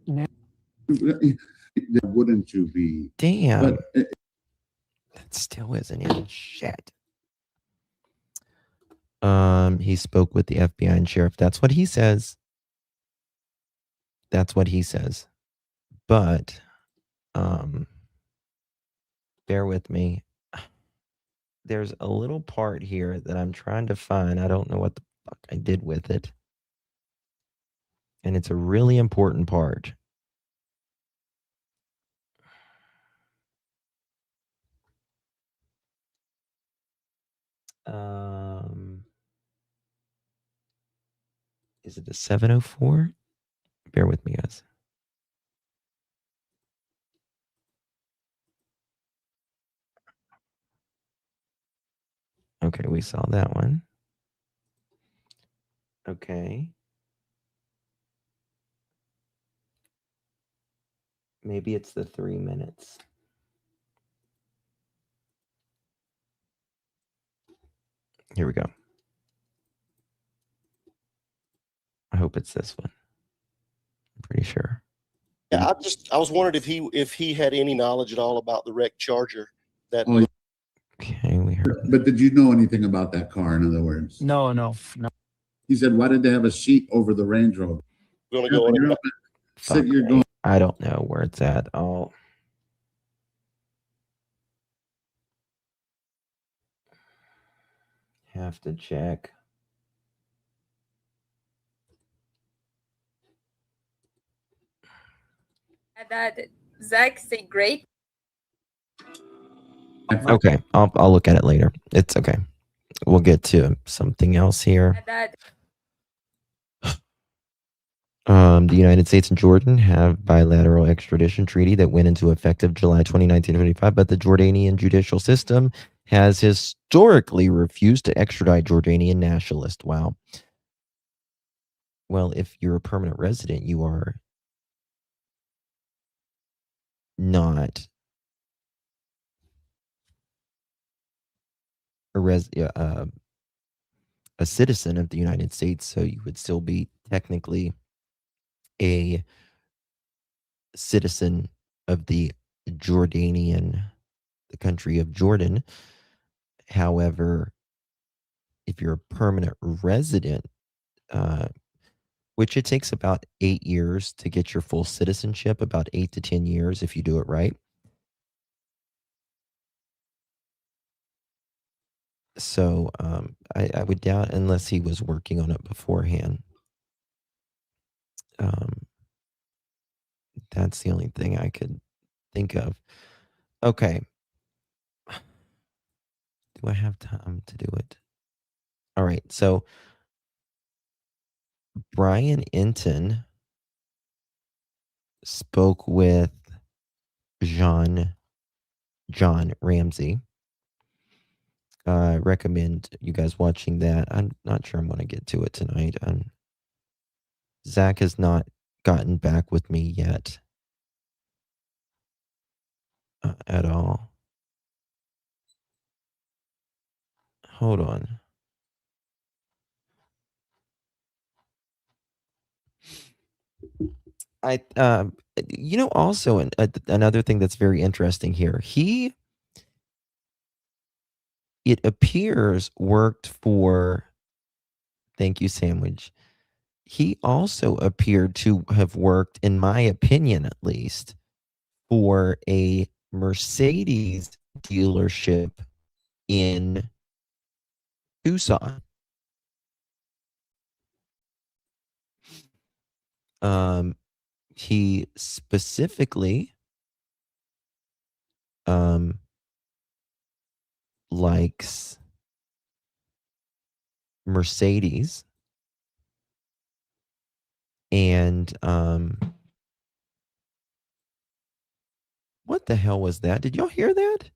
Wouldn't you be? Damn. But That still isn't in shit. He spoke with the FBI and sheriff. That's what he says. That's what he says. But, bear with me. There's a little part here that I'm trying to find. I don't know what the fuck I did with it. And it's a really important part. Is it a 704? Bear with me, guys. Okay, we saw that one. Okay. Maybe it's the 3 minutes. Here we go. I hope it's this one. I'm pretty sure. Yeah, I was wondering if he had any knowledge at all about the wrecked Charger. That Okay, we heard. But did you know anything about that car? In other words, No. he said, "Why did they have a sheet over the Range Rover?" Going to go on. You're up at, you're going. I don't know where it's at. I'll have to check. That Zach's a great. Okay, I'll look at it later. It's okay. We'll get to something else here. That The United States and Jordan have bilateral extradition treaty that went into effect of July 20, 1925, but the Jordanian judicial system has historically refused to extradite Jordanian nationalists. Wow. Well, if you're a permanent resident, you are not a citizen of the United States, so you would still be technically a citizen of the country of Jordan. However, if you're a permanent resident, which it takes about 8 years to get your full citizenship, about 8 to 10 years if you do it right. So I would doubt, unless he was working on it beforehand. That's the only thing I could think of. Okay. Do I have time to do it? All right. So Brian Enton spoke with John Ramsey. I recommend you guys watching that. I'm not sure I'm going to get to it tonight. Zach has not gotten back with me yet at all. Hold on. Also another thing that's very interesting here. It appears worked for. Thank you, Sandwich. He also appeared to have worked, in my opinion at least, for a Mercedes dealership in Tucson. He specifically likes Mercedes, and what the hell was that? Did y'all hear that?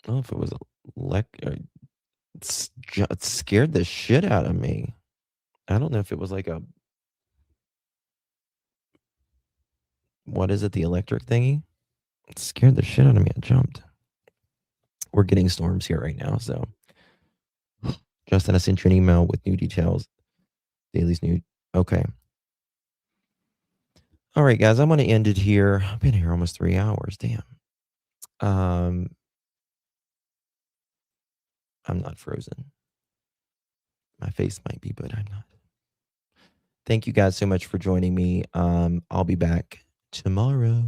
I don't know if it was it scared the shit out of me. I don't know if it was like a, what is it, the electric thingy? It scared the shit out of me. I jumped. we're getting storms here right now. So, Justin, I sent you an email with new details. Daily's new. Okay. All right, guys, I'm going to end it here. I've been here almost 3 hours. Damn. I'm not frozen. My face might be, but I'm not. Thank you guys so much for joining me. I'll be back tomorrow.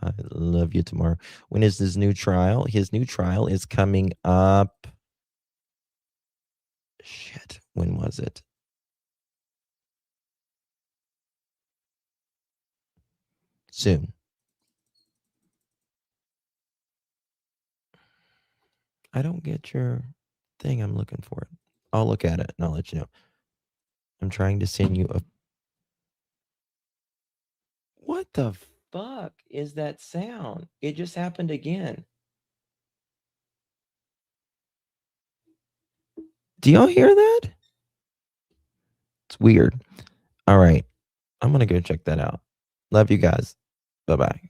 I love you tomorrow. When is his new trial? His new trial is coming up. Shit. When was it? Soon. I don't get your thing. I'm looking for it. I'll look at it and I'll let you know. I'm trying to send you a. What the fuck is that sound? It just happened again. Do y'all hear that? It's weird. All right. I'm going to go check that out. Love you guys. Bye-bye.